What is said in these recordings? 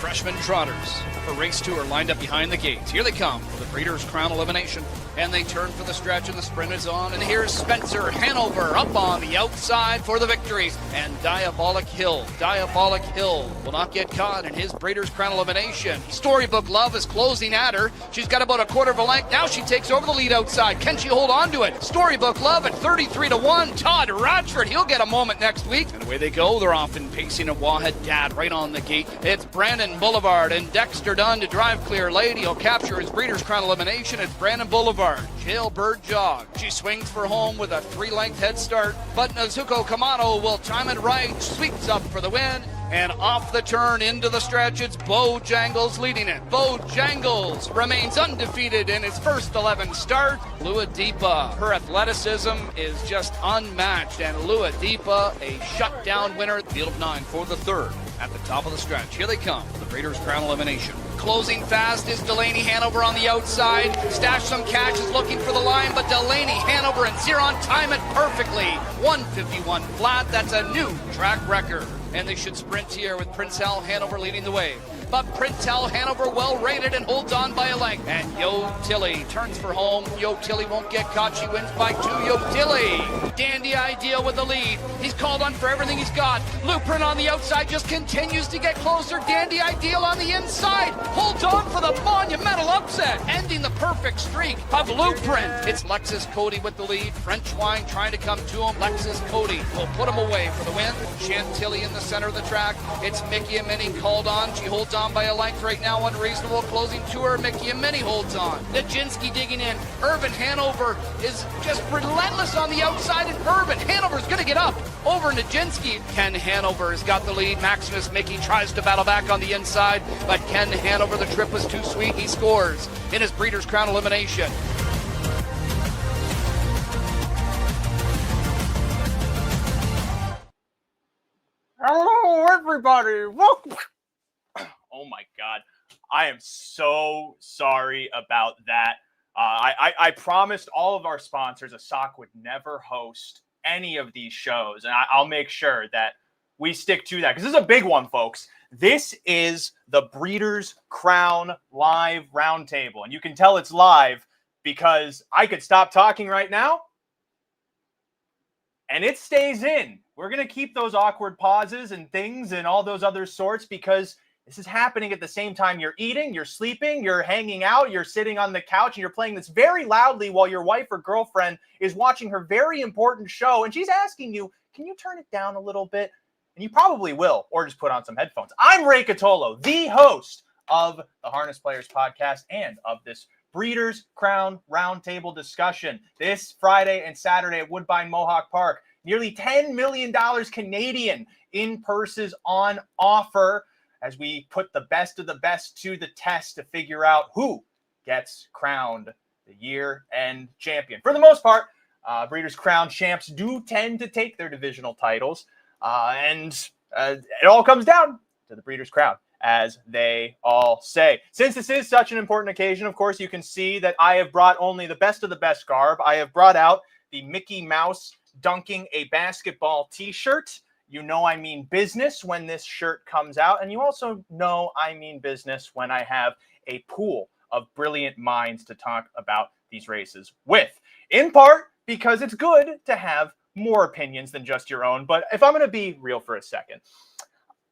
freshman trotters for race 2 are lined up behind the gates. Here they come for the Breeders' Crown elimination. And they turn for the stretch, and the sprint is on. And here's Spencer Hanover up on the outside for the victories. And Diabolic Hill will not get caught in his Breeders' Crown elimination. Storybook Love is closing at her. She's got about a quarter of a length. Now she takes over the lead outside. Can she hold on to it? Storybook Love at 33-1. Todd Ratchford, he'll get a moment next week. And away they go. They're off and pacing a Wahhead Dad right on the gate. It's Brandon Boulevard and Dexter Dunn to drive clear late. He'll capture his Breeders' Crown elimination. It's Brandon Boulevard. Jailbird Jog. She swings for home with a 3-length head start, but Nezuko Kamado will time it right, sweeps up for the win, and off the turn into the stretch, it's Bojangles leading it. Bojangles remains undefeated in his first 11 start. Lua Deepa, her athleticism is just unmatched, and Lua Deepa, a shutdown winner. Field of 9 for the third. At the top of the stretch, here they come for the Breeders' Crown elimination. Closing fast is Delaney Hanover on the outside. Stash Some Cash is looking for the line, but Delaney Hanover and Ziron time it perfectly. 151 flat, that's a new track record. And they should sprint here with Prince Hal Hanover leading the way. But Prince Hal Hanover well rated and holds on by a length. And Yo Tilly turns for home. Yo Tilly won't get caught. She wins by 2. Yo Tilly. Dandy Ideal with the lead. He's called on for everything he's got. Blueprint on the outside just continues to get closer. Dandy Ideal on the inside. Holds on for the monumental upset. Ending the perfect streak of Blueprint. It's Lexus Cody with the lead. French Wine trying to come to him. Lexus Cody will put him away for the win. Chantilly in the center of the track. It's Mikee and Minnie called on. She holds on by a length right now, unreasonable closing to her. Mikee and Minnie holds on. Nijinsky digging in. Urban Hanover is just relentless on the outside, and Urban Hanover's going to get up over Nijinsky. Ken Hanover has got the lead. Maximus Mikee tries to battle back on the inside, but Ken Hanover, the trip was too sweet. He scores in his Breeders' Crown elimination. Hello, everybody. Welcome. Oh my God. I am so sorry about that. I promised all of our sponsors Asak would never host any of these shows, and I'll make sure that we stick to that because this is a big one, folks. This is the Breeders' Crown live roundtable, and you can tell it's live because I could stop talking right now, and it stays in. We're going to keep those awkward pauses and things and all those other sorts because this is happening at the same time you're eating, you're sleeping, you're hanging out, you're sitting on the couch, and you're playing this very loudly while your wife or girlfriend is watching her very important show, and she's asking you, can you turn it down a little bit? And you probably will, or just put on some headphones. I'm Ray Cotolo, the host of the Harness Players podcast and of this Breeders' Crown Roundtable discussion this Friday and Saturday at Woodbine Mohawk Park. Nearly $10 million Canadian in purses on offer as we put the best of the best to the test to figure out who gets crowned the year-end champion. For the most part, Breeders' Crown champs do tend to take their divisional titles, and it all comes down to the Breeders' Crown, as they all say. Since this is such an important occasion, of course, you can see that I have brought only the best of the best garb. I have brought out the Mickey Mouse dunking a basketball t-shirt. You know I mean business when this shirt comes out, and you also know I mean business when I have a pool of brilliant minds to talk about these races with. In part because it's good to have more opinions than just your own, but if I'm going to be real for a second,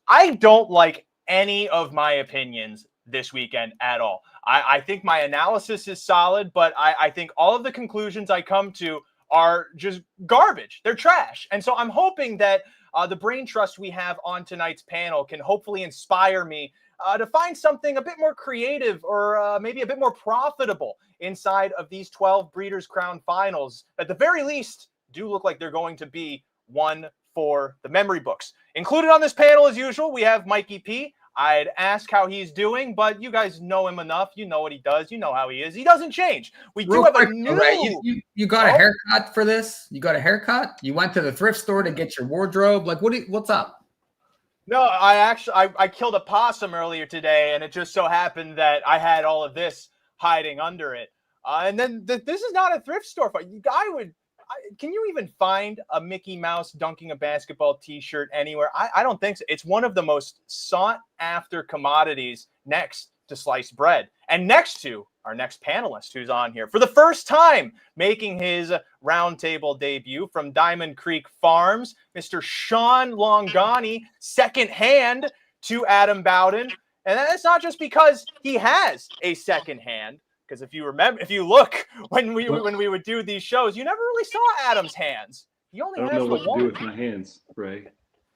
I don't like any of my opinions this weekend at all. I think my analysis is solid, but I think all of the conclusions I come to are just garbage. They're trash. And so I'm hoping that the brain trust we have on tonight's panel can hopefully inspire me to find something a bit more creative or maybe a bit more profitable inside of these 12 Breeders' Crown finals. At the very least, do look like they're going to be one for the memory books. Included on this panel, as usual, we have Mikee P. I'd ask how he's doing, but you guys know him enough. You know what he does. You know how he is. He doesn't change. We do have a new... Right. You got a haircut for this? You got a haircut? You went to the thrift store to get your wardrobe? Like, what's up? No, I killed a possum earlier today, and it just so happened that I had all of this hiding under it. And then this is not a thrift store fight. can you even find a Mickey Mouse dunking a basketball t-shirt anywhere? I don't think so. It's one of the most sought after commodities next to sliced bread and next to our next panelist who's on here for the first time making his roundtable debut from Diamond Creek Farms, Mr. Shaun Laungani, second hand to Adam Bowden. And that's not just because he has a second hand, because if you look when we would do these shows, you never really saw Adam's hands. He only has the one. I don't know what to do with my hands, Ray.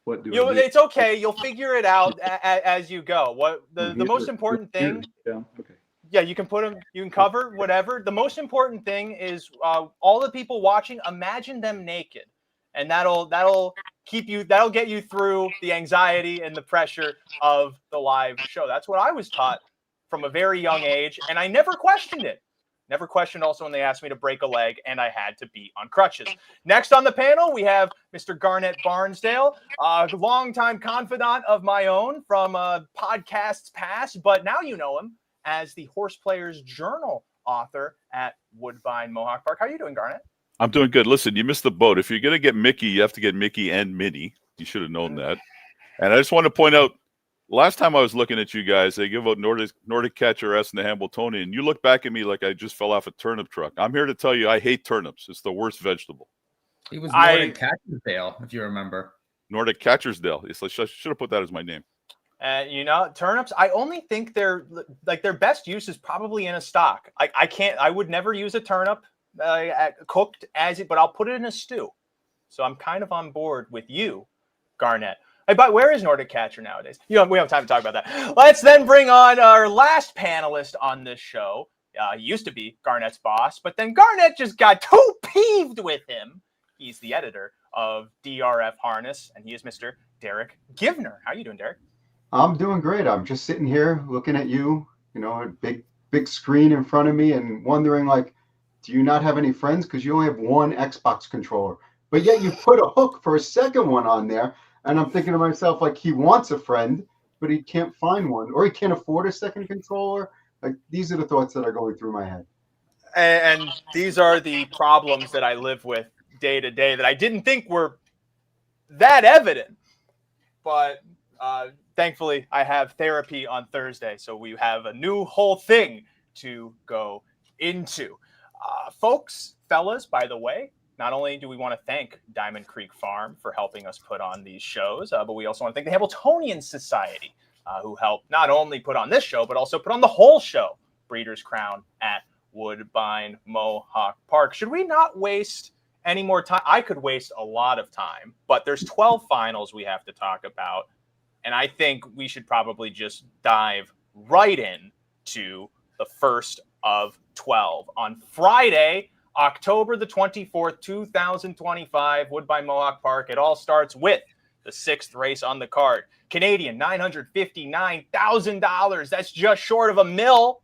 What do I do? It's okay. You'll figure it out as you go. What the most important thing? Yeah. Okay. Yeah, you can put them. You can cover whatever. The most important thing is all the people watching. Imagine them naked, and that'll keep you. That'll get you through the anxiety and the pressure of the live show. That's what I was taught from a very young age, and I never questioned it. Never questioned also when they asked me to break a leg and I had to be on crutches. Next on the panel, we have Mr. Garnet Barnsdale, a longtime confidant of my own from podcasts past, but now you know him as the Horseplayer's Journal author at Woodbine Mohawk Park. How are you doing, Garnet? I'm doing good. Listen, you missed the boat. If you're going to get Mickey, you have to get Mickey and Minnie. You should have known that. And I just want to point out, last time I was looking at you guys, they give out Nordic Catcher S and the Hambletonian. You look back at me like I just fell off a turnip truck. I'm here to tell you I hate turnips. It's the worst vegetable. He was Nordic Catchersdale, if you remember. Nordic Catchersdale. I should have put that as my name. Turnips, I only think their best use is probably in a stock. I would never use a turnip cooked as it, but I'll put it in a stew. So I'm kind of on board with you, Garnet. Hey, but where is Nordic Catcher nowadays? We don't have time to talk about that. Let's then bring on our last panelist on this show. He used to be Garnet's boss, but then Garnet just got too peeved with him. He's the editor of DRF Harness, and he is Mr. Derick Giwner. How are you doing, Derick? I'm doing great. I'm just sitting here looking at you, a big screen in front of me and wondering, do you not have any friends? Because you only have one Xbox controller. But yet you put a hook for a second one on there. And I'm thinking to myself, he wants a friend, but he can't find one. Or he can't afford a second controller. These are the thoughts that are going through my head. And these are the problems that I live with day to day that I didn't think were that evident. But thankfully, I have therapy on Thursday, so we have a new whole thing to go into. Fellas, by the way, not only do we want to thank Diamond Creek Farm for helping us put on these shows, but we also want to thank the Hambletonian Society, who helped not only put on this show, but also put on the whole show, Breeders' Crown at Woodbine Mohawk Park. Should we not waste any more time? I could waste a lot of time, but there's 12 finals we have to talk about. And I think we should probably just dive right in to the first of 12. On Friday, October the 24th, 2025, Woodbine Mohawk Park. It all starts with the sixth race on the card. Canadian, $959,000. That's just short of $1 million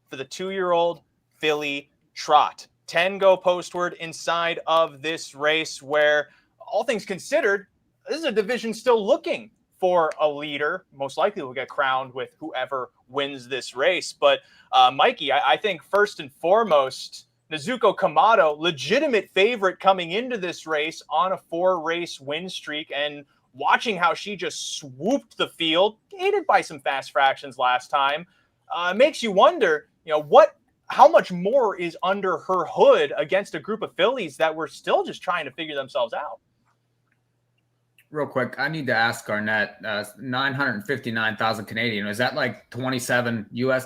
for the 2-year-old filly trot. 10 go postward inside of this race where, all things considered, this is a division still looking for a leader. Most likely will get crowned with whoever wins this race. But Mikey, I think first and foremost, Nezuko Kamado, legitimate favorite coming into this race on a 4-race win streak, and watching how she just swooped the field, aided by some fast fractions last time, makes you wonder, how much more is under her hood against a group of fillies that were still just trying to figure themselves out. Real quick, I need to ask Garnet, 959,000 Canadian. Is that like $27 US?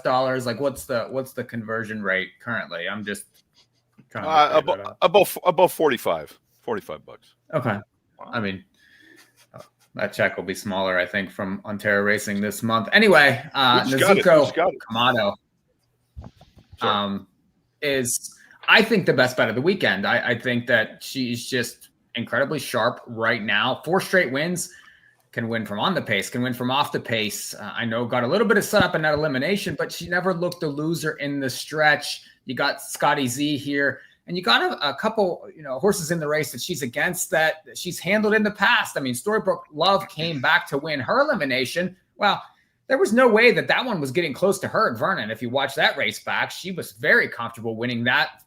What's the conversion rate currently? I'm just trying to about 45 bucks. Okay. I mean, that check will be smaller, I think, from Ontario Racing this month. Anyway, Nezuko Kamado is, I think, the best bet of the weekend. I think that she's just incredibly sharp right now. 4 straight wins, can win from on the pace, can win from off the pace. I know got a little bit of setup in that elimination, but she never looked a loser in the stretch. You got Scotty Z here, and you got a couple, horses in the race that she's against that she's handled in the past. I mean, Storybrooke Love came back to win her elimination. Well, there was no way that one was getting close to her at Vernon. If you watch that race back, she was very comfortable winning that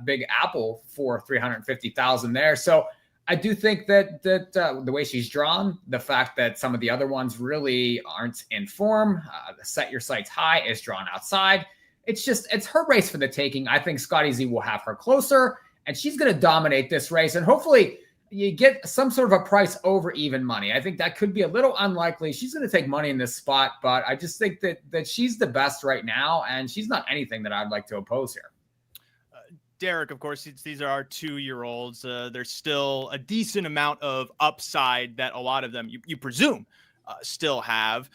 Big Apple for $350,000 there. So I do think that the way she's drawn, the fact that some of the other ones really aren't in form, the Set Your Sights High is drawn outside. It's her race for the taking. I think Scotty Z will have her closer, and she's going to dominate this race. And hopefully you get some sort of a price over even money. I think that could be a little unlikely. She's going to take money in this spot, but I just think that she's the best right now, and she's not anything that I'd like to oppose here. Derick, of course, these are our 2-year-olds. There's still a decent amount of upside that a lot of them, you presume, still have.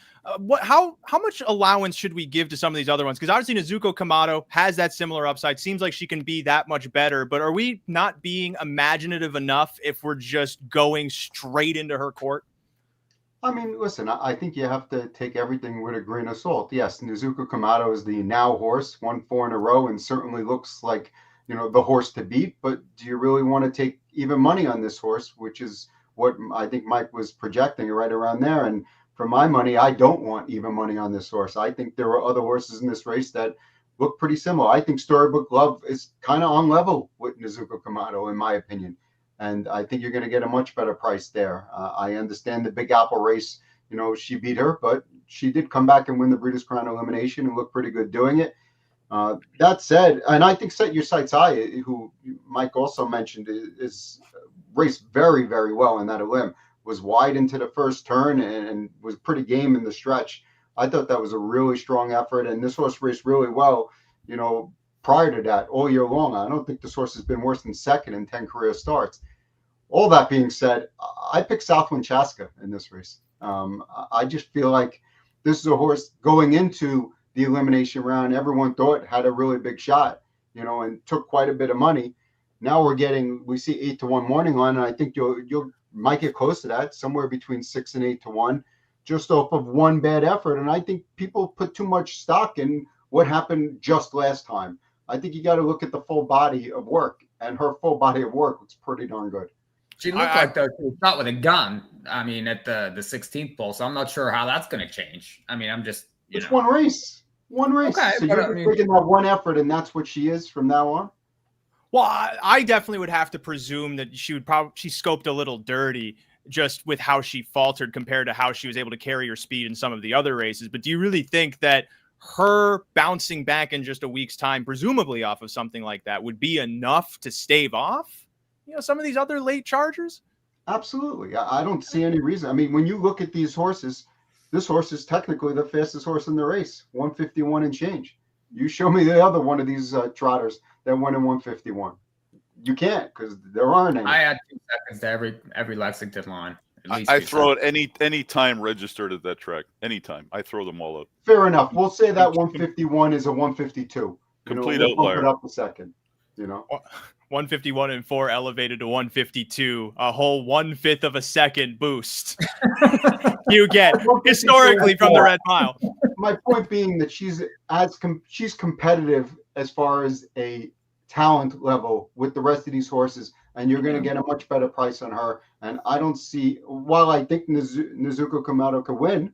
How much allowance should we give to some of these other ones? Because obviously Nezuko Kamado has that similar upside. Seems like she can be that much better. But are we not being imaginative enough if we're just going straight into her court? I mean, listen, I think you have to take everything with a grain of salt. Yes, Nezuko Kamado is the now horse, won 4 in a row, and certainly looks like, the horse to beat. But do you really want to take even money on this horse, which is what I think Mike was projecting right around there? And for my money, I don't want even money on this horse. I think there are other horses in this race that look pretty similar. I think Storybook Love is kind of on level with Nezuko Kamado, in my opinion. And I think you're going to get a much better price there. I understand the Big Apple race, she beat her, but she did come back and win the Breeders' Crown elimination and look pretty good doing it. That said, and I think Set Your Sights High, who Mike also mentioned, is raced very, very well in that elim. Was wide into the first turn and was pretty game in the stretch. I thought that was a really strong effort, and this horse raced really well, prior to that all year long. I don't think this horse has been worse than second in 10 career starts. All that being said, I picked Southwind Chaska in this race. I just feel like this is a horse going into the elimination round. Everyone thought had a really big shot, and took quite a bit of money. Now we see 8-1 morning line, and I think you'll might get close to that, somewhere between 6 and 8-1, just off of one bad effort. And I think people put too much stock in what happened just last time. I think you got to look at the full body of work, and her full body of work looks pretty darn good. She looked like though she was shot with a gun. I mean, at the 16th pole, so I'm not sure how that's going to change. I mean, I'm just it's one race. Okay, so you're taking that one effort, and that's what she is from now on. Well, I definitely would have to presume that she scoped a little dirty just with how she faltered compared to how she was able to carry her speed in some of the other races. But do you really think that her bouncing back in just a week's time, presumably off of something like that, would be enough to stave off, some of these other late chargers? Absolutely. I don't see any reason. I mean, when you look at these horses, this horse is technically the fastest horse in the race, 151 and change. You show me the other one of these trotters that won in 151. You can't, because there aren't any. I add 2 seconds to every Lexington line. I throw it any time registered at that track. Anytime. I throw them all out. Fair enough. We'll say that 151 is a 152. Complete we'll outlier. Bump it up a second. 151 and 4 elevated to 152, a whole 1/5 of a second boost. You get historically from the Red Mile. My point being that she's competitive as far as a talent level with the rest of these horses, and you're going to get a much better price on her. And I don't see, while I think Nezuko Kamado could win,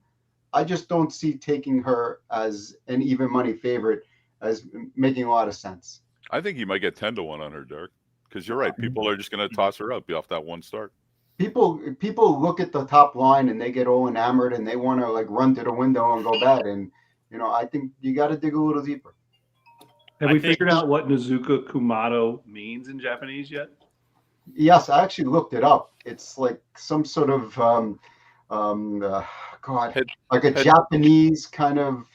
I just don't see taking her as an even money favorite as making a lot of sense. I think you might get 10-1 on her, Derick, because you're right. People are just going to toss her up off that one start. People look at the top line and they get all enamored and they want to run to the window and go bad. And I think you got to dig a little deeper. Have we figured out what Nezuko Kamado means in Japanese yet? Yes, I actually looked it up. It's like some sort of Japanese kind of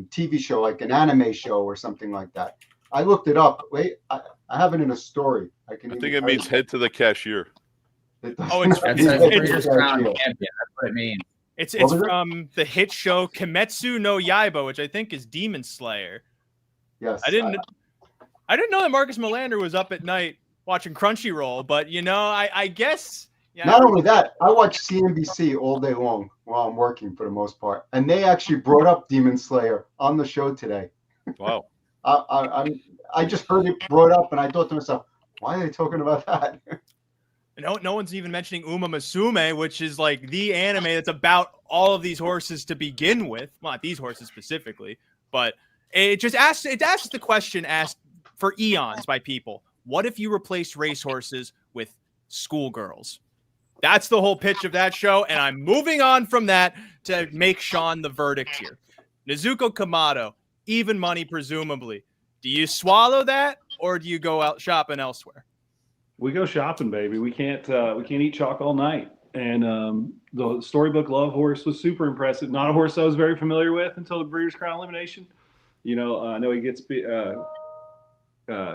TV show, like an anime show or something like that. I looked it up. Wait, I have it in a story. I think it means head to the cashier. It's Breeders' Crown champion. That's what it means. It's from the hit show Kimetsu no Yaiba, which I think is Demon Slayer. Yes. I didn't know that Marcus Melander was up at night watching Crunchyroll, but I guess. Yeah. Not only that, I watch CNBC all day long while I'm working for the most part, and they actually brought up Demon Slayer on the show today. Wow. I just heard it brought up, and I thought to myself, why are they talking about that? No one's even mentioning Uma Musume, which is like the anime that's about all of these horses to begin with. Well, not these horses specifically, but it asks the question asked for eons by people. What if you replaced racehorses with schoolgirls? That's the whole pitch of that show, and I'm moving on from that to make Shaun the verdict here. Nezuko Kamado, even money presumably. Do you swallow that, or do you go out shopping elsewhere? We go shopping, baby. We can't eat chalk all night. And the Storybook Love horse was super impressive. Not a horse I was very familiar with until the Breeders' Crown elimination. You know, I know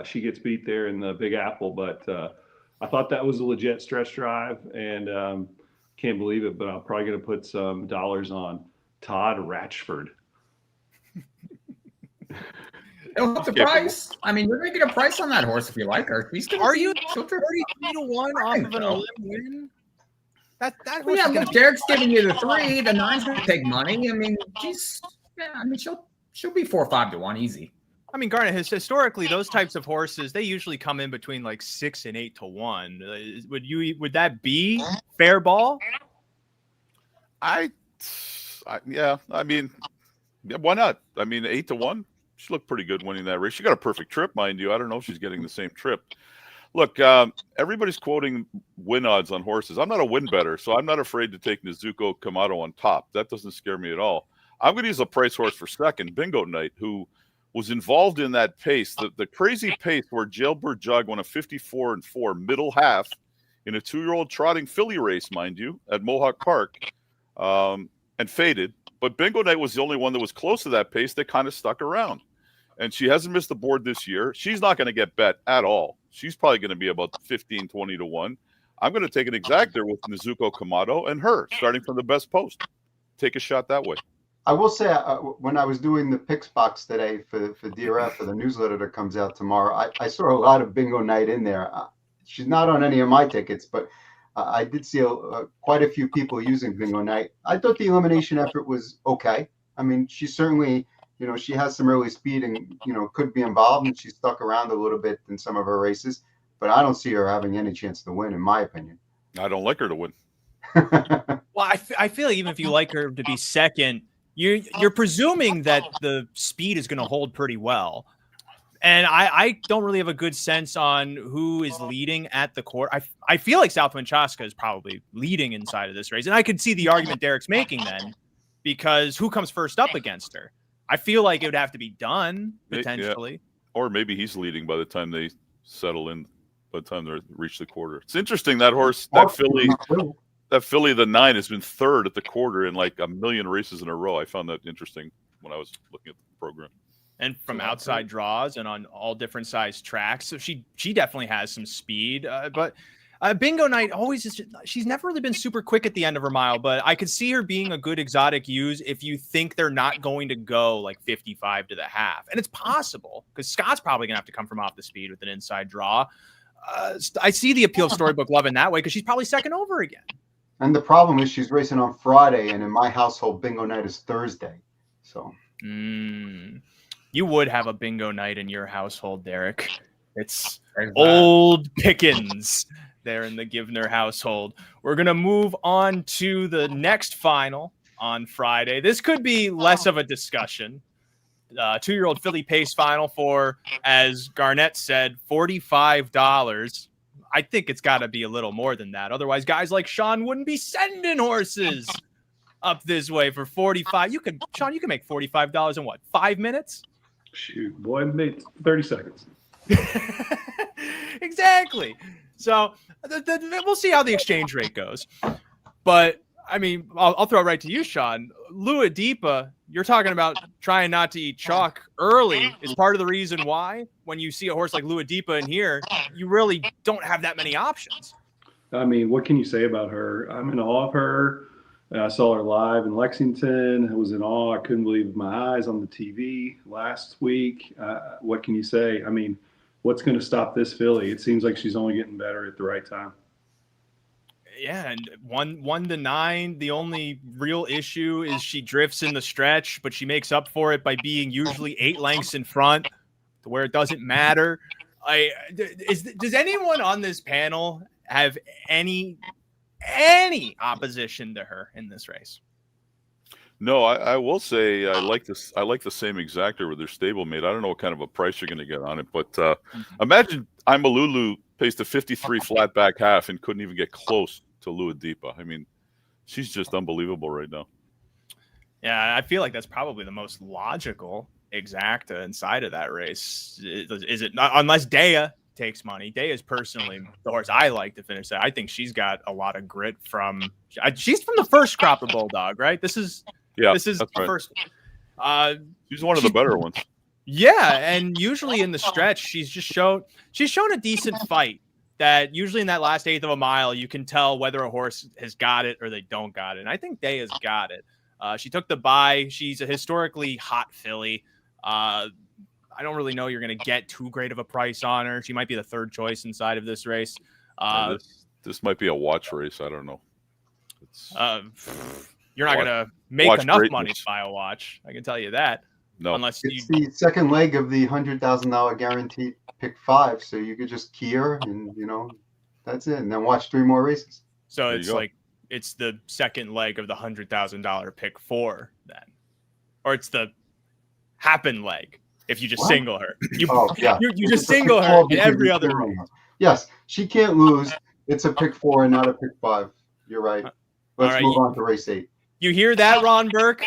she gets beat there in the Big Apple, but I thought that was a legit stretch drive, and can't believe it. But I'm probably going to put some dollars on Todd Ratchford. It'll help the price. I mean, you're going to get a price on that horse if you like her. Are you 33-1 off of an Olymp win? That horse yeah, is look, Derek's giving you the 3. The 9's going to take money. I mean, she'll be 4 or 5 to 1 easy. I mean, Garnet, historically, those types of horses, they usually come in between like 6 and 8 to 1. Would that be fair ball? Yeah. I mean, why not? I mean, 8 to 1. She looked pretty good winning that race. She got a perfect trip, mind you. I don't know if she's getting the same trip. Look, everybody's quoting win odds on horses. I'm not a win better, so I'm not afraid to take Nezuko Kamado on top. That doesn't scare me at all. I'm going to use a price horse for second, Bingo Night, who was involved in that pace, the crazy pace where Jailbird Jug won a 54-4 middle half in a 2-year-old trotting filly race, mind you, at Mohawk Park, and faded. But Bingo Night was the only one that was close to that pace that kind of stuck around. And she hasn't missed the board this year. She's not going to get bet at all. She's probably going to be about 15, 20 to 1. I'm going to take an exactor with Nezuko Kamado and her, starting from the best post. Take a shot that way. I will say, when I was doing the picks box today for DRF, for the newsletter that comes out tomorrow, I saw a lot of Bingo Night in there. She's not on any of my tickets, but I did see quite a few people using Bingo Night. I thought the elimination effort was okay. I mean, she certainly, she has some early speed and, could be involved, and she stuck around a little bit in some of her races, but I don't see her having any chance to win, in my opinion. I don't like her to win. Well, I feel like even if you like her to be second, you're presuming that the speed is going to hold pretty well. And I don't really have a good sense on who is leading at the court. I feel like Southwind Chaska is probably leading inside of this race. And I could see the argument Derek's making then, because who comes first up against her? I feel like it would have to be done, potentially. Yeah. Or maybe he's leading by the time they settle in, by the time they reach the quarter. It's interesting, that horse, that filly, the 9, has been third at the quarter in like a million races in a row. I found that interesting when I was looking at the program. And from outside draws and on all different size tracks. So she definitely has some speed. But Bingo Night she's never really been super quick at the end of her mile, but I could see her being a good exotic use if you think they're not going to go like 55 to the half. And it's possible, because Scott's probably going to have to come from off the speed with an inside draw. I see the appeal of Storybook Love in that way, because she's probably second over again. And the problem is she's racing on Friday, and in my household, Bingo Night is Thursday. So you would have a Bingo Night in your household, Derick. It's old pickings there in the Giwner household. We're going to move on to the next final on Friday. This could be less of a discussion. 2-year-old filly pace final for, as Garnet said, $45. I think it's got to be a little more than that. Otherwise, guys like Shaun wouldn't be sending horses up this way for $45. Shaun, you can make $45 in what, 5 minutes? Shoot, boy, made 30 seconds. Exactly. So we'll see how the exchange rate goes. But I mean, I'll throw it right to you, Shaun. Luadipa, you're talking about trying not to eat chalk early is part of the reason why, when you see a horse like Luadipa in here, you really don't have that many options. I mean, what can you say about her? I'm in awe of her. I saw her live in Lexington. I was in awe. I couldn't believe my eyes on the TV last week. What can you say? I mean, what's going to stop this filly? It seems like she's only getting better at the right time. Yeah, and 1 to 9. The only real issue is she drifts in the stretch, but she makes up for it by being usually 8 lengths in front, to where it doesn't matter. Does anyone on this panel have any opposition to her in this race? No, I will say I like this. I like the same exactor with their stablemate. I don't know what kind of a price you're going to get on it, but imagine I'm a Lulu pays the 53 flat back half and couldn't even get close to Luadipa. I mean, she's just unbelievable right now. Yeah, I feel like that's probably the most logical exacta inside of that race. Is it not? Unless Dea takes money. Dea is personally the horse I like to finish that. I think she's got a lot of grit she's from the first crop of Bulldog, right? This is the right. first. She's one of the better ones. Yeah, and usually in the stretch, she's shown a decent fight. That usually in that last eighth of a mile, you can tell whether a horse has got it or they don't got it. And I think Dea's got it. She took the bye. She's a historically hot filly. I don't really know you're going to get too great of a price on her. She might be the third choice inside of this race. This might be a watch race. I don't know. You're not going to make enough money to buy a watch. I can tell you that. No. Unless it's the second leg of the $100,000 guaranteed pick 5. So you could just key her and, that's it. And then watch 3 more races. So it's the second leg of the $100,000 pick 4 then. Or it's the happen leg. If you just single her, you just single her in every other race. Yes, she can't lose. It's a pick 4 and not a pick 5. You're right. Let's move on to race 8. You hear that, Ron Burke?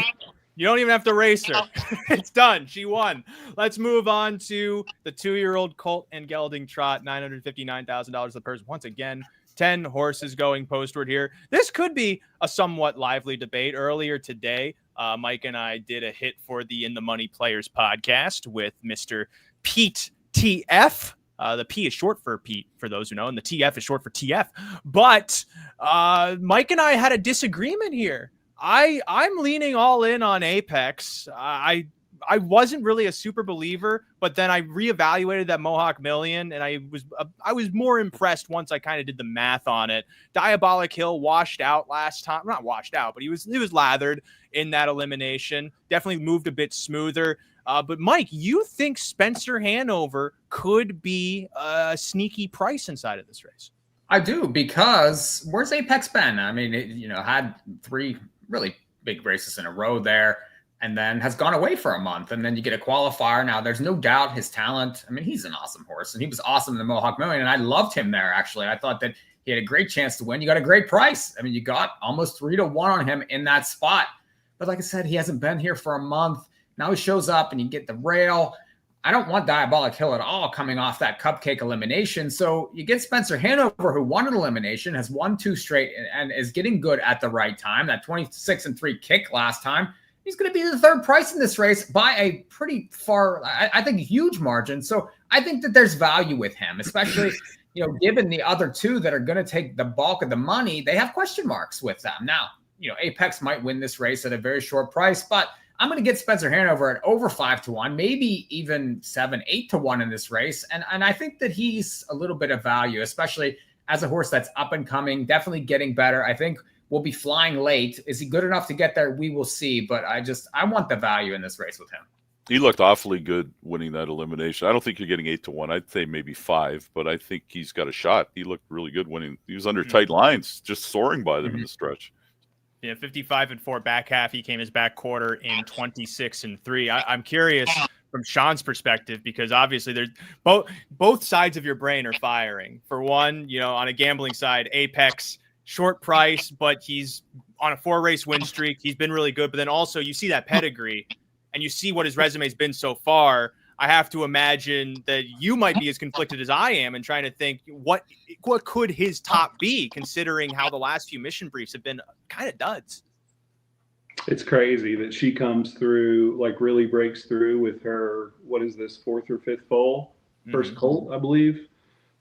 You don't even have to race her. It's done. She won. Let's move on to the 2-year-old Colt and Gelding Trot, $959,000 the purse. Once again, 10 horses going postward here. This could be a somewhat lively debate. Earlier today, Mike and I did a hit for the In the Money Players podcast with Mr. Pete TF. The P is short for Pete, for those who know, and the TF is short for TF. But Mike and I had a disagreement here. I'm leaning all in on Apex. I wasn't really a super believer, but then I reevaluated that Mohawk Million, and I was more impressed once I kind of did the math on it. Diabolic Hill washed out last time. Not washed out, but he was lathered in that elimination. Definitely moved a bit smoother. But Mike, you think Spencer Hanover could be a sneaky price inside of this race? I do, because where's Apex been? I mean, it, had 3 really big races in a row there, and then has gone away for a month, and then you get a qualifier. Now, there's no doubt his talent. I mean, he's an awesome horse, and he was awesome in the Mohawk Million, and I loved him there, actually. I thought that he had a great chance to win. You got a great price. I mean, you got almost 3-1 on him in that spot. But like I said, he hasn't been here for a month. Now he shows up, and you get the rail. I don't want Diabolic Hill at all coming off that cupcake elimination. So you get Spencer Hanover, who won an elimination, has won 2 straight, and is getting good at the right time. That 26-3 kick last time. He's going to be the third price in this race by a pretty far, I think, huge margin. So I think that there's value with him, especially, given the other 2 that are going to take the bulk of the money. They have question marks with them. Now, Apex might win this race at a very short price, but I'm going to get Spencer Hanover at over 5-1, maybe even 7-8-1 in this race. And I think that he's a little bit of value, especially as a horse that's up and coming, definitely getting better. I think we'll be flying late. Is he good enough to get there? We will see. But I want the value in this race with him. He looked awfully good winning that elimination. I don't think you're getting 8-1. I'd say maybe 5, but I think he's got a shot. He looked really good winning. He was under tight lines, just soaring by them in the stretch. Yeah, 55-4 back half. He came his back quarter in 26-3. I'm curious from Shaun's perspective, because obviously there's both sides of your brain are firing. For one, on a gambling side, Apex short price, but he's on a 4-race win streak. He's been really good, but then also you see that pedigree and you see what his resume has been so far. I have to imagine that you might be as conflicted as I am and trying to think what could his top be, considering how the last few mission briefs have been kind of duds. It's crazy that she comes through, really breaks through with her, what is this, 4th or 5th foal? First Colt, I believe.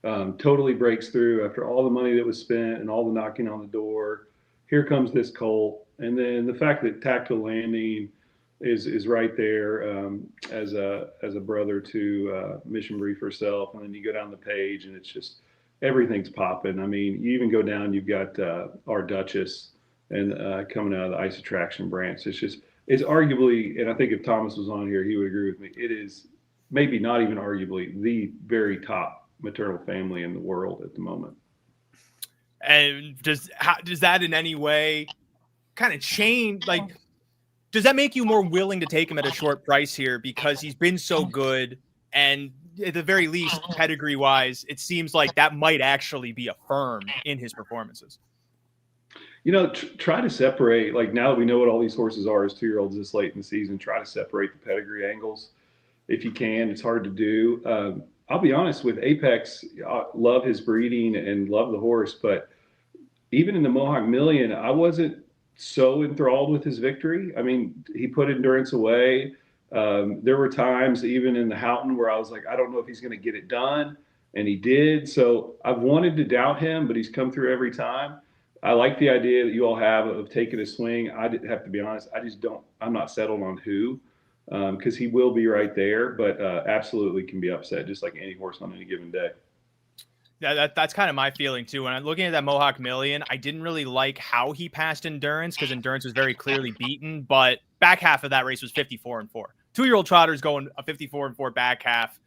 Totally breaks through after all the money that was spent and all the knocking on the door. Here comes this Colt. And then the fact that Tactile Landing is right there as a brother to Mission Brief herself, and then you go down the page and it's just everything's popping. I mean, you even go down, you've got our Duchess and coming out of the Ice Attraction branch. It's arguably, and I think if Thomas was on here, he would agree with me. It is maybe not even arguably the very top maternal family in the world at the moment. And does that in any way kind of change? Like, does that make you more willing to take him at a short price here because he's been so good? And at the very least, pedigree wise, it seems like that might actually be affirmed in his performances. You know, try to separate, like now that we know what all these horses are as 2-year-olds this late in the season, try to separate the pedigree angles if you can. It's hard to do. I'll be honest with Apex, I love his breeding and love the horse, but even in the Mohawk Million, I wasn't so enthralled with his victory. I mean, he put endurance away. There were times even in the Houghton where I was like, I don't know if he's going to get it done. And he did. So I've wanted to doubt him, but he's come through every time. I like the idea that you all have of taking a swing. I have to be honest. I'm not settled on who, because he will be right there, but absolutely can be upset just like any horse on any given day. Yeah, that's kind of my feeling too. When I'm looking at that Mohawk Million, I didn't really like how he passed endurance because endurance was very clearly beaten, but back half of that race was 54-4. 2-year-old trotters going a 54-4 back half.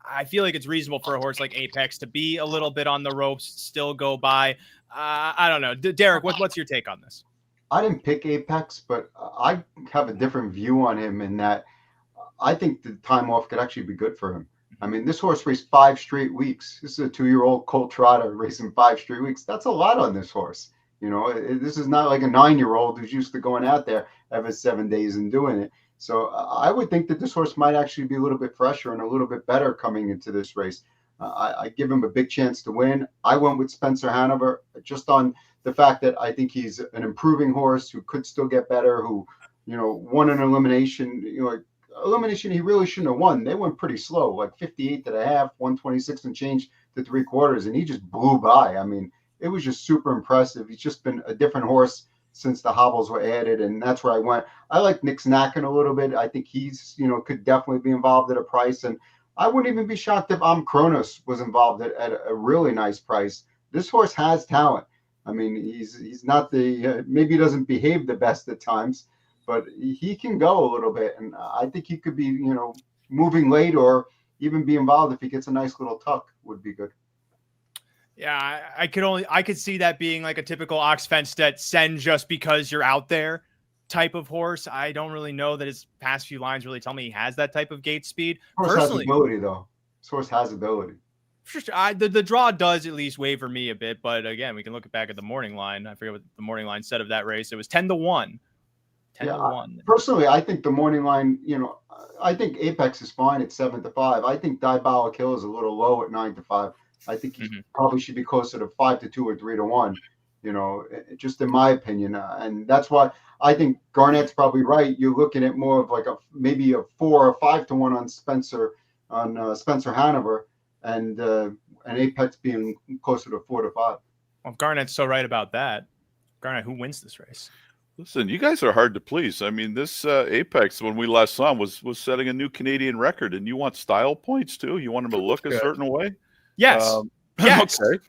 I feel like it's reasonable for a horse like Apex to be a little bit on the ropes, still go by. I don't know. Derick, what's your take on this? I didn't pick Apex, but I have a different view on him in that I think the time off could actually be good for him. I mean, this horse raced 5 straight weeks. This is a 2-year-old colt trotter racing 5 straight weeks. That's a lot on this horse. You know, this is not like a 9-year-old who's used to going out there every 7 days and doing it. So I would think that this horse might actually be a little bit fresher and a little bit better coming into this race. I give him a big chance to win. I went with Spencer Hanover just on the fact that I think he's an improving horse who could still get better, who, you know, won an elimination, elimination he really shouldn't have won. They went pretty slow, like 58 to the half, 126 and change to 3/4, and he just blew by. I mean, it was just super impressive. He's just been a different horse since the hobbles were added, and that's where I went. I like Nick Snacken a little bit. I think he's, could definitely be involved at a price, and I wouldn't even be shocked if Kronos was involved at a really nice price. This horse has talent. I mean, he's not maybe he doesn't behave the best at times, but he can go a little bit, and I think he could be, moving late or even be involved if he gets a nice little tuck would be good. Yeah, I could see that being like a typical Ox Fenstedt send just because you're out there type of horse. I don't really know that his past few lines really tell me he has that type of gate speed. Horse personally, has ability though. This horse has ability. For sure. The draw does at least waver me a bit, but again, we can look back at the morning line. I forget what the morning line said of that race. It was 10-1. 10-1. Personally, I think the morning line, I think Apex is fine at 7-5. I think Diabolic Hill is a little low at 9-5. I think he probably should be closer to 5-2 or 3-1, just in my opinion. And that's why I think Garnet's probably right. You're looking at more of like maybe a 4 or 5-1 on Spencer Hanover, and Apex being closer to 4-5. Well, Garnet's so right about that. Garnet, who wins this race? Listen, you guys are hard to please. I mean, this Apex, when we last saw him, was setting a new Canadian record, and you want style points too? You want him to look a certain way? Yes. Yes. Okay.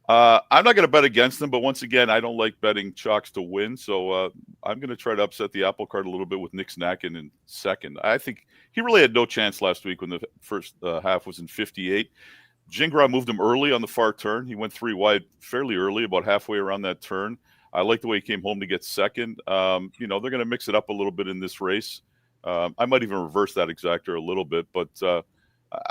I'm not going to bet against them, but once again, I don't like betting chalks to win. So I'm going to try to upset the apple cart a little bit with Nick Snacken in second. I think he really had no chance last week when the first half was in 58. Gingras moved him early on the far turn. He went 3 wide fairly early, about halfway around that turn. I like the way he came home to get second. They're going to mix it up a little bit in this race. I might even reverse that exactor a little bit, but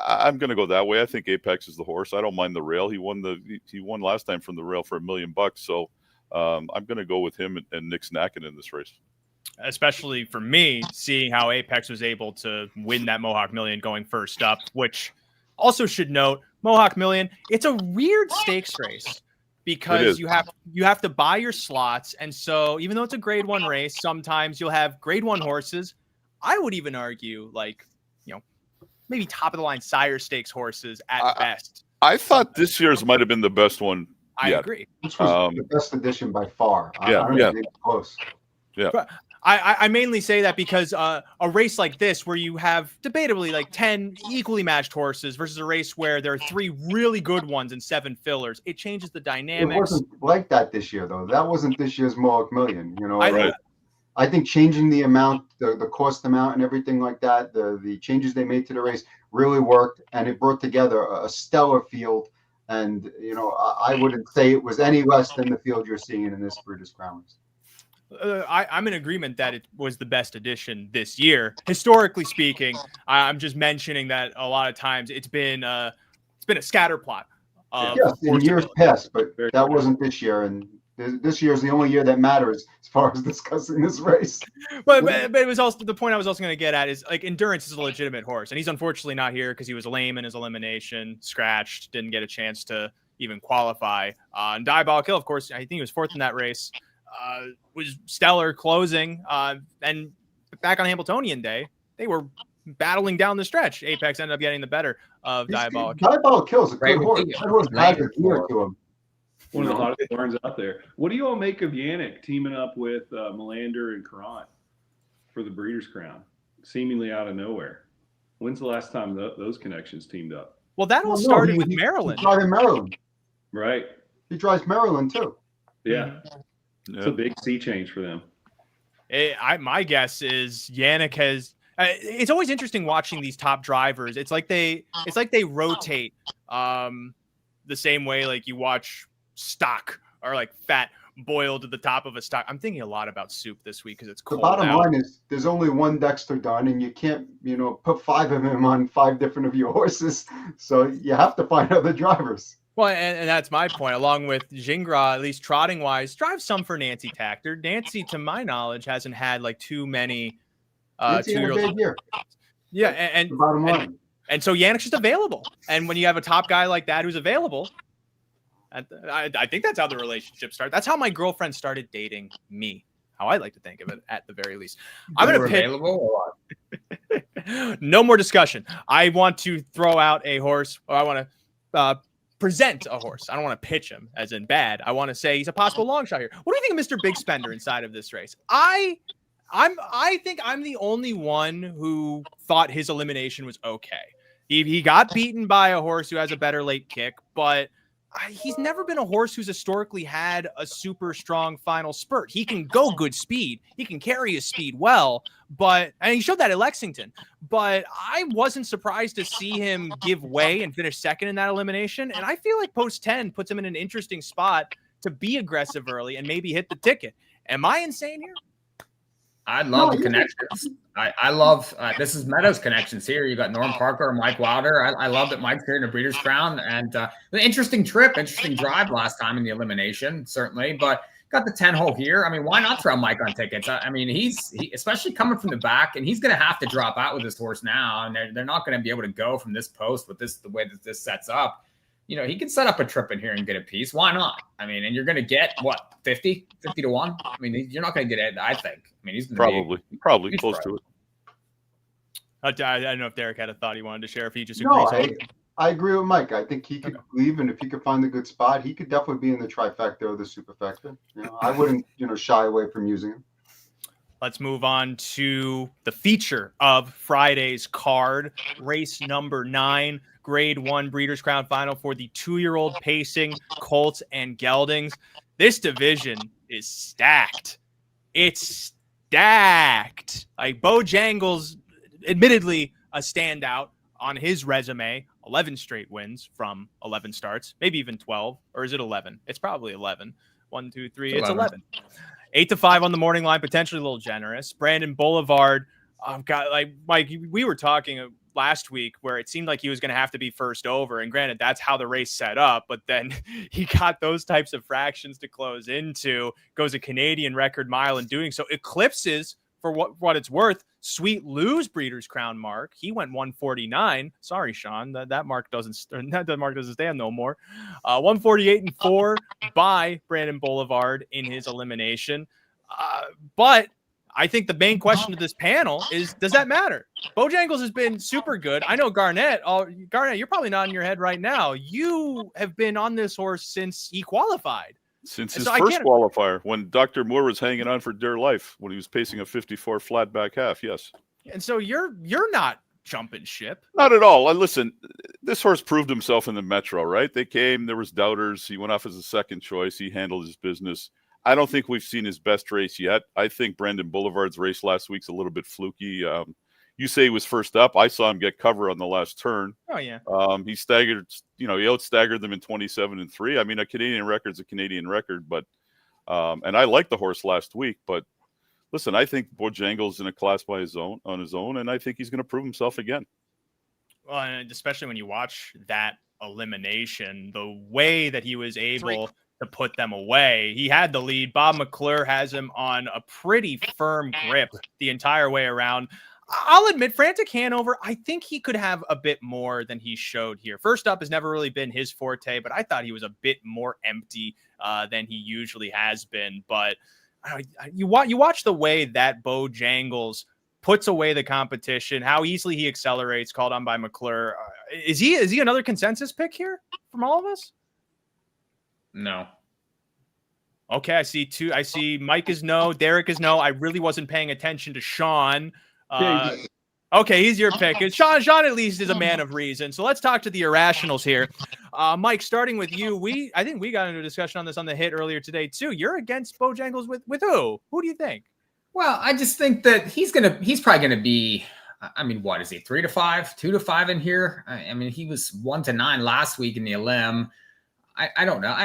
I'm going to go that way. I think Apex is the horse. I don't mind the rail. He won last time from the rail for $1 million. So I'm going to go with him and Nick Snacken in this race. Especially for me, seeing how Apex was able to win that Mohawk Million going first up, which also should note, Mohawk Million, it's a weird stakes race because you have to buy your slots. And so even though it's a grade 1 race, sometimes you'll have grade 1 horses. I would even argue maybe top of the line sire stakes horses at best. I thought this year's might have been the best one. I agree. This was the best edition by far. I don't think it's close. Yeah. But I mainly say that because a race like this, where you have debatably like 10 equally matched horses versus a race where there are 3 really good ones and 7 fillers, it changes the dynamics. It wasn't like that this year, though. That wasn't this year's Mohawk Million. Right. I think changing the amount, the cost amount and everything like that, the changes they made to the race really worked, and it brought together a stellar field. And, you know, I wouldn't say it was any less than the field you're seeing in this Breeders' Crown race. I'm in agreement that it was the best edition this year, historically speaking. I'm just mentioning that a lot of times it's been a scatter plot. Yes, in years past, but that wasn't this year, and this year is the only year that matters as far as discussing this race. But it was also the point I was also going to get at is like Endurance is a legitimate horse, and he's unfortunately not here because he was lame in his elimination, scratched, didn't get a chance to even qualify. And Diabolic Hill, of course, I think he was fourth in that race. Was stellar closing, and back on Hamiltonian Day, they were battling down the stretch. Apex ended up getting the better of Diabolic. Diabolic Hill is a good horse. That horse has a gear to him. One of the hottest barns out there. What do you all make of Yannick teaming up with Melander and Caron for the Breeders' Crown, seemingly out of nowhere? When's the last time those connections teamed up? Well, that all started with Maryland. He's driving Maryland. Right. He drives Maryland too. Yeah. It's a big sea change for them. My guess is Yannick has. It's always interesting watching these top drivers. It's like they rotate the same way like you watch stock or like fat boiled to the top of a stock. I'm thinking a lot about soup this week because it's cold. The bottom line is there's only one Dexter Dunn, and you can't, put 5 of them on 5 different of your horses. So you have to find other drivers. Well, and that's my point. Along with Giwner, at least trotting wise, drives some for Nancy Tactor. Nancy, to my knowledge, hasn't had like too many 2-year-olds. Yeah, and the bottom line. And so Yannick's just available. And when you have a top guy like that who's available, I think that's how the relationship started. That's how my girlfriend started dating me. How I like to think of it, at the very least. I'm going to pick. Available no more discussion. I want to throw out a horse. Or I want to present a horse. I don't want to pitch him as in bad. I want to say he's a possible long shot here. What do you think of Mr. Big Spender inside of this race? I think I'm the only one who thought his elimination was okay. He got beaten by a horse who has a better late kick, but he's never been a horse who's historically had a super strong final spurt. He can go good speed. He can carry his speed well, and he showed that at Lexington. But I wasn't surprised to see him give way and finish second in that elimination. And I feel like post 10 puts him in an interesting spot to be aggressive early and maybe hit the ticket. Am I insane here? I love the connections. I love this is Meadows connections here. You got Norm Parker and Mike Wilder. I love that Mike's here in the Breeders' Crown, and an interesting trip, interesting drive last time in the elimination, certainly. But got the 10-hole here. I mean, why not throw Mike on tickets? I mean, he's especially coming from the back, and he's going to have to drop out with this horse now, and they're not going to be able to go from this post with the way that this sets up. He can set up a trip in here and get a piece. Why not? I mean, and you're going to get what, 50 to 1? I mean, you're not going to get it, I think. I mean, he's going to probably close to it. I don't know if Derick had a thought he wanted to share, if he just agrees. No, I agree with Mike. I think he could leave, and if he could find a good spot, he could definitely be in the trifecta or the superfecta. I wouldn't, shy away from using him. Let's move on to the feature of Friday's card, race number 9. Grade 1 Breeders' Crown Final for the 2-year-old pacing Colts and Geldings. This division is stacked. It's stacked. Like Bojangles, admittedly a standout on his resume. 11 straight wins from 11 starts, maybe even 12, or is it 11? It's probably 11. 1, 2, 3. It's 11. 8-5 on the morning line, potentially a little generous. Brandon Boulevard, Mike, we were talking last week where it seemed like he was going to have to be first over. And granted, that's how the race set up. But then he got those types of fractions to close into, goes a Canadian record mile in doing so, eclipses, for what it's worth, Sweet Lou's Breeders' Crown mark. He went 149. Sorry, Shaun, that mark doesn't stand no more. 148-4 by Brandon Boulevard in his elimination. But I think the main question to this panel is, does that matter? Bojangles has been super good. I know Garnet, you're probably nodding your head right now. You have been on this horse since he qualified. Since his first qualifier, when Dr. Moore was hanging on for dear life, when he was pacing a 54 flat back half, yes. And so you're not jumping ship. Not at all. Listen, this horse proved himself in the Metro, right? They came, there was doubters. He went off as a second choice. He handled his business. I don't think we've seen his best race yet. I think Brandon Boulevard's race last week's a little bit fluky. you say he was first up. I saw him get cover on the last turn. Oh yeah. He staggered, he out-staggered them in 27-3. I mean, a Canadian record's a Canadian record, but and I liked the horse last week, but listen, I think Bojangles in a class on his own, and I think he's going to prove himself again. Well, and especially when you watch that elimination, the way that he was able to put them away. He had the lead. Bob McClure has him on a pretty firm grip the entire way around. I'll admit, Frantic Hanover, I think he could have a bit more than he showed here. First up has never really been his forte, but I thought he was a bit more empty than he usually has been. But you watch the way that Bojangles puts away the competition, how easily he accelerates, called on by McClure. Is he another consensus pick here from all of us? No. Okay, I see two. I see Mike is no, Derick is no. I really wasn't paying attention to Shaun. Okay, he's your pick. Shaun at least is a man of reason. So let's talk to the irrationals here. Mike, starting with you, I think we got into a discussion on this on the hit earlier today too. You're against Bojangles with who? Who do you think? Well, I just think that he's probably gonna be. I mean, what is he? 3-5, 2-5 in here. I mean, he was 1-9 last week in the elim. I don't know.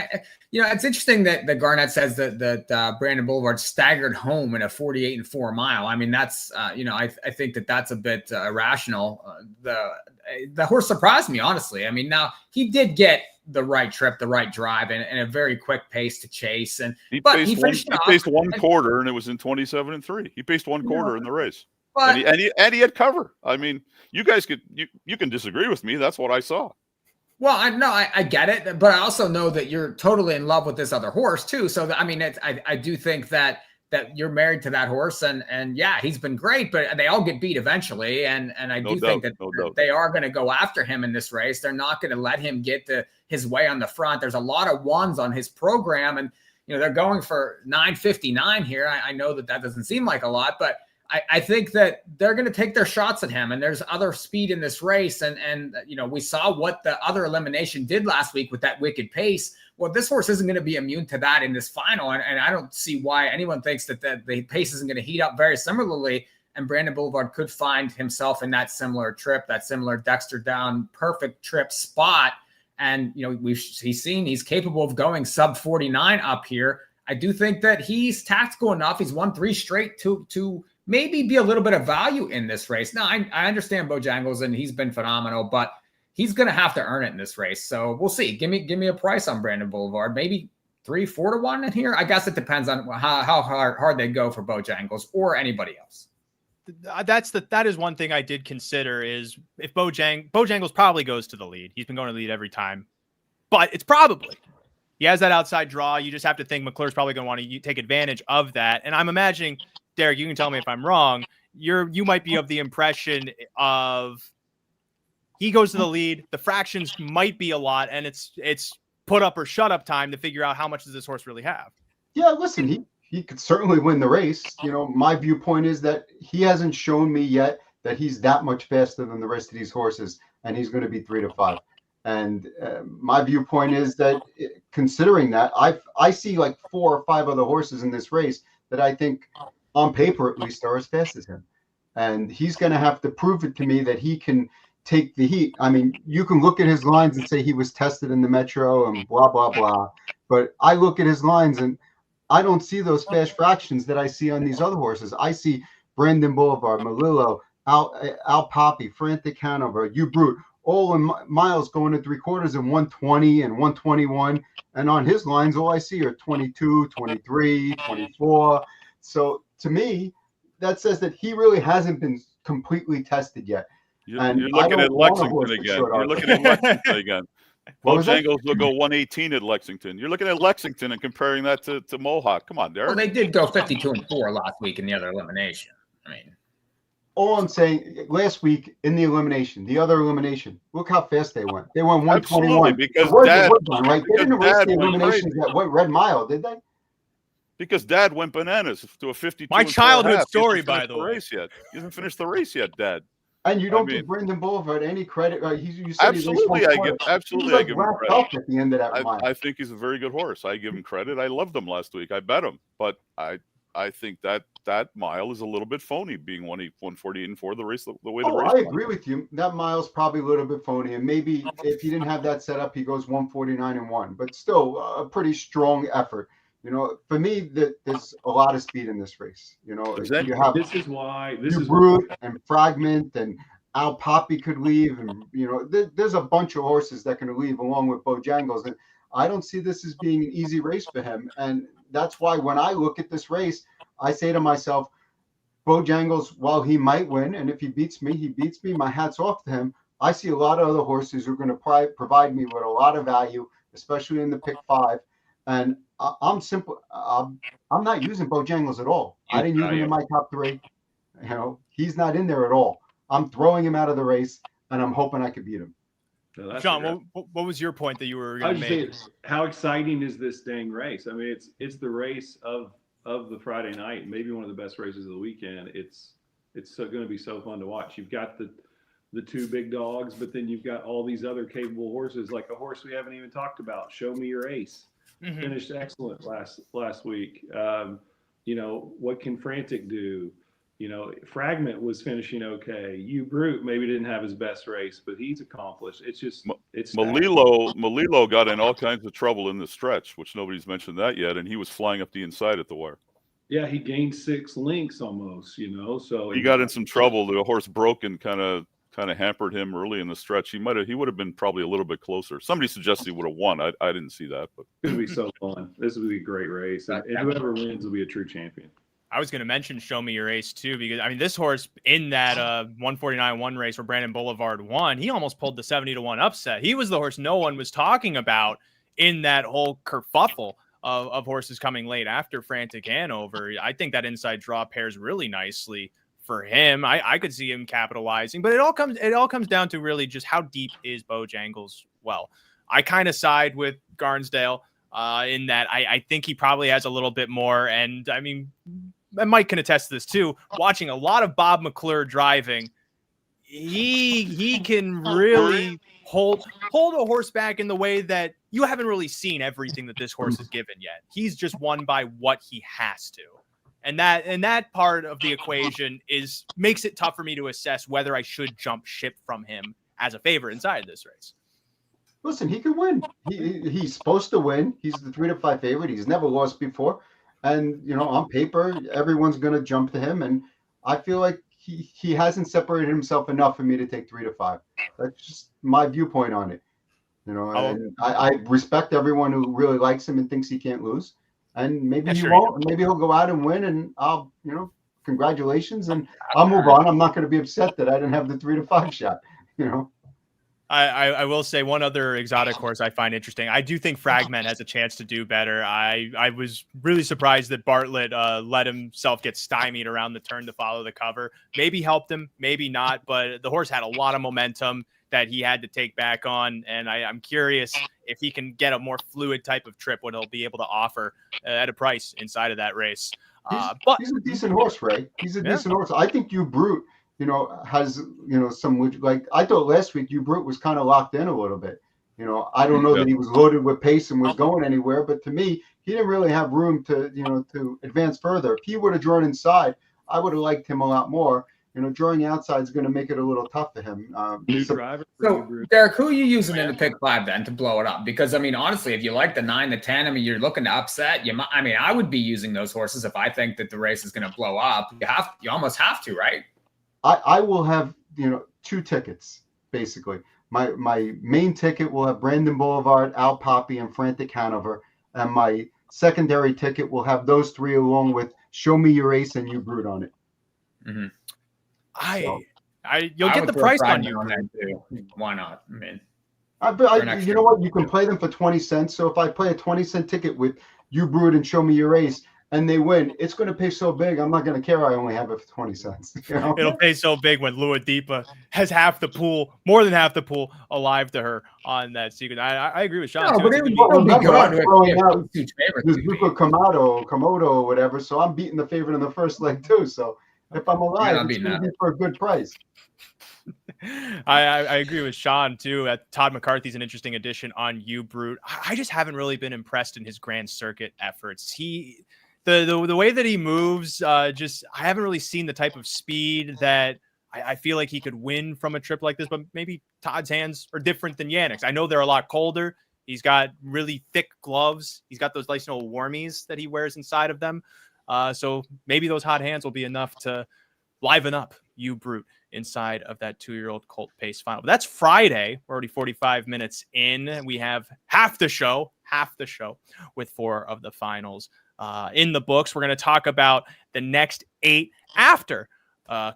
It's interesting that Garnet says that Brandon Boulevard staggered home in a 48-4 mile. I mean, that's I think that's a bit irrational. The horse surprised me, honestly. I mean, now he did get the right trip, the right drive, and a very quick pace to chase. And he paced one quarter, and it was in 27-3. He paced one quarter in the race, but, and he had cover. I mean, you guys you can disagree with me. That's what I saw. Well, I get it, but I also know that you're totally in love with this other horse too. So I mean, I do think that you're married to that horse, and yeah, he's been great, but they all get beat eventually, and I do think that they are going to go after him in this race. They're not going to let him get his way on the front. There's a lot of ones on his program, and they're going for 9:59 here. I know that doesn't seem like a lot, but I think that they're going to take their shots at him, and there's other speed in this race. And we saw what the other elimination did last week with that wicked pace. Well, this horse isn't going to be immune to that in this final. And I don't see why anyone thinks that the pace isn't going to heat up very similarly. And Brandon Boulevard could find himself in that similar trip, that similar Dexter down perfect trip spot. And, he's capable of going sub 49 up here. I do think that he's tactical enough. He's won 3 straight to maybe be a little bit of value in this race. Now, I understand Bojangles, and he's been phenomenal, but he's going to have to earn it in this race. So we'll see. Give me a price on Brandon Boulevard. Maybe 3-4-1 in here. I guess it depends on how hard they go for Bojangles or anybody else. That is one thing I did consider is if Bojangles probably goes to the lead. He's been going to the lead every time, but it's probably. He has that outside draw. You just have to think McClure's probably going to want to take advantage of that. And I'm imagining, Derick, you can tell me if I'm wrong. You might be of the impression of he goes to the lead. The fractions might be a lot, and it's put up or shut up time to figure out how much does this horse really have. Yeah, listen, he could certainly win the race. My viewpoint is that he hasn't shown me yet that he's that much faster than the rest of these horses, and he's going to be 3-5. And my viewpoint is that, considering that, I see like 4 or 5 other horses in this race that I think, on paper at least, are as fast as him. And he's going to have to prove it to me that he can take the heat. I mean, you can look at his lines and say he was tested in the Metro and blah, blah, blah. But I look at his lines and I don't see those fast fractions that I see on these other horses. I see Brandon Boulevard, Malillo, Al Poppy, Frantic Hanover, You Brute, all in miles going to 3/4 and 120 and 121. And on his lines, all I see are 22, 23, 24. So to me, that says that he really hasn't been completely tested yet. You're looking at Lexington again. Bojangles will go 118 at Lexington. You're looking at Lexington and comparing that to Mohawk. Come on, Derick. Well, they did go 52-4 last week in the other elimination. I mean, all I'm saying, last week in the other elimination, look how fast they went. They went 121. Because Woodbine, right? They didn't race the eliminations at Red Mile, did they? Because Dad went bananas to a 52. My childhood story, by the way. Race yet. He hasn't finished the race yet, Dad. And you don't give Brandon Boulevard any credit. You said absolutely, I give him credit. At the end of that I think he's a very good horse. I give him credit. I loved him last week. I bet him, but I think that that mile is a little bit phony, being 148-4 the race the way the Oh, race I went. agree with you. That mile's probably a little bit phony, and maybe if he didn't have that set up, he goes 149-1. But still, a pretty strong effort. You know, for me, there's a lot of speed in this race. You know, Is that- you have This is why Brute and Fragment and Al Poppy could leave, and you know, there's a bunch of horses that can leave along with Bojangles, and I don't see this as being an easy race for him. And that's why when I look at this race, I say to myself, Bojangles, while he might win, and if he beats me, he beats me, my hat's off to him. I see a lot of other horses who are going to provide me with a lot of value, especially in the pick 5. And I'm simple. I'm not using Bojangles at all. I didn't use him in my top 3. You know, he's not in there at all. I'm throwing him out of the race, and I'm hoping I could beat him. No, Sean, what was your point that you were I going was to saying, make? how exciting is this dang race? I mean, it's the race of the Friday night, maybe one of the best races of the weekend. It's going to be so fun to watch. You've got the 2 big dogs, but then you've got all these other capable horses, like a horse we haven't even talked about, Show Me Your Ace. Mm-hmm. Finished excellent last week. You know, what can Frantic do? You know, Fragment was finishing okay. Brute maybe didn't have his best race, but he's accomplished. It's just Malilo got in all kinds of trouble in the stretch, which nobody's mentioned that yet, and he was flying up the inside at the wire. Yeah, he gained 6 links almost, you know. So He got in some trouble. The horse broke and kind of hampered him early in the stretch. He would have been probably a little bit closer. Somebody suggested he would have won. I didn't see that, but it's gonna be so fun. This will be a great race, and whoever wins will be a true champion. I was going to mention Show Me Your Ace too, because I mean, this horse in that 149-1 race where Brandon Boulevard won, he almost pulled the 70-1 upset. He was the horse no one was talking about in that whole kerfuffle of horses coming late after Frantic Hanover. I think that inside draw pairs really nicely for him. I could see him capitalizing, but it all comes down to really just how deep is Bojangles. Well, I kind of side with Barnsdale in that I think he probably has a little bit more, and I mean, and Mike can attest to this too. Watching a lot of Bob McClure driving, he can really hold a horse back in the way that you haven't really seen everything that this horse is given yet. He's just won by what he has to. And that part of the equation makes it tough for me to assess whether I should jump ship from him as a favorite inside this race. Listen, he can win. He's supposed to win. He's the 3-5 favorite. He's never lost before. And, you know, on paper, everyone's going to jump to him. And I feel like he hasn't separated himself enough for me to take 3-5. That's just my viewpoint on it. You know, and I respect everyone who really likes him and thinks he can't lose. And maybe he won't. Maybe he'll go out and win. And I'll, you know, congratulations. And I'll move on. I'm not going to be upset that I didn't have the 3-5 shot, you know. I will say one other exotic horse I find interesting. I do think Fragment has a chance to do better. I was really surprised that Bartlett let himself get stymied around the turn to follow the cover. Maybe helped him, maybe not, but the horse had a lot of momentum that he had to take back on, and I'm curious if he can get a more fluid type of trip, what he'll be able to offer at a price inside of that race. But he's a decent horse, Ray. He's a decent horse. I think Brute, you know, has, you know, some, like I thought last week, Brute was kind of locked in a little bit. You know, I don't know that he was loaded with pace and was going anywhere, but to me, he didn't really have room to, you know, to advance further. If he would have drawn inside, I would have liked him a lot more. You know, drawing outside is going to make it a little tough for him. New driver. So, Derick, who are you using in the pick 5 then to blow it up? Because, I mean, honestly, if you like the 9, the 10, I mean, you're looking to upset. I would be using those horses if I think that the race is going to blow up. You almost have to, right? I will have, you know, 2 tickets, basically. My main ticket will have Brandon Boulevard, Al Poppy, and Frantic Hanover. And my secondary ticket will have those 3 along with Show Me Your Ace and Brute on it. Mm-hmm. You'll get the price on you. On that too. Why not? I mean, you know what? You can play them for 20 cents. So if I play a 20-cent ticket with Brute and Show Me Your Ace, and they win, it's going to pay so big, I'm not going to care. I only have it for 20 cents. You know? It'll pay so big when Lua Deepa has more than half the pool alive to her on that secret. I agree with Sean. No, too. but it would be good. Komodo or whatever. So I'm beating the favorite in the first leg too. So if I'm alive, it's going to be for a good price. I agree with Sean too. Todd McCarthy's an interesting addition on Brute. I just haven't really been impressed in his Grand Circuit efforts. The way that he moves, I haven't really seen the type of speed that I feel like he could win from a trip like this, but maybe Todd's hands are different than Yannick's. I know they're a lot colder. He's got really thick gloves. He's got those nice little warmies that he wears inside of them. So maybe those hot hands will be enough to liven up you Brute inside of that 2-year-old colt pace final. But that's Friday. We're already 45 minutes in. We have half the show with 4 of the finals in the books. We're going to talk about the next 8 after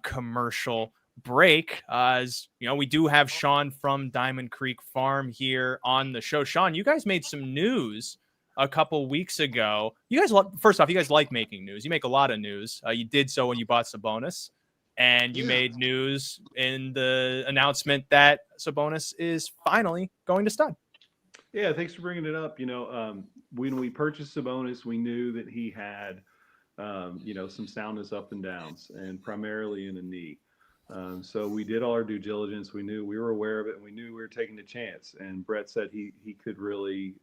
commercial break. As you know, we do have Shaun from Diamond Creek Farm here on the show. Shaun, you guys made some news a couple weeks ago. You guys, first off, you guys like making news. You make a lot of news. You did so when you bought Sabonis, and you made news in the announcement that Sabonis is finally going to stud. Yeah, thanks for bringing it up. When we purchased Sabonis, we knew that he had, some soundness up and downs, and primarily in a knee. So we did all our due diligence. We were aware of it, and we knew we were taking a chance. And Brett said he could really,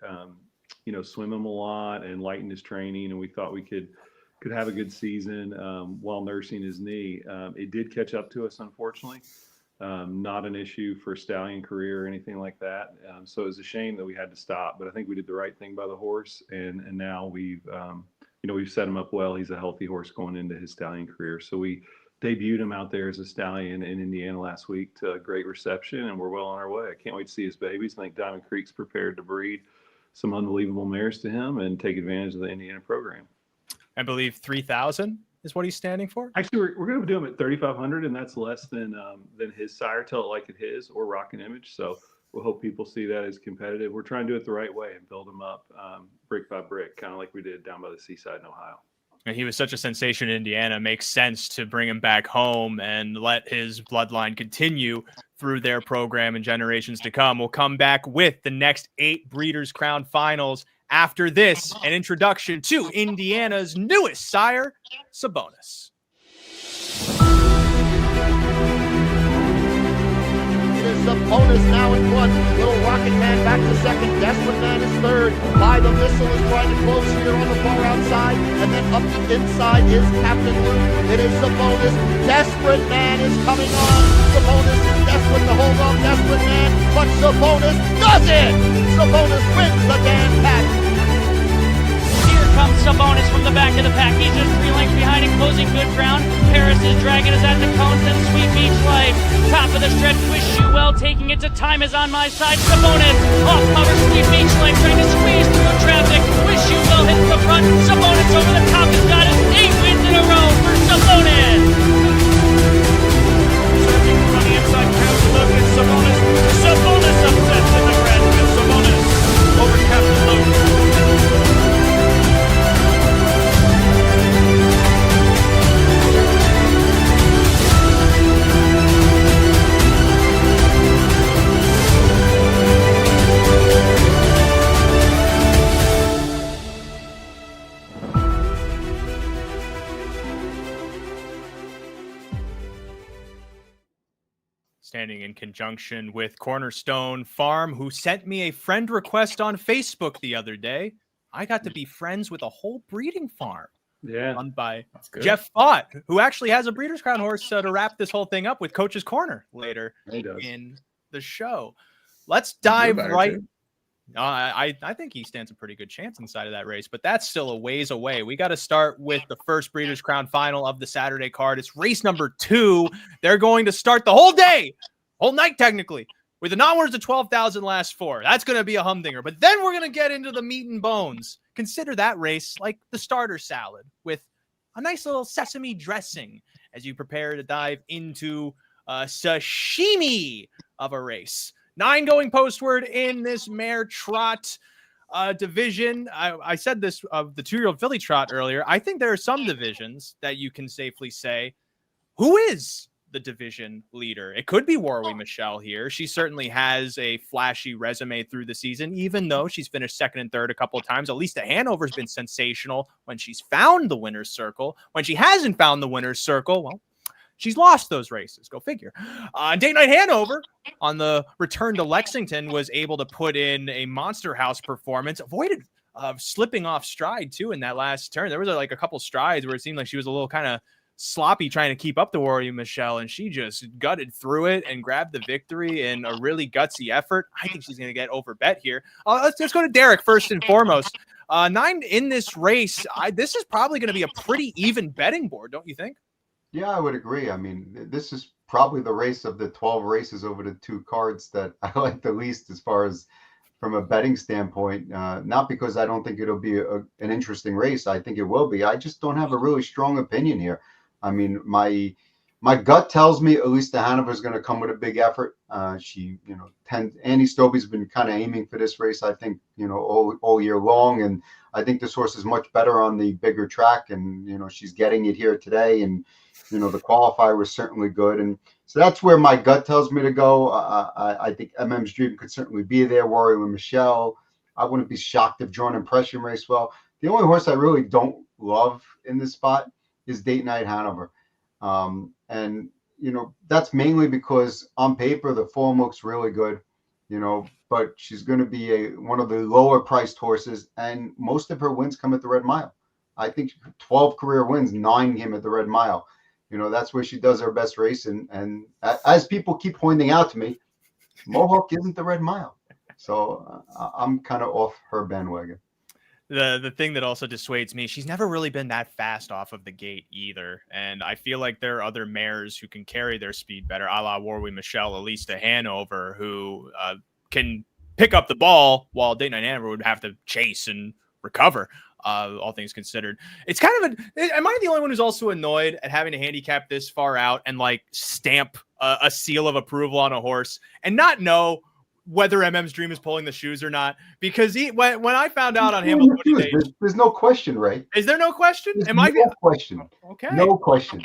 swim him a lot and lighten his training, and we thought we could have a good season while nursing his knee. It did catch up to us, unfortunately. Not an issue for stallion career or anything like that. So it was a shame that we had to stop, but I think we did the right thing by the horse, and now we've set him up well. He's a healthy horse going into his stallion career. So we debuted him out there as a stallion in Indiana last week to a great reception, and we're well on our way. I can't wait to see his babies. I think Diamond Creek's prepared to breed some unbelievable mares to him and take advantage of the Indiana program. I believe 3,000 is what he's standing for. Actually, we're going to do him at 3,500, and that's less than his sire, Tell It Like It Is, or Rockin' Image. So we'll hope people see that as competitive. We're trying to do it the right way and build him up brick by brick, kind of like we did down by the seaside in Ohio. And he was such a sensation in Indiana. Makes sense to bring him back home and let his bloodline continue through their program and generations to come. We'll come back with the next 8 Breeders' Crown finals. After this, an introduction to Indiana's newest sire, Sabonis. It is Sabonis now in front. Little Rocket Man back to second. Desperate Man is third. By the Missile is trying to close here on the far outside. And then up the inside is Captain Luke. It is Sabonis. Desperate Man is coming on. Sabonis is desperate to hold off Desperate Man. But Sabonis does it! Sabonis wins the damn pack. Comes Sabonis from the back of the pack. He's just 3 lengths behind and closing good ground. Paris is dragging us at the cones, then Sweet Beach Life. Top of the stretch, Wish You Well taking it to Time Is On My Side. Sabonis off cover, Sweet Beach Life trying to squeeze through traffic. Wish You Well hits the front. Sabonis over the top has got his 8 wins in a row for Sabonis. Searching from the inside, Captain Luke and Sabonis. Sabonis upsets in the Grand Prix. Sabonis over Captain Luke. Standing in conjunction with Cornerstone Farm, who sent me a friend request on Facebook the other day. I got to be friends with a whole breeding farm. Yeah. Run by Jeff Fott, who actually has a Breeders' Crown horse to wrap this whole thing up with Coach's Corner later in the show. Let's dive right. I think he stands a pretty good chance inside of that race, but that's still a ways away. We got to start with the first Breeders' Crown final of the Saturday card. It's race number 2. They're going to start the whole day, whole night technically, with the non-winners of 12,000 last 4. That's going to be a humdinger. But then we're going to get into the meat and bones. Consider that race like the starter salad with a nice little sesame dressing as you prepare to dive into a sashimi of a race. 9 going postward in this mare trot division. I said this of the 2-year-old filly trot earlier. I think there are some divisions that you can safely say, who is the division leader? It could be Warwi Michelle here. She certainly has a flashy resume through the season, even though she's finished 2nd and 3rd a couple of times. Elisa Hanover's been sensational when she's found the winner's circle. When she hasn't found the winner's circle, well, she's lost those races. Go figure. Date Night Hanover on the return to Lexington was able to put in a monster house performance, avoided slipping off stride too in that last turn. There was like a couple strides where it seemed like she was a little kind of sloppy trying to keep up the Warrior Michelle, and she just gutted through it and grabbed the victory in a really gutsy effort. I think she's going to get overbet here. Let's go to Derick first and foremost. 9 in this race. This is probably going to be a pretty even betting board, don't you think? Yeah, I would agree. I mean, this is probably the race of the 12 races over the 2 cards that I like the least as far as from a betting standpoint. Not because I don't think it'll be an interesting race. I think it will be. I just don't have a really strong opinion here. I mean, my gut tells me Elisa Hanover is going to come with a big effort. Annie Stobie's been kind of aiming for this race, I think, all year long. And I think this horse is much better on the bigger track. And, she's getting it here today. And, the qualifier was certainly good. And so that's where my gut tells me to go. I think MM's Dream could certainly be there. Warrior with Michelle. I wouldn't be shocked if Drawn Impression raced well. The only horse I really don't love in this spot is Date Night Hanover. That's mainly because on paper, the form looks really good, but she's going to be one of the lower priced horses, and most of her wins come at the Red Mile. I think 12 career wins, 9 came at the Red Mile. That's where she does her best race. And as people keep pointing out to me, Mohawk isn't the Red Mile. So I'm kind of off her bandwagon. The thing that also dissuades me, she's never really been that fast off of the gate either. And I feel like there are other mares who can carry their speed better, a la Warwick Michelle, Elisa Hanover, who can pick up the ball while Date Night Hanover would have to chase and recover, all things considered. It's kind of am I the only one who's also annoyed at having to handicap this far out and like stamp a seal of approval on a horse and not know whether MM's Dream is pulling the shoes or not? Because when I found out on him, there's no question, Ray. Is there no question? Question. Okay. No question.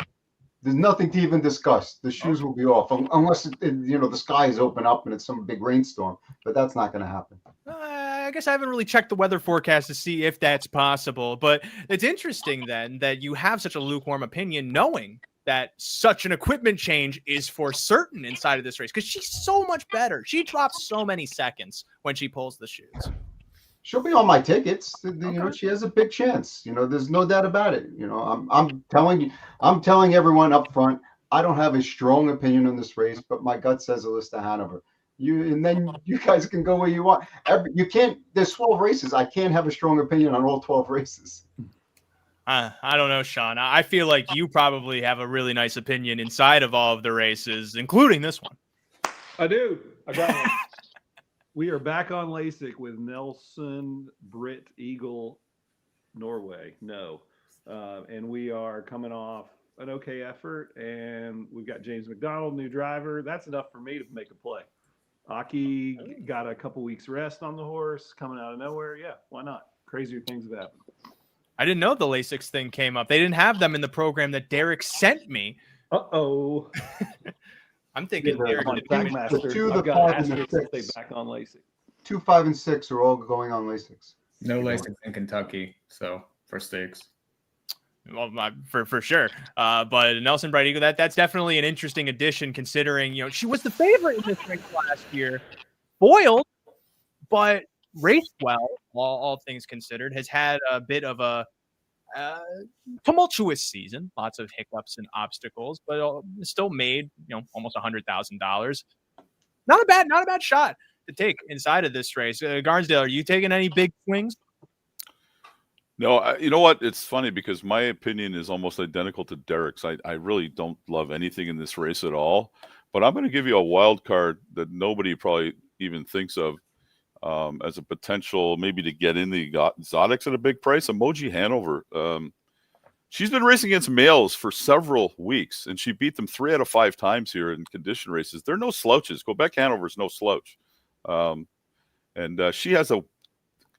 There's nothing to even discuss. The shoes will be off unless the skies open up and it's some big rainstorm. But that's not going to happen. I guess I haven't really checked the weather forecast to see if that's possible. But it's interesting then that you have such a lukewarm opinion, knowing that such an equipment change is for certain inside of this race, because she's so much better. She drops so many seconds when she pulls the shoes. She'll be on my tickets. She has a big chance. There's no doubt about it. I'm telling everyone up front, I don't have a strong opinion on this race, but my gut says Elisa Hanover. And then you guys can go where you want. You can't. There's 12 races. I can't have a strong opinion on all 12 races. I don't know, Shaun. I feel like you probably have a really nice opinion inside of all of the races, including this one. I do. I got it. We are back on LASIK with Nelson, Britt, Eagle, Norway. No. And we are coming off an okay effort, and we've got James McDonald, new driver. That's enough for me to make a play. Aki got a couple weeks rest on the horse, coming out of nowhere. Yeah, why not? Crazier things have happened. I didn't know the LASIK thing came up. They didn't have them in the program that Derick sent me. Uh-oh. I'm thinking Derick. I've got back on LASIK. 2, 5, and 6 are all going on LASIK. No LASIK in Kentucky, so for stakes. Well, for sure. But Nelson Bright Eagle, that's definitely an interesting addition, considering she was the favorite in this race last year, foiled, but raced well. All things considered, has had a bit of a tumultuous season, lots of hiccups and obstacles, but still made almost $100,000. Not a bad shot to take inside of this race. Barnsdale, are you taking any big swings? No, you know what? It's funny because my opinion is almost identical to Derick's. I really don't love anything in this race at all, but I'm going to give you a wild card that nobody probably even thinks of as a potential maybe to get in the exotics at a big price. Emoji Hanover. She's been racing against males for several weeks, and she beat them 3 out of 5 times here in condition races. They're no slouches. Quebec Hanover's no slouch. And she has a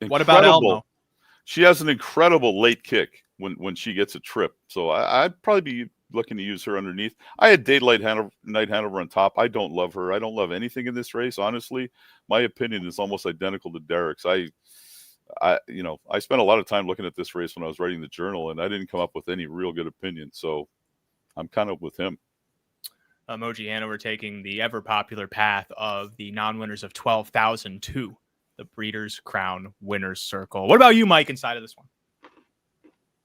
what about Elmo? She has an incredible late kick when she gets a trip. So I'd probably be looking to use her underneath. I had Night Hanover on top. I don't love her. I don't love anything in this race, honestly. My opinion is almost identical to Derick's. I spent a lot of time looking at this race when I was writing the journal, and I didn't come up with any real good opinion. So I'm kind of with him. Emoji Hanover taking the ever popular path of the non-winners of 12,002 the Breeders' Crown Winners Circle. What about you, Mike, inside of this one?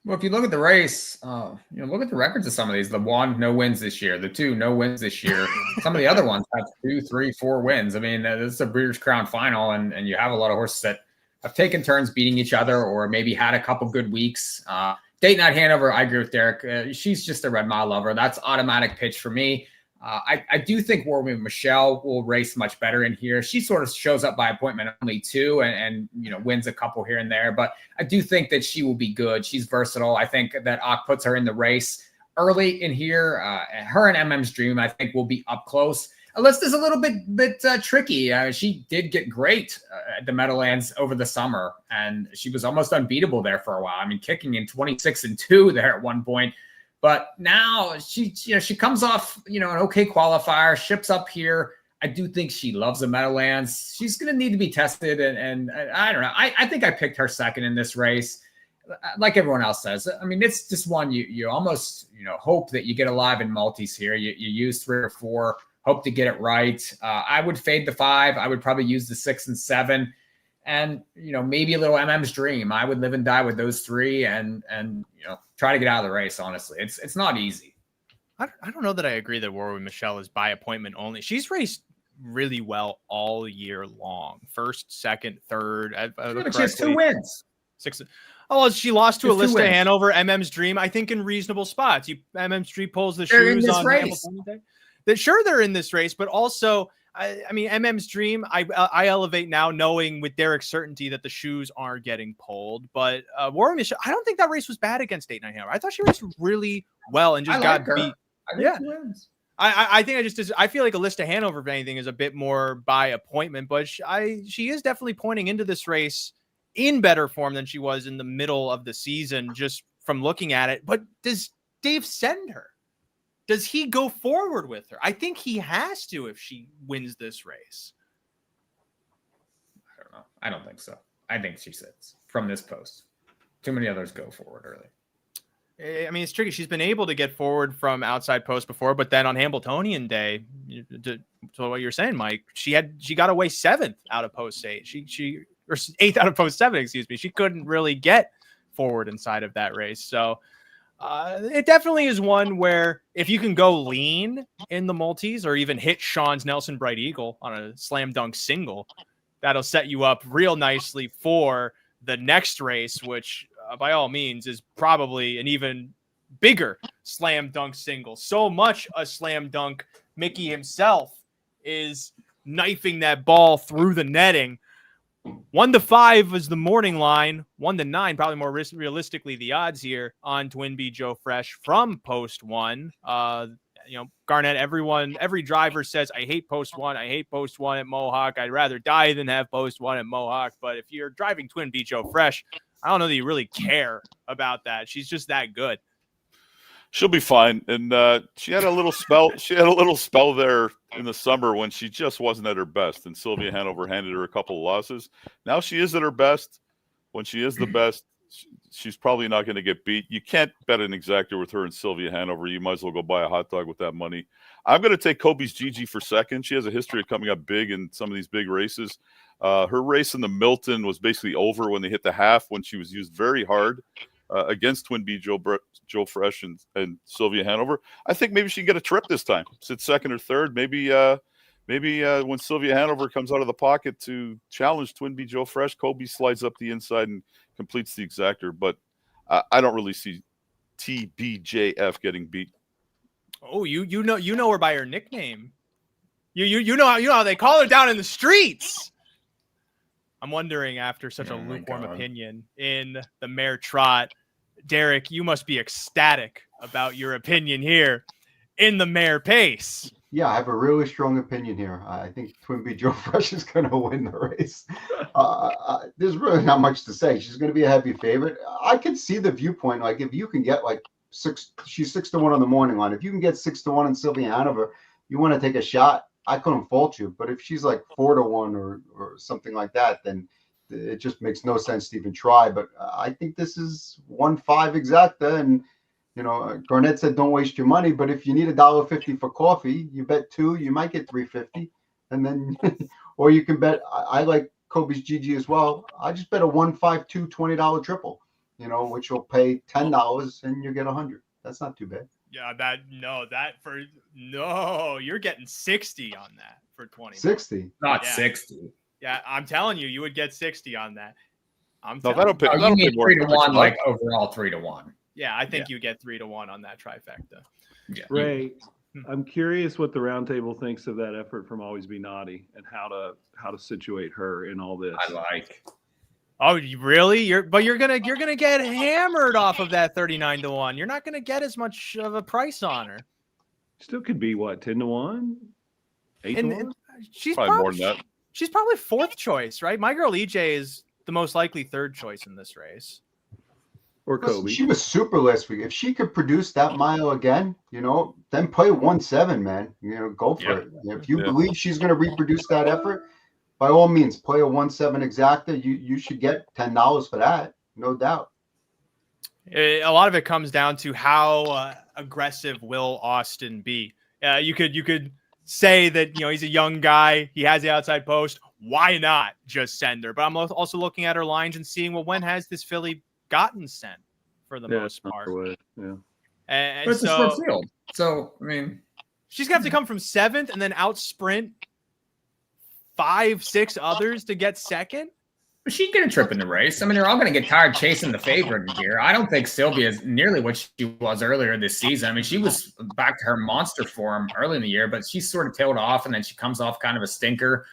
Well, if you look at the race, look at the records of some of these. The one, no wins this year. The two, no wins this year. Some of the other ones have 2, 3, 4 wins. I mean, this is a Breeders' Crown final, and you have a lot of horses that have taken turns beating each other or maybe had a couple good weeks. Date Night Hanover, I agree with Derick. She's just a Red Mile lover. That's automatic pitch for me. I do think Woodbine Michelle will race much better in here. She sort of shows up by appointment only 2 and wins a couple here and there. But I do think that she will be good. She's versatile. I think that Ock puts her in the race early in here. Her and MM's Dream, I think, will be up close. A list is a little bit tricky. She did get great at the Meadowlands over the summer, and she was almost unbeatable there for a while. I mean, kicking in 26-2 there at one point. But now she comes off, an okay qualifier, ships up here. I do think she loves the Meadowlands. She's going to need to be tested, and I don't know. I think I picked her second in this race. Like everyone else says, I mean, it's just one you almost hope that you get alive in multis here. You use 3 or 4, hope to get it right. I would fade the 5. I would probably use the 6 and 7. And, maybe a little MM's Dream. I would live and die with those 3 and try to get out of the race, honestly. It's not easy. I don't know that I agree that Woodbine Michelle is by appointment only. She's raced really well all year long. First, second, third. She has 2 wins. 6. Oh, well, she lost to Alyssa Hanover, MM's Dream, I think in reasonable spots. MM's Dream pulls the shoes on Hamilton Day. Sure, they're in this race, but also... I mean, MM's Dream, I elevate now knowing with Derick's certainty that the shoes are getting pulled. But Woodbine Michelle, I don't think that race was bad against Date Night Hanover. I thought she raced really well and just got beat. Yeah. I think I feel like Alyssa Hanover, if anything, is a bit more by appointment. But she is definitely pointing into this race in better form than she was in the middle of the season, just from looking at it. But does Dave send her? Does he go forward with her? I think he has to if she wins this race. I don't know. I don't think so. I think she sits from this post. Too many others go forward early. I mean, it's tricky. She's been able to get forward from outside post before, but then on Hamiltonian Day, so what you're saying, Mike, she got away 7th out of post 8. She or 8th out of post 7, excuse me. She couldn't really get forward inside of that race. So it definitely is one where if you can go lean in the multis or even hit Shaun's Nelson Bright Eagle on a slam dunk single, that'll set you up real nicely for the next race, which by all means is probably an even bigger slam dunk single. So much a slam dunk, Mikee himself is knifing that ball through the netting. 1-5 is the morning line. 1-9, probably more realistically the odds here on Twin B Joe Fresh from post 1. Garnet, every driver says, I hate post 1. I hate post 1 at Mohawk. I'd rather die than have post 1 at Mohawk. But if you're driving Twin B Joe Fresh, I don't know that you really care about that. She's just that good. She'll be fine. And she had a little spell. She had a little spell there in the summer when she just wasn't at her best, and Sylvia Hanover handed her a couple of losses. Now she is at her best. When she is the best, she's probably not going to get beat. You can't bet an exactor with her and Sylvia Hanover. You might as well go buy a hot dog with that money. I'm going to take Kobe's Gigi for second. She has a history of coming up big in some of these big races. Her race in the Milton was basically over when they hit the half, when she was used very hard against Twin B Joe Fresh and Sylvia Hanover. I think maybe she can get a trip this time. Sit second or third. Maybe when Sylvia Hanover comes out of the pocket to challenge Twin B Joe Fresh, Kobe slides up the inside and completes the exactor. But I don't really see TBJF getting beat. Oh, you know her by her nickname. You know how they call her down in the streets. I'm wondering, after such a lukewarm opinion in the Mare Trot, Derick, you must be ecstatic about your opinion here in the Mare Pace. Yeah, I have a really strong opinion here. I think Twin B Joe Fresh is going to win the race. There's really not much to say. She's going to be a heavy favorite. I can see the viewpoint. Like, if you can get she's 6-1 on the morning line. If you can get 6-1 in Sylvia Hanover, you want to take a shot. I couldn't fault you. But if she's like 4-1 or something like that, then it just makes no sense to even try. But I think this is 1-5 exacta. And, Garnet said don't waste your money. But if you need $1.50 for coffee, you bet 2, you might get $3.50. And then, or you can bet, I like Kobe's GG as well. I just bet a 1-5-2 $20 triple, which will pay $10 and you get 100. That's not too bad. Yeah, you're getting 60 on that for 20. 60, not 60. Yeah, I'm telling you, you would get 60 on that. That'll pay. You need 3-1, like overall 3-1. Yeah, I think you get 3-1 on that trifecta. Yeah. Ray, I'm curious what the Roundtable thinks of that effort from Always Be Naughty and how to situate her in all this. I like. Oh, really? You're gonna get hammered off of that 39-1. You're not gonna get as much of a price on her. Still could be what, 10-1, 8-1? She's probably more than that. She's probably fourth choice, right? My girl EJ is the most likely third choice in this race. Or Kobe. She was super last week. If she could produce that mile again, then play 1-7, man. Go for it. If you believe she's going to reproduce that effort, by all means, play a 1-7 exacta. You should get $10 for that, no doubt. A lot of it comes down to how aggressive will Austin be. You could say that he's a young guy, he has the outside post. Why not just send her? But I'm also looking at her lines and seeing, well, when has this filly gotten sent for the most part? Yeah. And but it's a short field. So, I mean, she's going to have to come from 7th and then out sprint 5-6 others to get second. She'd get a trip in the race. I mean, they're all going to get tired chasing the favorite here. I don't think Sylvia is nearly what she was earlier this season. I mean, she was back to her monster form early in the year, but she sort of tailed off, and then she comes off kind of a stinker.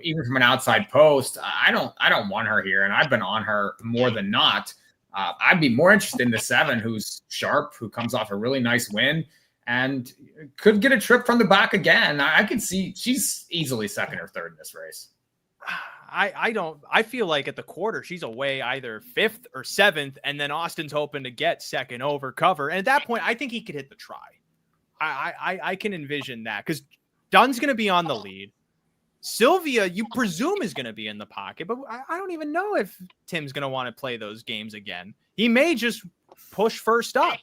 Even from an outside post, I don't want her here, and I've been on her more than not. I'd be more interested in the 7, who's sharp, who comes off a really nice win, and could get a trip from the back again. I could see she's easily second or third in this race. I feel like at the quarter, she's away either 5th or 7th, and then Austin's hoping to get second over cover. And at that point, I think he could hit the try. I can envision that because Dunn's going to be on the lead. Sylvia, you presume, is going to be in the pocket, but I don't even know if Tim's going to want to play those games again. He may just push first up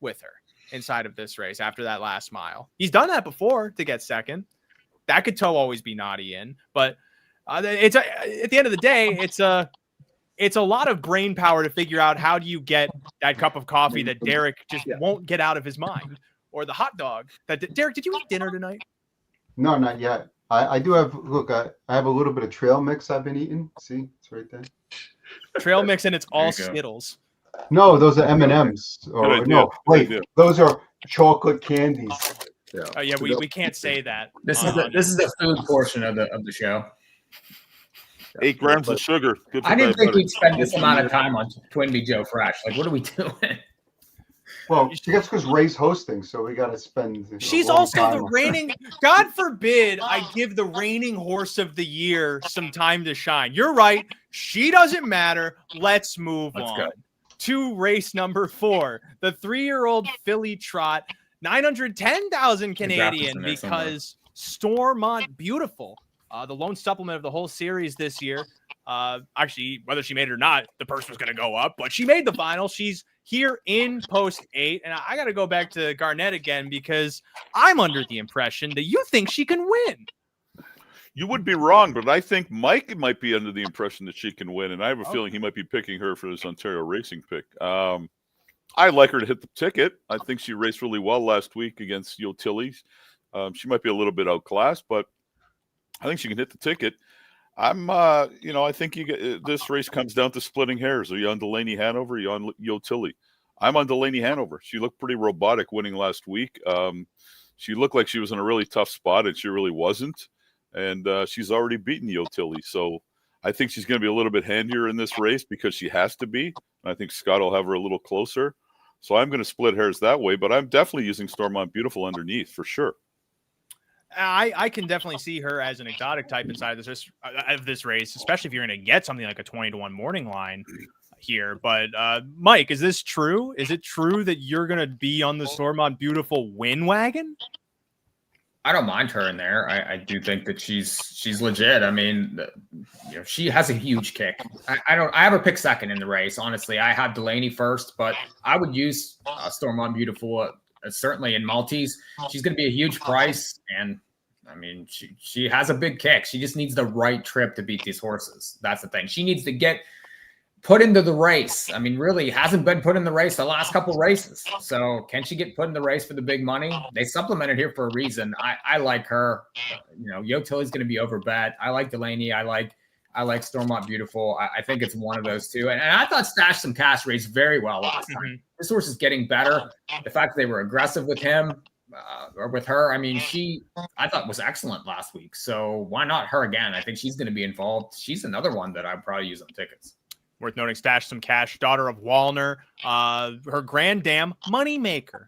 with her inside of this race after that last mile. He's done that before to get second. That could Always Be Naughty in, but at the end of the day, it's a lot of brain power to figure out how do you get that cup of coffee that Derick just won't get out of his mind, or the hot dog that Derick. Did you eat dinner tonight? No, not yet. I do have. Look, I have a little bit of trail mix I've been eating. See, it's right there. Trail mix, and it's all Skittles. No, those are M&Ms. Or no, wait, those are chocolate candies. Yeah. Oh yeah, we can't say that. This is the food portion of the show. 8 grams of sugar. Good for I didn't think diabetic. we'd spend this amount of time on Twinbee Joe Fresh. Like, what are we doing? Well, that's because Ray's hosting, so we got to spend. She's also the reigning. God forbid I give the reigning horse of the year some time to shine. You're right. She doesn't matter. Let's move on go. to race number 4. The 3-year-old filly trot, 910,000 Canadian because Stormont Beautiful, the lone supplement of the whole series this year. Actually, whether she made it or not, the purse was going to go up, but she made the final. She's here in post 8. And I got to go back to Garnet again because I'm under the impression that you think she can win. You would be wrong, but I think Mike might be under the impression that she can win, and I have a feeling he might be picking her for this Ontario racing pick. I like her to hit the ticket. I think she raced really well last week against Yo Tilly's. She might be a little bit outclassed, but I think she can hit the ticket. I think this race comes down to splitting hairs. Are you on Delaney Hanover? Are you on Yo Tilly? I'm on Delaney Hanover. She looked pretty robotic winning last week. She looked like she was in a really tough spot, and she really wasn't. And she's already beaten Yo Tilly. So I think she's going to be a little bit handier in this race because she has to be. And I think Scott will have her a little closer. So I'm going to split hairs that way, but I'm definitely using Stormont Beautiful underneath for sure. I can definitely see her as an exotic type inside of this race, especially if you're going to get something like a 20-1 morning line here. But Mike, is this true? Is it true that you're going to be on the Stormont Beautiful win wagon? I don't mind her in there. I do think that she's legit. I mean, she has a huge kick. I have her pick second in the race. Honestly, I have Delaney first, but I would use Stormont Beautiful certainly in multis. She's going to be a huge price, and I mean, she has a big kick. She just needs the right trip to beat these horses. That's the thing. She needs to get put into the race. I mean, really hasn't been put in the race the last couple races. So can she get put in the race for the big money? They supplemented here for a reason. I like her. You know, Yo Tilly's going to be overbet. I like Delaney. I like Stormont Beautiful. I think it's one of those two. And I thought Stash Some Cash raced very well last time. This horse is getting better. The fact that they were aggressive with him or with her, I mean, I thought was excellent last week. So why not her again? I think she's going to be involved. She's another one that I'd probably use on tickets. Worth noting, Stash Some Cash, daughter of Walner, her grand dam moneymaker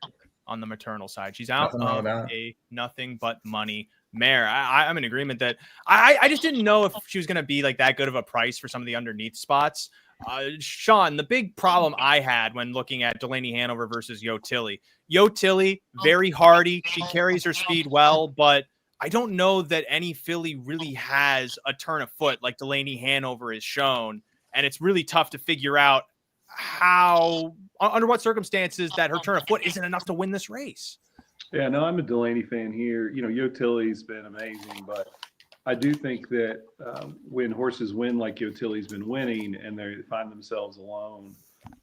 on the maternal side. She's out of a nothing but money mare. I'm in agreement that I just didn't know if she was going to be like that good of a price for some of the underneath spots. Shaun, the big problem I had when looking at Delaney Hanover versus Yo Tilly, very hardy. She carries her speed well, but I don't know that any filly really has a turn of foot like Delaney Hanover is shown. And it's really tough to figure out under what circumstances that her turn of foot isn't enough to win this race. Yeah, no, I'm a Delaney fan here. You know, Yo Tilly's been amazing, but I do think that when horses win like Yo Tilly's been winning and they find themselves alone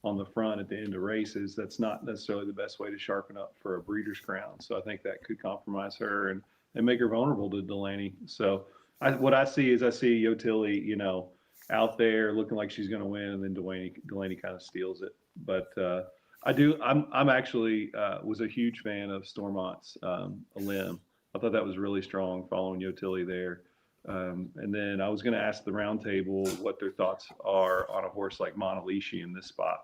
on the front at the end of races, that's not necessarily the best way to sharpen up for a breeder's crown. So I think that could compromise her and make her vulnerable to Delaney. So what I see Yo Tilly, you know, out there looking like she's going to win, and then Delaney kind of steals it. But I'm actually was a huge fan of Stormont's limb. I thought that was really strong following Yo Tilly there. And then I was going to ask the Roundtable what their thoughts are on a horse like Monalishi in this spot.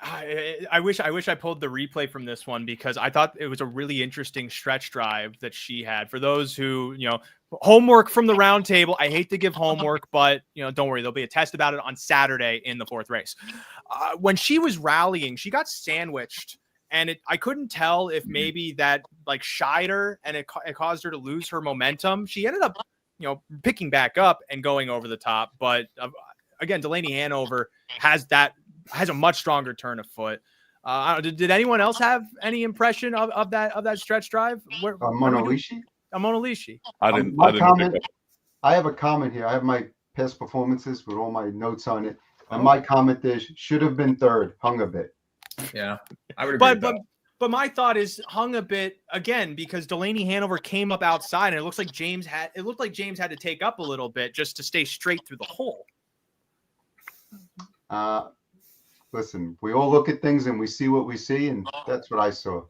I wish I pulled the replay from this one, because I thought it was a really interesting stretch drive that she had. For those who, you know, homework from the Roundtable, I hate to give homework, but, you know, don't worry, there'll be a test about it on Saturday in the fourth race. When she was rallying, she got sandwiched, and I couldn't tell if maybe that like shied her and it caused her to lose her momentum. She ended up, you know, picking back up and going over the top. But again, Delaney Hanover has a much stronger turn of foot. Did anyone else have any impression of that stretch drive? Monalishi? Monalishi. I have a comment here. I have my past performances with all my notes on it. And my comment is, should have been third, hung a bit. Yeah, I would agree with that. But my thought is hung a bit again, because Delaney Hanover came up outside, and it looked like James had to take up a little bit just to stay straight through the hole. Listen, we all look at things and we see what we see, and that's what I saw.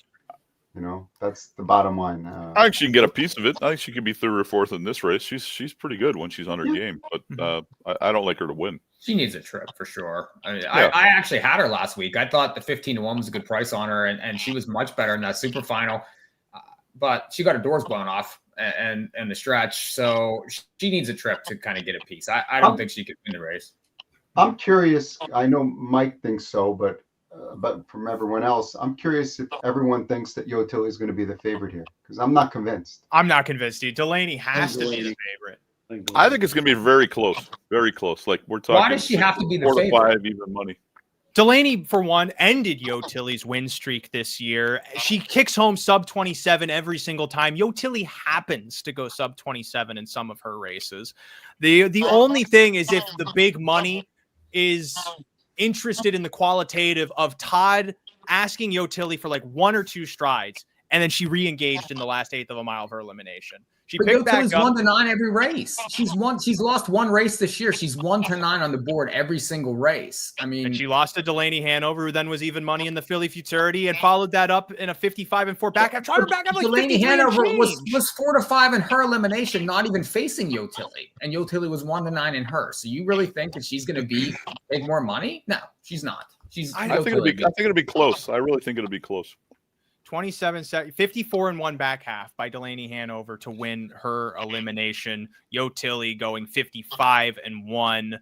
You know, that's the bottom line. I think she can get a piece of it. I think she could be third or fourth in this race. She's pretty good when she's on her game, but I don't like her to win. She needs a trip for sure. I mean, yeah. I actually had her last week. I thought the 15-1 was a good price on her, and she was much better in that super final. But she got her doors blown off and the stretch, so she needs a trip to kind of get a piece. I don't think she could win the race. I'm curious. I know Mike thinks so, but from everyone else, I'm curious if everyone thinks that Yo Tilly is going to be the favorite here, because I'm not convinced. I'm not convinced, dude. Delaney has to be the favorite. I think it's going to be very close. Very close. Like, we're talking. Why does she have to be the favorite? 4 to 5 even money. Delaney, for one, ended Yo Tilly's win streak this year. She kicks home sub 27 every single time. Yo Tilly happens to go sub 27 in some of her races. The only thing is if the big money is interested in the qualitative of Todd asking Yo Tilly for like 1 or 2 strides, and then she re-engaged in the last 1/8 of a mile of her elimination. She picked back up. 1 to 9 every race. She's lost 1 race this year. She's 1 to 9 on the board every single race. I mean, and she lost to Delaney Hanover, who then was even money in the Philly Futurity, and followed that up in a 55-4 back. I'm trying to back up like Delaney Hanover was 4 to 5 in her elimination, not even facing Yo Tilly, and Yo Tilly was 1 to 9 in her. So you really think that she's going to make more money? No, she's not. I think it'll be close. I really think it'll be close. 54-1 back half by Delaney Hanover to win her elimination. Yo Tilly going 55-1,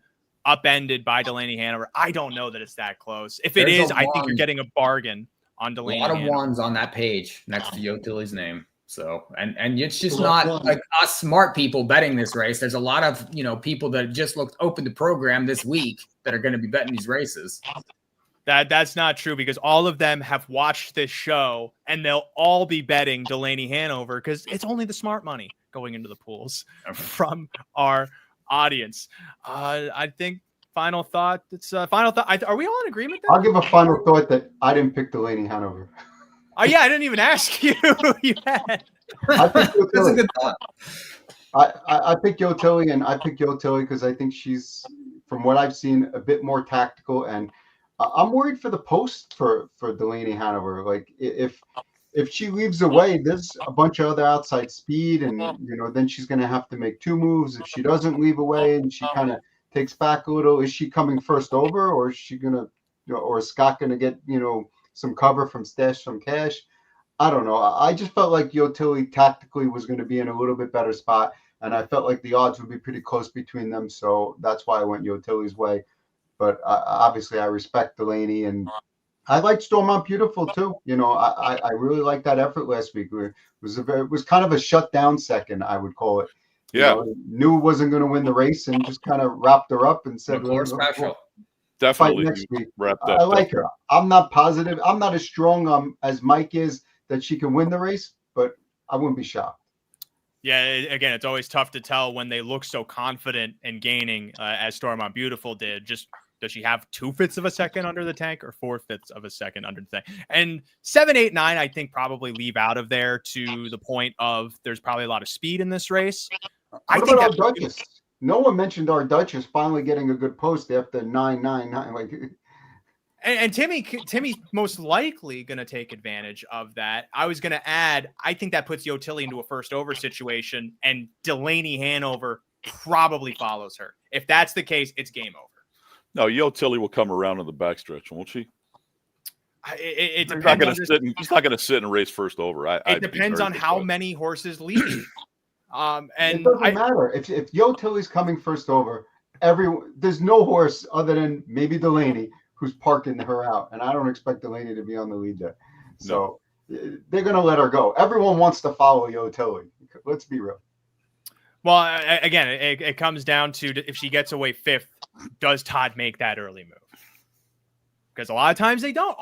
upended by Delaney Hanover. I don't know that it's that close. If it is, I think you're getting a bargain on Delaney. A lot of ones on that page next to Yo Tilly's name. So, and it's just not like us smart people betting this race. There's a lot of, people that just looked open to program this week that are going to be betting these races. That's not true, because all of them have watched this show and they'll all be betting Delaney Hanover because it's only the smart money going into the pools from our audience. I think final thought. It's final thought. Are we all in agreement then? I'll give a final thought that I didn't pick Delaney Hanover. Oh yeah, I didn't even ask you. You had. I picked That's a good thought. I picked Yo Tilly, and I picked Yo Tilly because I think she's, from what I've seen, a bit more tactical, and I'm worried for the post for Delaney Hanover. Like if she leaves away, there's a bunch of other outside speed, and then she's going to have to make 2 moves. If she doesn't leave away and she kind of takes back a little, is she coming first over, or is she going to, or is Scott going to get some cover from Stash Some Cash? I don't know. I just felt like Yo Tilly tactically was going to be in a little bit better spot, and I felt like the odds would be pretty close between them, so that's why I went Yo Tilly's way. But obviously, I respect Delaney, and I liked Stormont Beautiful too. I really liked that effort last week. It was kind of a shutdown second, I would call it. Yeah, knew wasn't going to win the race, and just kind of wrapped her up and said, Special. definitely next week. wrapped up. I like her. I'm not positive. I'm not as strong as Mike is that she can win the race, but I wouldn't be shocked. Yeah, again, it's always tough to tell when they look so confident in gaining, as Stormont Beautiful did. Just does she have 2/5 of a second under the tank or 4/5 of a second under the tank? And 7, 8, 9, I think probably leave out of there to the point of there's probably a lot of speed in this race. I think our Duchess. No one mentioned our Duchess finally getting a good post after 999. Like. And Timmy's most likely going to take advantage of that. I was going to add, I think that puts Yo Tilly into a first over situation, and Delaney Hanover probably follows her. If that's the case, it's game over. No, Yo Tilly will come around in the backstretch, won't she? It He's depends. not going to sit and race first over. It depends on how many horses lead. And it doesn't matter if Yo Tilly's coming first over. There's no horse other than maybe Delaney who's parking her out, and I don't expect Delaney to be on the lead there. So they're going to let her go. Everyone wants to follow Yo Tilly. Let's be real. Well, again, it comes down to if she gets away 5th, does Todd make that early move? Because a lot of times they don't.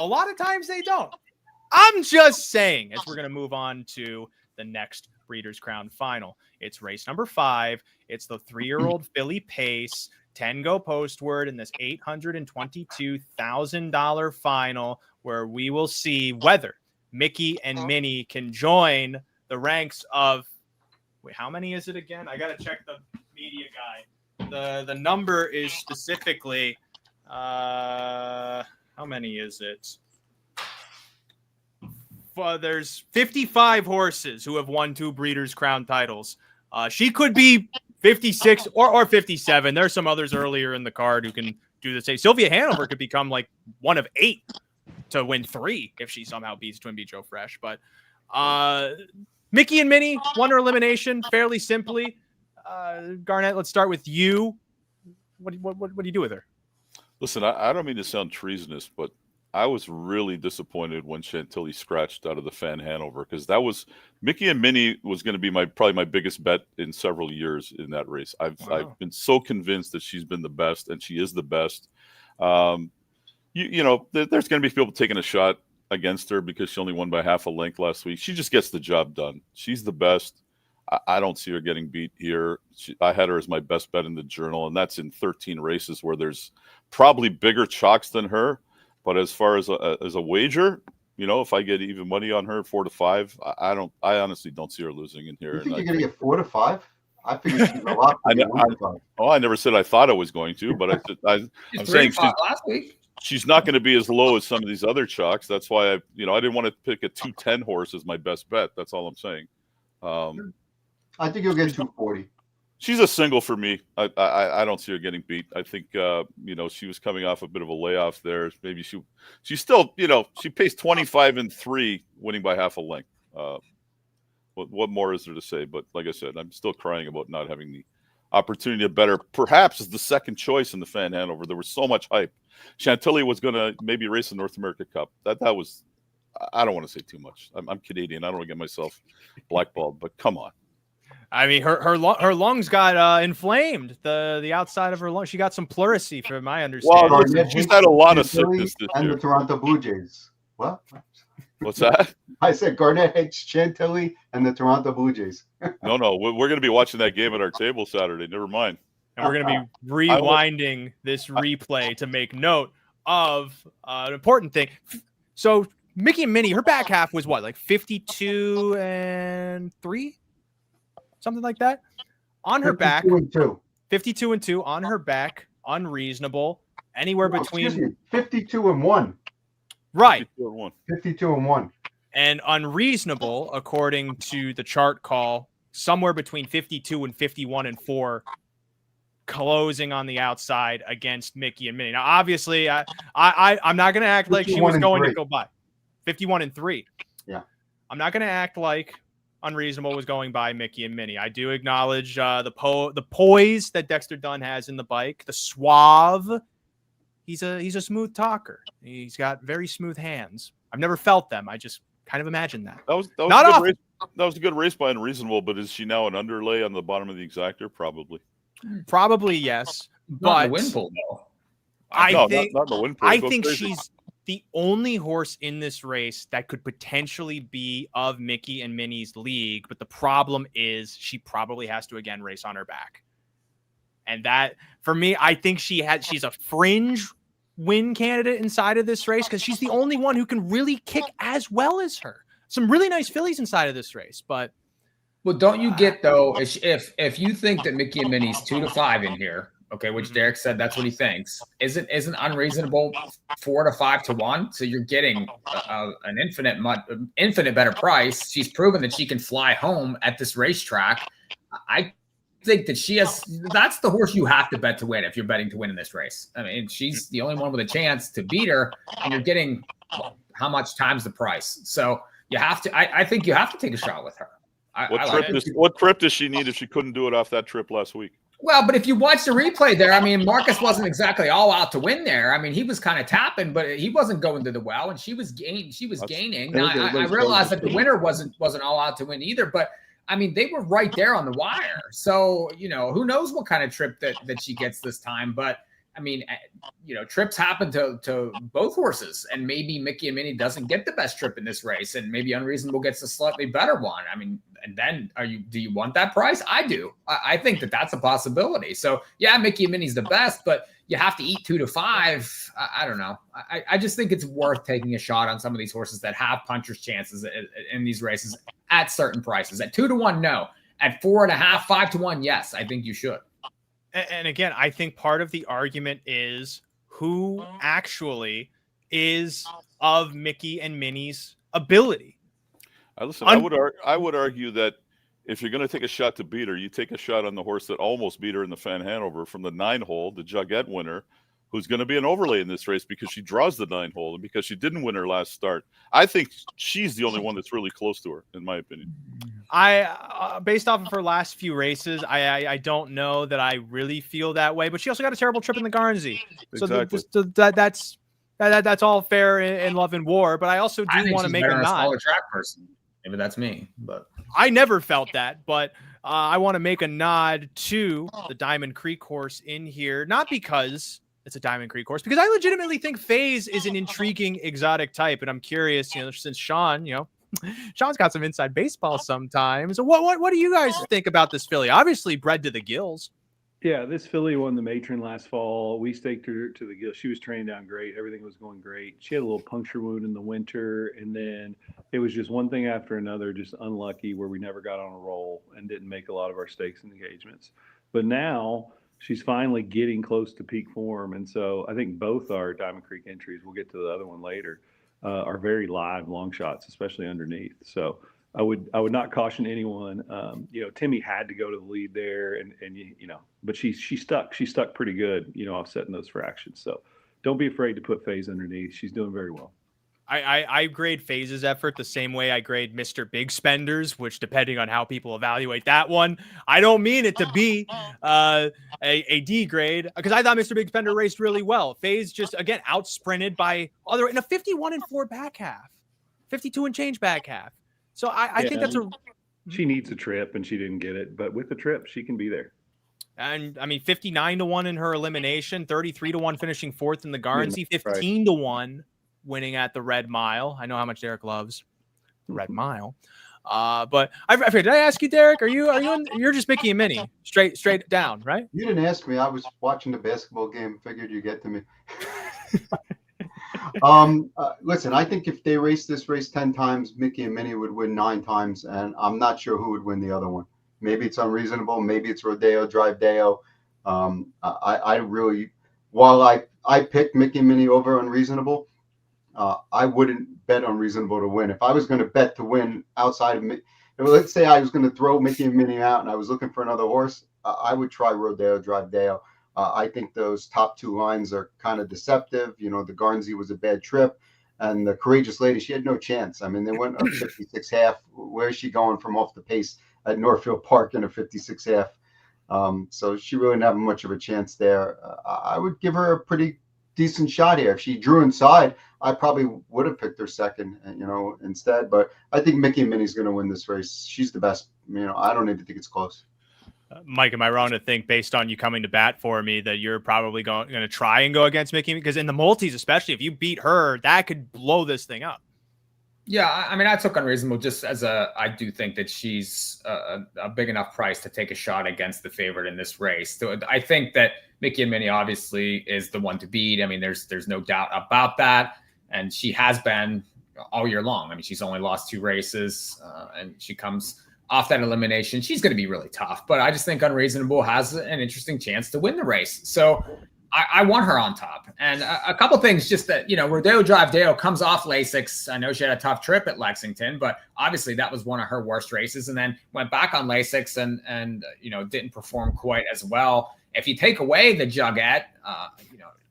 I'm just saying, as we're going to move on to the next Breeders' Crown final. It's race number 5. It's the 3-year-old filly Pace. 10 go postward in this $822,000 final, where we will see whether Mikee and Minnie can join the ranks of. Wait, how many is it again? I gotta check the media guide. The number is specifically. How many is it? There's 55 horses who have won 2 Breeders' Crown titles. She could be 56 or 57. There's some others earlier in the card who can do the same. Sylvia Hanover could become like one of 8 to win 3 if she somehow beats Twin Beat Joe Fresh. But Mikee and Minnie won her elimination fairly simply. Garnet, let's start with you. What do you do with her? Listen, I don't mean to sound treasonous, but I was really disappointed when Chantilly scratched out of the Fan Hanover, because that was Mikee and Minnie was going to be probably my biggest bet in several years in that race. I've been so convinced that she's been the best, and she is the best. There's going to be people taking a shot against her because she only won by half a length last week. She just gets the job done. She's the best. I don't see her getting beat here. I had her as my best bet in the Journal, and that's in 13 races where there's probably bigger chalks than her. But as far as a wager, if I get even money on her 4 to 5, I honestly don't see her losing in here. You think you're going to get 4 to 5? I figured she's a lot. I never said I thought I was going to, but I'm saying last week. She's not going to be as low as some of these other chalks. That's why I didn't want to pick a 210 horse as my best bet. That's all I'm saying. I think you'll get 240. She's a single for me. I don't see her getting beat. I think she was coming off a bit of a layoff there. Maybe she's still she paced 25-3, winning by half a length. What more is there to say? But like I said, I'm still crying about not having the opportunity to better, perhaps as the second choice in the Fan Hanover. There was so much hype. Chantilly was going to maybe race the North America Cup. That was. I don't want to say too much. I'm Canadian. I don't want to get myself blackballed. But come on. I mean, her lungs got inflamed. The outside of her lungs. She got some pleurisy, from my understanding. Well, listen, she's had a lot of sickness this and year. the Toronto Blue Jays. What? What's that? I said Garnet hates Chantilly and the Toronto Blue Jays. No, we're going to be watching that game at our table Saturday. Never mind. And we're going to be rewinding this replay to make note of an important thing. So Mikee and Minnie, her back half was what, like 52-3? Something like that? On her back. 52-2 on her back. Unreasonable. Anywhere between 52-1. Right. 52-1. And unreasonable, according to the chart call, somewhere between 52 and 51-4, closing on the outside against Mikee and Minnie. Now, obviously, I'm not going to act like she was going to go by 51-3. Yeah. I'm not going to act like unreasonable was going by Mikee and Minnie. I do acknowledge the poise that Dexter Dunn has in the bike, the suave. He's a smooth talker. He's got very smooth hands. I've never felt them. I just kind of imagine that. That was a good race by Unreasonable, but is she now an underlay on the bottom of the exactor? Probably Yes. Not in the wind pool, though. Not in the wind pool. I think she's the only horse in this race that could potentially be of Mikee and Minnie's league, but the problem is she probably has to again race on her back. And that, for me, I think she's a fringe win candidate inside of this race because she's the only one who can really kick as well as her. Some really nice fillies inside of this race, but well, don't you get though if you think that Mikee and Minnie's 2-5 in here, okay, which Derick said that's what he thinks, isn't unreasonable 4 to 5 to 1? So you're getting an infinite better price. She's proven that she can fly home at this racetrack. I think that that's the horse you have to bet to win if you're betting to win in this race. I mean, she's the only one with a chance to beat her, and you're getting how much times the price. So you have to. I think you have to take a shot with her. What trip does she need if she couldn't do it off that trip last week? Well, but if you watch the replay there, I mean, Marcus wasn't exactly all out to win there. I mean, he was kind of tapping, but he wasn't going to the well, and she was gaining. Now, I realized that the winner wasn't all out to win either, but I mean, they were right there on the wire. So, who knows what kind of trip that she gets this time. But, I mean, trips happen to both horses. And maybe Mikee and Minnie doesn't get the best trip in this race. And maybe Unreasonable gets a slightly better one. I mean, and then do you want that price? I do. I think that's a possibility. So, yeah, Mikee and Minnie's the best. But you have to eat 2 to 5. I don't know. I just think it's worth taking a shot on some of these horses that have puncher's chances in these races at certain prices. At 2 to 1, no. At 4.5, 5 to 1, yes. I think you should. And again, I think part of the argument is who actually is of Mikee and Minnie's ability. I would argue that if you're going to take a shot to beat her, you take a shot on the horse that almost beat her in the Fan Hanover from the 9-hole, the Jugette winner, who's going to be an overlay in this race because she draws the 9-hole and because she didn't win her last start. I think she's the only one that's really close to her, in my opinion. Based off of her last few races, I don't know that I really feel that way, but she also got a terrible trip in the Guernsey. Exactly. So that's all fair in love and war, but I also do want to make a nod. Smaller track person. Maybe that's me, but I never felt that, but I want to make a nod to the Diamond Creek horse in here, not because it's a Diamond Creek horse, because I legitimately think FaZe is an intriguing exotic type, and I'm curious, since Shaun, Shaun's got some inside baseball sometimes. What do you guys think about this filly? Obviously bred to the gills. Yeah, this filly won the matron last fall. We staked her to the gill. She was trained down great. Everything was going great. She had a little puncture wound in the winter, and then it was just one thing after another, just unlucky where we never got on a roll and didn't make a lot of our stakes and engagements. But now she's finally getting close to peak form, and so I think both our Diamond Creek entries, we'll get to the other one later, are very live long shots, especially underneath. So I would not caution anyone. Timmy had to go to the lead there, and but she stuck pretty good, offsetting those fractions. So don't be afraid to put FaZe underneath. She's doing very well. I grade FaZe's effort the same way I grade Mr. Big Spenders, which depending on how people evaluate that one, I don't mean it to be a D grade because I thought Mr. Big Spender raced really well. FaZe just again out sprinted by other in a 51-4 back half, 52 and change back half. So I think that's She needs a trip, and she didn't get it. But with the trip, she can be there. And I mean, 59-1 in her elimination, 33-1 finishing fourth in the Garnsey, Right. 15-1 winning at the Red Mile. I know how much Derick loves the Red Mile. But I forget, did I ask you, Derick? You're just Mikee and Minnie, straight down, right? You didn't ask me. I was watching the basketball game. Figured you'd get to me. Listen, I think if they raced this race 10 times, Mikee and Minnie would win 9 times, and I'm not sure who would win the other one. Maybe it's Unreasonable. Maybe it's Rodeo Drive Deo. I really, while I picked Mikee and Minnie over Unreasonable, I wouldn't bet Unreasonable to win. If I was going to bet to win outside of me, let's say I was going to throw Mikee and Minnie out and I was looking for another horse, I would try Rodeo Drive Deo. I think those top 2 lines are kind of deceptive. You know, the Garnsey was a bad trip, and the Courageous Lady, she had no chance. I mean, they went a 56 half. Where is she going from off the pace at Northfield Park in a 56 half? So she really didn't have much of a chance there. I would give her a pretty decent shot here. If she drew inside, I probably would have picked her second, instead. But I think Mikee and Minnie's going to win this race. She's the best. I don't even think it's close. Mike, am I wrong to think, based on you coming to bat for me, that you're probably going to try and go against Mikee? Because in the multis, especially, if you beat her, that could blow this thing up. Yeah, I mean, I took Unreasonable just as I do think that she's a big enough price to take a shot against the favorite in this race. So I think that Mikee and Minnie obviously is the one to beat. I mean, there's no doubt about that. And she has been all year long. I mean, she's only lost 2 races, and she comes off that elimination. She's going to be really tough, but I just think Unreasonable has an interesting chance to win the race. So I want her on top. And a couple things, just that, Rodeo Drive Deo comes off Lasix. I know she had a tough trip at Lexington, but obviously that was one of her worst races, and then went back on Lasix and didn't perform quite as well. If you take away the Jugette,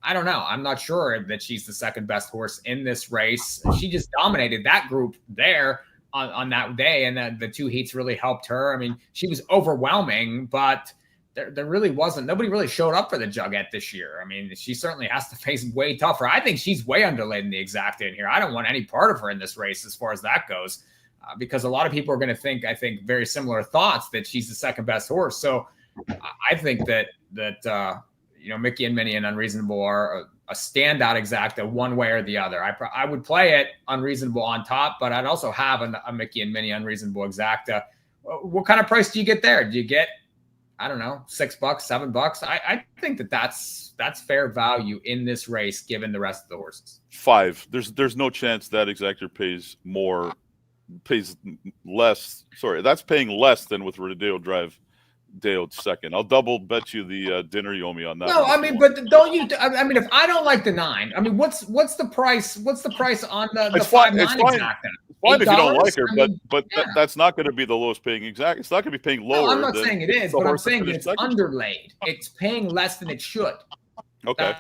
I don't know. I'm not sure that she's the second best horse in this race. She just dominated that group there on that day, and then the 2 heats really helped her. I mean, she was overwhelming, but there really wasn't. Nobody really showed up for the Jugette this year. I mean, she certainly has to face way tougher. I think she's way underlaid in the Exacta in here. I don't want any part of her in this race as far as that goes, because a lot of people are going to think, I think, very similar thoughts that she's the second best horse. So I think that Mikee and Minnie and Unreasonable are a standout Exacta one way or the other. I would play it Unreasonable on top, but I'd also have a Mikee and Minnie Unreasonable Exacta. What kind of price do you get there? Do you get, I don't know, $6, $7? I think that's fair value in this race, given the rest of the horses. 5. There's no chance that Exactor pays less. Sorry, that's paying less than with Rodeo Drive Deo second. I'll double bet you the dinner you owe me on that. No, I mean, but don't you? I mean, if I don't like the 9, I mean, what's the price? What's the price on the 5-9 Exacta? Fine if you don't like her, I mean, but that's not going to be the lowest paying Exacta. It's not going to be paying lower. No, I'm not saying it is, but I'm saying it's underlaid. It's paying less than it should. Okay,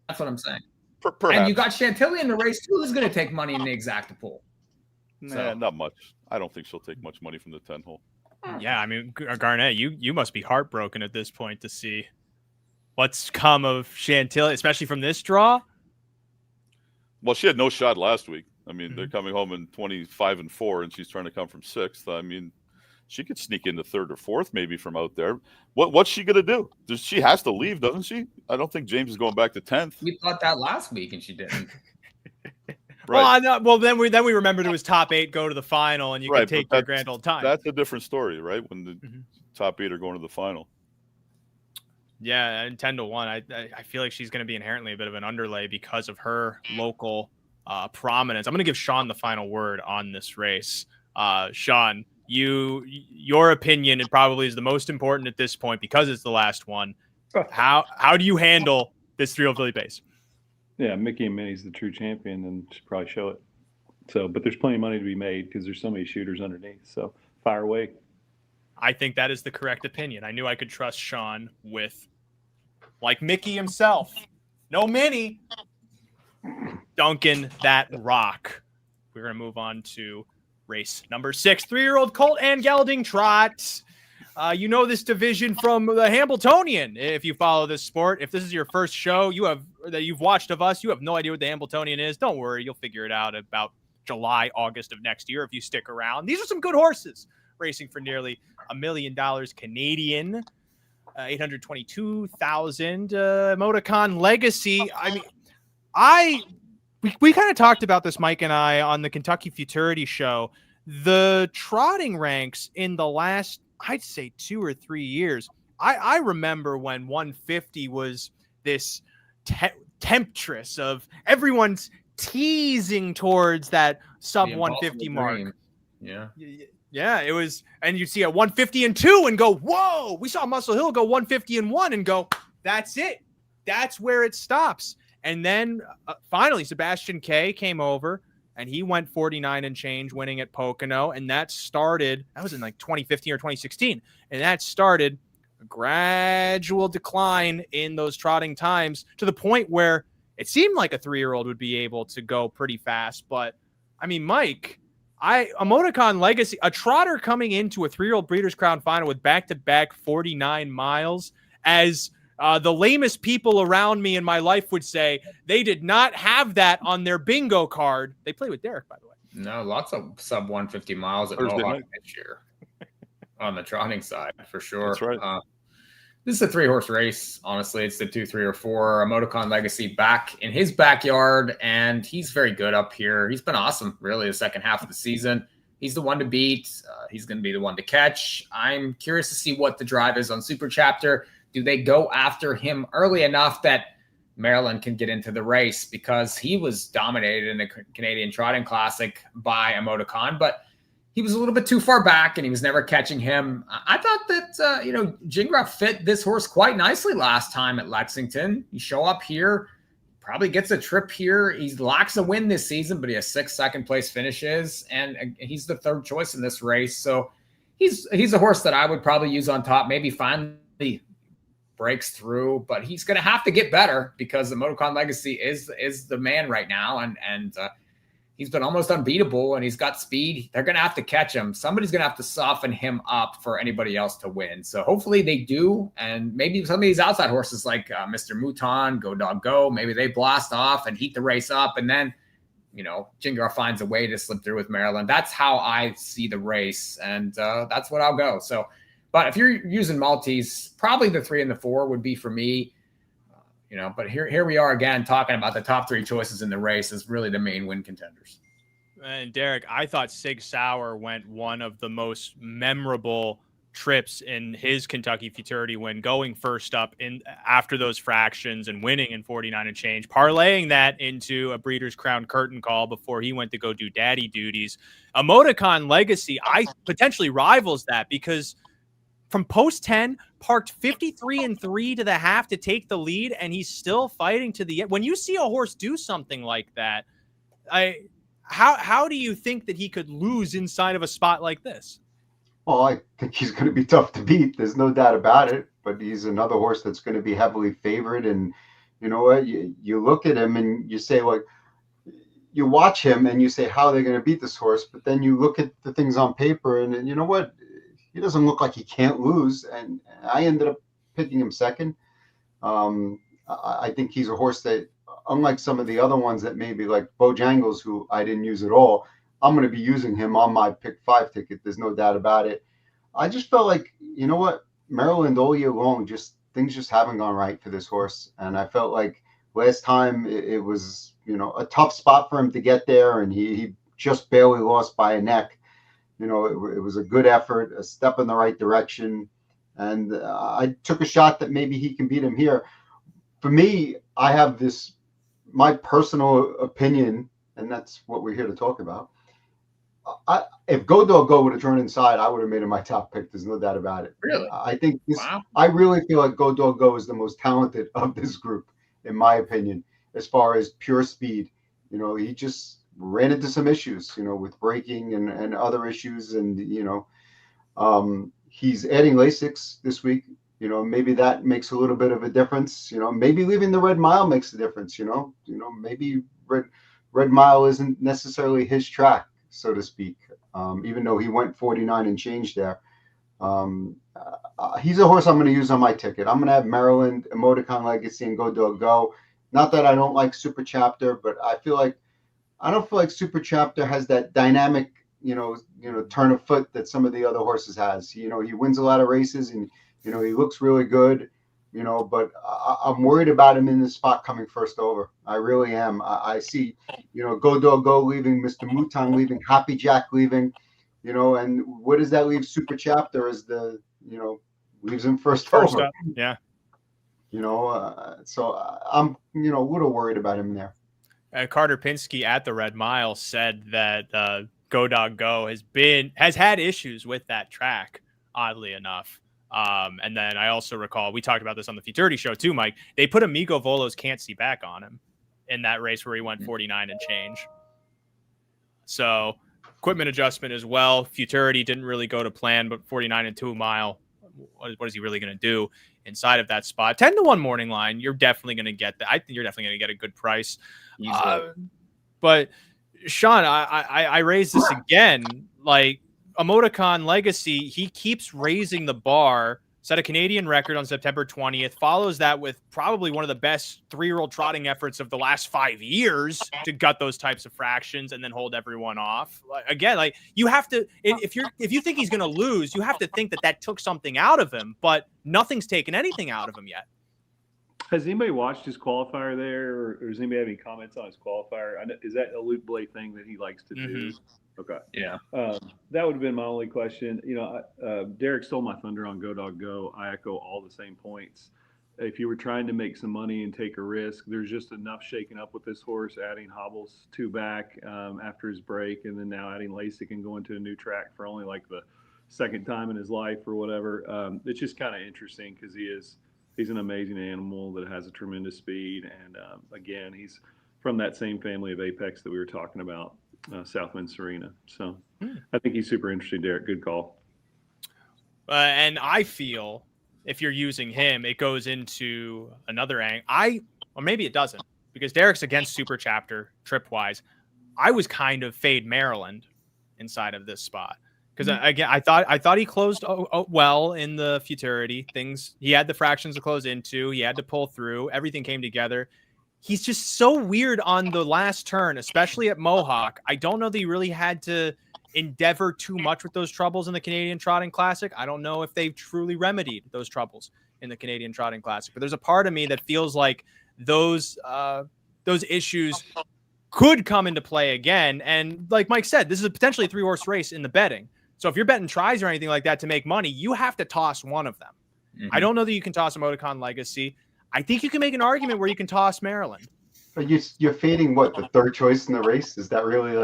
that's what I'm saying. Perhaps. And you got Chantilly in the race too. Who's going to take money in the Exacta pool? Nah, not much. I don't think she'll take much money from the 10 hole. Yeah, I mean, Garnet, you must be heartbroken at this point to see what's come of Chantilly, especially from this draw. Well, she had no shot last week. I mean, they're coming home in 25-4, and she's trying to come from 6th. I mean, she could sneak into 3rd or 4th maybe from out there. What's she going to do? She has to leave, doesn't she? I don't think James is going back to 10th. We thought that last week, and she didn't. Right. Well, then we remembered it was top 8 go to the final, and you can take your grand old time. That's a different story, right? When the top 8 are going to the final. Yeah, and 10-1. I feel like she's going to be inherently a bit of an underlay because of her local prominence. I'm going to give Shaun the final word on this race. Shaun, your opinion, it probably is the most important at this point because it's the last one. How do you handle this 3-year-old filly pace? Yeah, Mikee and Minnie's the true champion, and should probably show it. So, but there's plenty of money to be made because there's so many shooters underneath. So, fire away. I think that is the correct opinion. I knew I could trust Shaun with, like Mikee himself, no Minnie, dunking that rock. We're going to move on to race number 6, 3-year-old colt and gelding trot. You know this division from the Hambletonian. If you follow this sport, if this is your first show you've watched of us, you have no idea what the Hambletonian is. Don't worry, you'll figure it out about July, August of next year if you stick around. These are some good horses. racing for nearly $1 million Canadian, 822,000. Emoticon Legacy. I mean, we kind of talked about this, Mike and I, on the Kentucky Futurity show. The trotting ranks in the last, I'd say, 2 or 3 years. I remember when 150 was this temptress of everyone's teasing towards that sub 150 mark. Yeah, it was, and you'd see a 150 and 2 and go, whoa, we saw Muscle Hill go 150 and 1 and go, that's it. That's where it stops. And then finally, Sebastian K came over and he went 49 and change, winning at Pocono. And that was in like 2015 or 2016. And that started a gradual decline in those trotting times to the point where it seemed like a 3-year-old would be able to go pretty fast. But I mean, Mike, Emoticon Legacy, a trotter coming into a 3-year-old Breeders' Crown final with back-to-back 49 miles, as the lamest people around me in my life would say, they did not have that on their bingo card. They play with Derick, by the way. No, lots of sub 150 miles at Thursday Mohawk night this year on the trotting side, for sure. That's right. This is a 3-horse race. Honestly, it's the 2, 3, or 4. Emoticon Legacy back in his backyard, and he's very good up here. He's been awesome, really, the second half of the season. He's the one to beat. He's going to be the one to catch. I'm curious to see what the drive is on Super Chapter. Do they go after him early enough that Maryland can get into the race? Because he was dominated in the Canadian Trotting Classic by Emoticon, but he was a little bit too far back and he was never catching him. I thought that, Giwner fit this horse quite nicely last time at Lexington. You show up here, probably gets a trip here. He lacks a win this season, but he has 6 second-place finishes, and he's the 3rd choice in this race. So he's a horse that I would probably use on top, maybe finally breaks through, but he's going to have to get better because the Emoticon Legacy is the man right now, and he's been almost unbeatable, and he's got speed. They're going to have to catch him. Somebody's going to have to soften him up for anybody else to win. So hopefully they do, and maybe some of these outside horses like Mr. Mouton, Go Dog Go, maybe they blast off and heat the race up, and then Giwner finds a way to slip through with Maryland. That's how I see the race, and that's what I'll go. So, but if you're using Maltese, probably the 3 and the 4 would be for me. But here we are again talking about the top 3 choices in the race as really the main win contenders. And Derick, I thought Sig Sauer went one of the most memorable trips in his Kentucky Futurity win, going first up in after those fractions and winning in 49 and change, parlaying that into a Breeders' Crown curtain call before he went to go do daddy duties. Emoticon Legacy, I potentially rivals that because from post 10, parked 53 and 3 to the half to take the lead, and he's still fighting to the end. When you see a horse do something like that, how do you think that he could lose inside of a spot like this? Well, I think he's going to be tough to beat. There's no doubt about it. But he's another horse that's going to be heavily favored. And you know what? You look at him and you say, like, you watch him and you say, how are they going to beat this horse? But then you look at the things on paper, and you know what? He doesn't look like he can't lose, and I ended up picking him second. I think he's a horse that, unlike some of the other ones that maybe like Bojangles, who I didn't use at all, I'm going to be using him on my pick 5 ticket. There's no doubt about it. I just felt like, you know what, Maryland all year long, things just haven't gone right for this horse, and I felt like last time it was, a tough spot for him to get there, and he just barely lost by a neck. It was a good effort, a step in the right direction. And I took a shot that maybe he can beat him here. For me, I have my personal opinion, and that's what we're here to talk about. If Go Dog Go would have turned inside, I would have made him my top pick. There's no doubt about it. Really? I think Wow. I really feel like Go Dog Go is the most talented of this group, in my opinion, as far as pure speed. He just ran into some issues, with braking and other issues. And, he's adding Lasix this week. Maybe that makes a little bit of a difference. Maybe leaving the Red Mile makes a difference. Maybe Red Mile isn't necessarily his track, so to speak, even though he went 49 and change there. He's a horse I'm going to use on my ticket. I'm going to have Maryland, Emoticon Legacy, and Go Dog Go. Not that I don't like Super Chapter, but I don't feel like Super Chapter has that dynamic, turn of foot that some of the other horses has. He wins a lot of races, and he looks really good. But I'm worried about him in this spot coming first over. I really am. I see, Go Dog Go leaving, Mr. Mouton leaving, Happy Jack leaving, and what does that leave Super Chapter as leaves him first over. Up. Yeah. So I'm, a little worried about him there. Carter Pinsky at the Red Mile said that Go Dog Go has had issues with that track, oddly enough. And then I also recall, we talked about this on the Futurity show too, Mike. They put Amigo Volo's Can't See Back on him in that race where he went 49 and change. So equipment adjustment as well. Futurity didn't really go to plan, but 49 and 2 mile. What is he really going to do inside of that spot? 10-1 morning line. You're definitely going to get that. I think you're definitely going to get a good price. But Shaun, I raised this again, like Emoticon Legacy, he keeps raising the bar, set a Canadian record on September 20th, follows that with probably one of the best 3-year-old trotting efforts of the last 5 years to gut those types of fractions and then hold everyone off. Again, you have to, if you think he's going to lose, you have to think that took something out of him, but nothing's taken anything out of him yet. Has anybody watched his qualifier there, or does anybody have any comments on his qualifier? Is that a Luke Blake thing that he likes to do? Okay. Yeah. That would have been my only question. Derick stole my thunder on Go Dog Go. I echo all the same points. If you were trying to make some money and take a risk, there's just enough shaken up with this horse, adding hobbles 2 back after his break, and then now adding LASIK and going to a new track for only like the second time in his life or whatever. It's just kind of interesting because he's an amazing animal that has a tremendous speed. And again, he's from that same family of Apex that we were talking about, Southwind Serena. So I think he's super interesting, Derick. Good call. And I feel if you're using him, it goes into another angle. Or maybe it doesn't, because Derick's against Super Chapter trip-wise. I was kind of fade Maryland inside of this spot. Because again, I thought he closed well in the Futurity things. He had the fractions to close into. He had to pull through. Everything came together. He's just so weird on the last turn, especially at Mohawk. I don't know that he really had to endeavor too much with those troubles in the Canadian Trotting Classic. I don't know if they've truly remedied those troubles in the Canadian Trotting Classic. But there's a part of me that feels like those issues could come into play again. And like Mike said, this is potentially a 3-horse race in the betting. So if you're betting tries or anything like that to make money, you have to toss one of them. I don't know that you can toss Emoticon Legacy. I think you can make an argument where you can toss Maryland. But you're fading what, the 3rd choice in the race? Is that really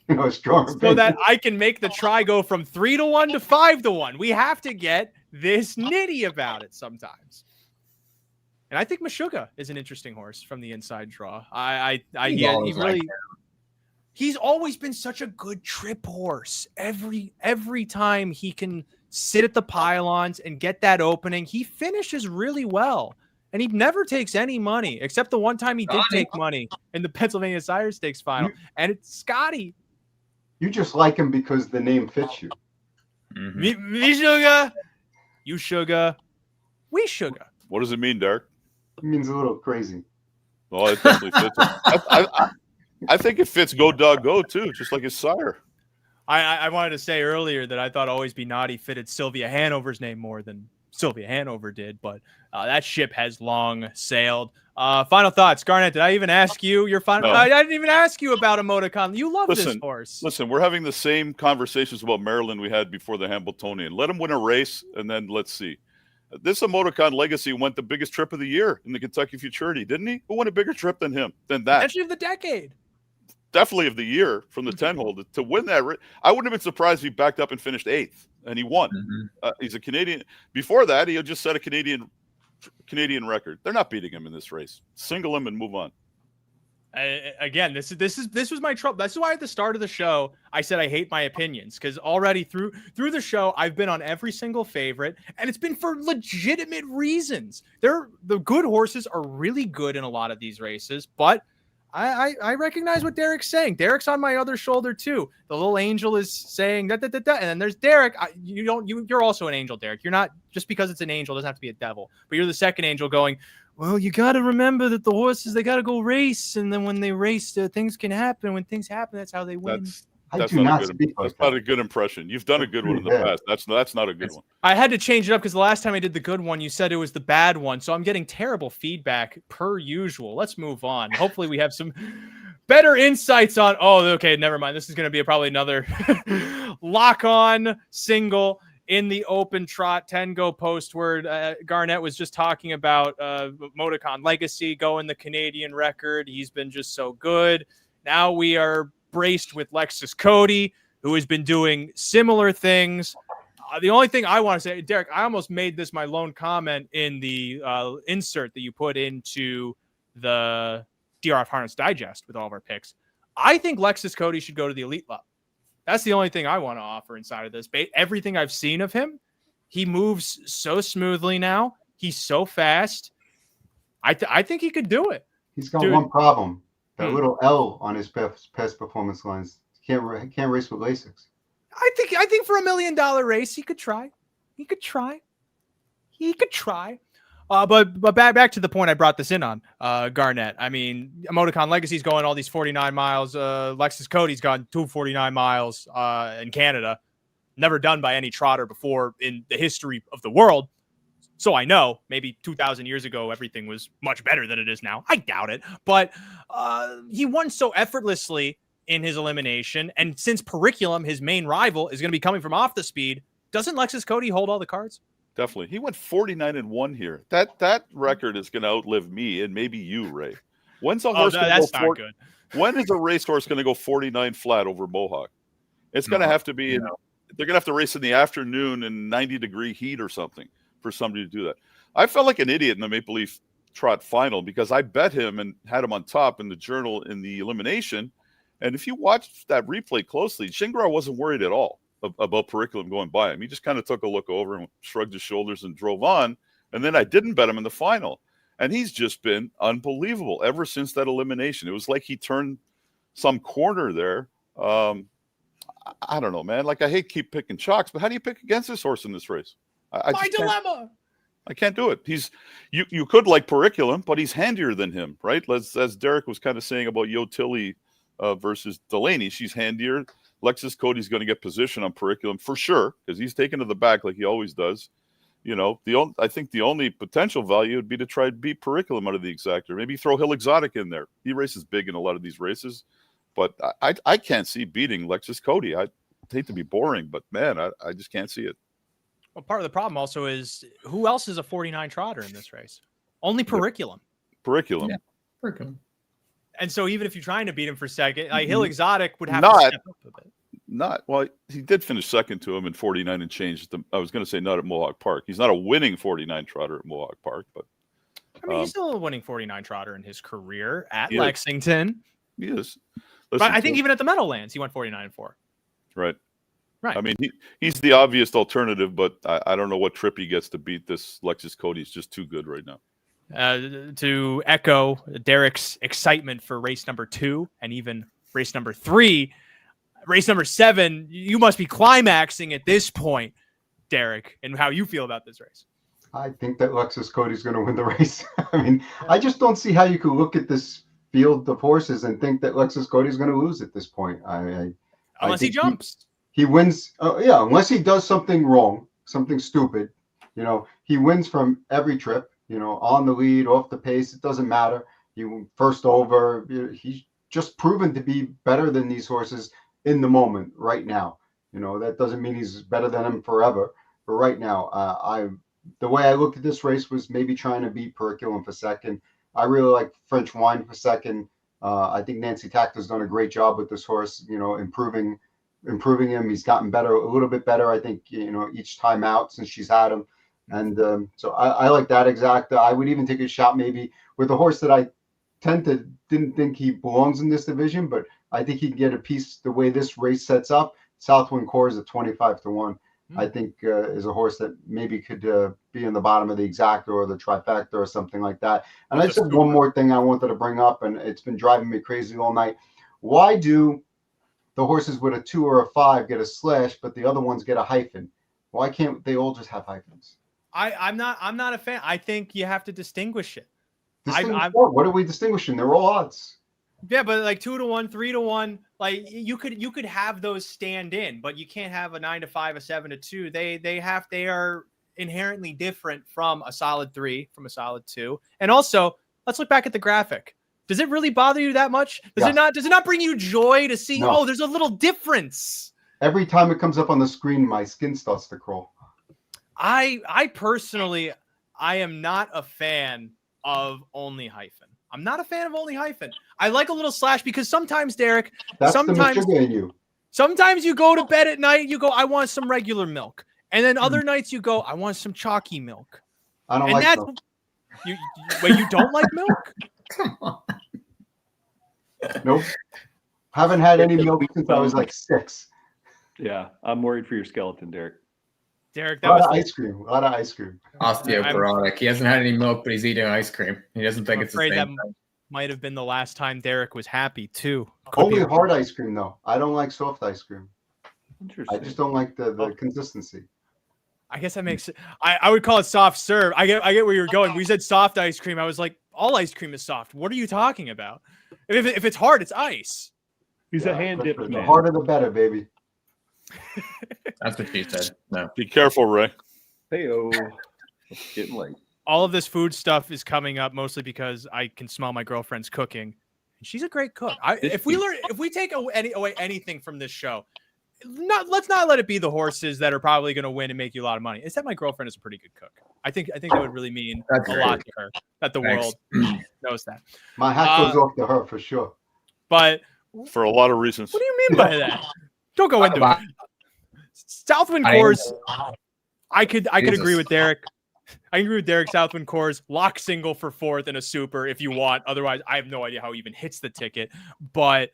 a strong? So that I can make the try go from 3-1 to 5-1. We have to get this nitty about it sometimes. And I think Meshuggah is an interesting horse from the inside draw. He's always been such a good trip horse. Every time he can sit at the pylons and get that opening, he finishes really well. And he never takes any money, except the one time he did take money in the Pennsylvania Sire Stakes final. And it's Scotty. You just like him because the name fits you. Me sugar, you sugar, we sugar. What does it mean, Derick? It means a little crazy. Well, it definitely fits. I think it fits Go Dog Go too, just like his sire. I wanted to say earlier that I thought Always Be Naughty fitted Sylvia Hanover's name more than Sylvia Hanover did, but that ship has long sailed. Final thoughts, Garnet. Did I even ask you your final? No. I didn't even ask you about Emoticon. You love this horse. Listen, we're having the same conversations about Maryland we had before the Hambletonian. Let him win a race, and then let's see. This Emoticon Legacy went the biggest trip of the year in the Kentucky Futurity, didn't he? Who won a bigger trip than him? Than that? Potentially of the decade. Definitely of the year from the 10-hole to win that. I wouldn't have been surprised if he backed up and finished 8th, and he won. He's a Canadian. Before that, he had just set a Canadian record. They're not beating him in this race. Single him and move on. Again, this was my trouble. That's why at the start of the show I said I hate my opinions, because already through the show I've been on every single favorite, and it's been for legitimate reasons. The good horses are really good in a lot of these races, but I recognize what Derick's saying. Derick's on my other shoulder too. The little angel is saying da da da da, and then there's Derick. You're also an angel, Derick. You're not, just because it's an angel doesn't have to be a devil. But you're the second angel going, well, you got to remember that the horses, they got to go race, and then when they race, things can happen. When things happen, that's how they win. That's do not not a good. speak like That's not that. a good impression. You've done a good one in the Yeah. past. That's not a good one. I had to change it up because the last time I did the good one, you said it was the bad one. So I'm getting terrible feedback per usual. Let's move on. Hopefully we have some better insights on. Oh, okay. Never mind. This is going to be probably another lock-on single in the open trot, 10 go postward. Garnet was just talking about Moticon Legacy going the Canadian record. He's been just so good. Now we are braced with Lexus Cody, who has been doing similar things. The only thing I want to say, Derick, I almost made this my lone comment in the insert that you put into the DRF Harness Digest with all of our picks. I think Lexus Cody should go to the Elite Club. That's the only thing I want to offer inside of this. Everything I've seen of him, he moves so smoothly now. He's so fast. I think he could do it. He's got Dude. one problem. That little L on his past performance lines. He can't race with Lasix. I think for $1 million race, he could try. But back to the point I brought this in on, Garnet. I mean, Emoticon Legacy's going all these 49 miles. Lexus Cody's gone 249 miles in Canada. Never done by any trotter before in the history of the world. So I know maybe 2,000 years ago, everything was much better than it is now. I doubt it. But he won so effortlessly in his elimination. And since Periculum, his main rival, is going to be coming from off the speed, doesn't Lexus Cody hold all the cards? Definitely. He went 49-1 here. That record is going to outlive me and maybe you, Ray. When's a horse that's not good. When is a racehorse going to go 49 flat over Mohawk? It's going to have to be they're going to have to race in the afternoon in 90-degree heat or something for somebody to do that. I felt like an idiot in the Maple Leaf Trot final because I bet him and had him on top in the journal in the elimination. And if you watch that replay closely, Shingra wasn't worried at all about Periculum going by him. He just kind of took a look over and shrugged his shoulders and drove on. And then I didn't bet him in the final. And he's just been unbelievable ever since that elimination. It was like he turned some corner there. I don't know, man. Like, I hate keep picking chalks, but how do you pick against this horse in this race? My dilemma. I can't do it. You could like Periculum, but he's handier than him, right? As Derick was kind of saying about Yo Tilly versus Delaney, she's handier. Lexus Cody's going to get position on Periculum for sure because he's taken to the back like he always does. You know, I think the only potential value would be to try to beat Periculum out of the exactor. Maybe throw Hill Exotic in there. He races big in a lot of these races, but I can't see beating Lexus Cody. I hate to be boring, but man, I just can't see it. Well, part of the problem also is who else is a 49 trotter in this race? Only Periculum. Periculum. Yeah, Periculum. And so even if you're trying to beat him for second, like Hill Exotic would have to step up a bit. Well, he did finish second to him in 49 and change. I was going to say not at Mohawk Park. He's not a winning 49 trotter at Mohawk Park, but I mean, he's still a winning 49 trotter in his career at He is. Lexington. he is. But Listen, I think even at the Meadowlands, he went 49-4. right. Right. I mean, he's the obvious alternative, but I don't know what trip he gets to beat this Lexus Cody. He's just too good right now. To echo Derick's excitement for race number 2 and even race number 3, race number 7, you must be climaxing at this point, Derick, and how you feel about this race. I think that Lexus Cody's going to win the race. I mean, I just don't see how you could look at this field of horses and think that Lexus Cody's going to lose at this point. Unless he jumps. He wins. Yeah, unless he does something wrong, something stupid. You know, he wins from every trip, you know, on the lead, off the pace. It doesn't matter. You first over. He's just proven to be better than these horses in the moment right now. You know, that doesn't mean he's better than him forever. But right now, the way I looked at this race was maybe trying to beat Periculum for second. I really like French Wine for second. I think Nancy Tactor's done a great job with this horse, you know, improving him. He's gotten better, a little bit better, I think, you know, each time out since she's had him. And so I like that exact. I would even take a shot maybe with a horse that I didn't think he belongs in this division, but I think he can get a piece the way this race sets up. Southwind Core is at 25-1. I think is a horse that maybe could be in the bottom of the exacta or the trifecta or something like that. And I just have one more thing I wanted to bring up, and it's been driving me crazy all night. Why do the horses with a 2 or a 5 get a slash, but the other ones get a hyphen? Why can't they all just have hyphens? I'm not a fan. I think you have to distinguish it. What are we distinguishing? They're all odds. Yeah, but like 2-1, 3-1, like you could have those stand in, but you can't have a 9-5, a 7-2. They are inherently different from a solid 3, from a solid 2. And also, let's look back at the graphic. Does it really bother you that much? Does it not bring you joy to see, No. oh, there's a little difference? Every time it comes up on the screen, my skin starts to crawl. I personally, I am not a fan of only hyphen. I'm not a fan of only hyphen. I like a little slash because sometimes, Derick, That's the sugar in you. Sometimes you go to bed at night, you go, I want some regular milk. And then other nights you go, I want some chalky milk. I don't like milk. Wait, you don't like milk? Come on. Nope. Haven't had any milk since I was like 6. Yeah, I'm worried for your skeleton, Derick. Derick, A lot of ice cream. A lot of ice cream. Osteoporotic. He hasn't had any milk, but he's eating ice cream. He doesn't think it's the same that thing. might have been the last time Derick was happy too. Only hard ice cream though. I don't like soft ice cream. Interesting. I just don't like the consistency. I guess that makes it. I would call it soft serve. I get where you're going. We said soft ice cream. I was like, all ice cream is soft. What are you talking about? If it's hard, it's ice. He's a hand dip man. The harder the better, baby. That's what she said. No. Be careful, Ray. Hey-o. It's getting late. All of this food stuff is coming up mostly because I can smell my girlfriend's cooking. She's a great cook. If we take away anything from this show, let's not let it be the horses that are probably going to win and make you a lot of money. It's that my girlfriend is a pretty good cook. I think that would really mean a lot to her. That the world knows that. My hat goes off to her for sure. But for a lot of reasons. What do you mean by that? Don't go into it. Southwind Cores. I could agree with Derick. I agree with Derick. Southwind Cores lock single for 4th in a super if you want. Otherwise, I have no idea how he even hits the ticket. But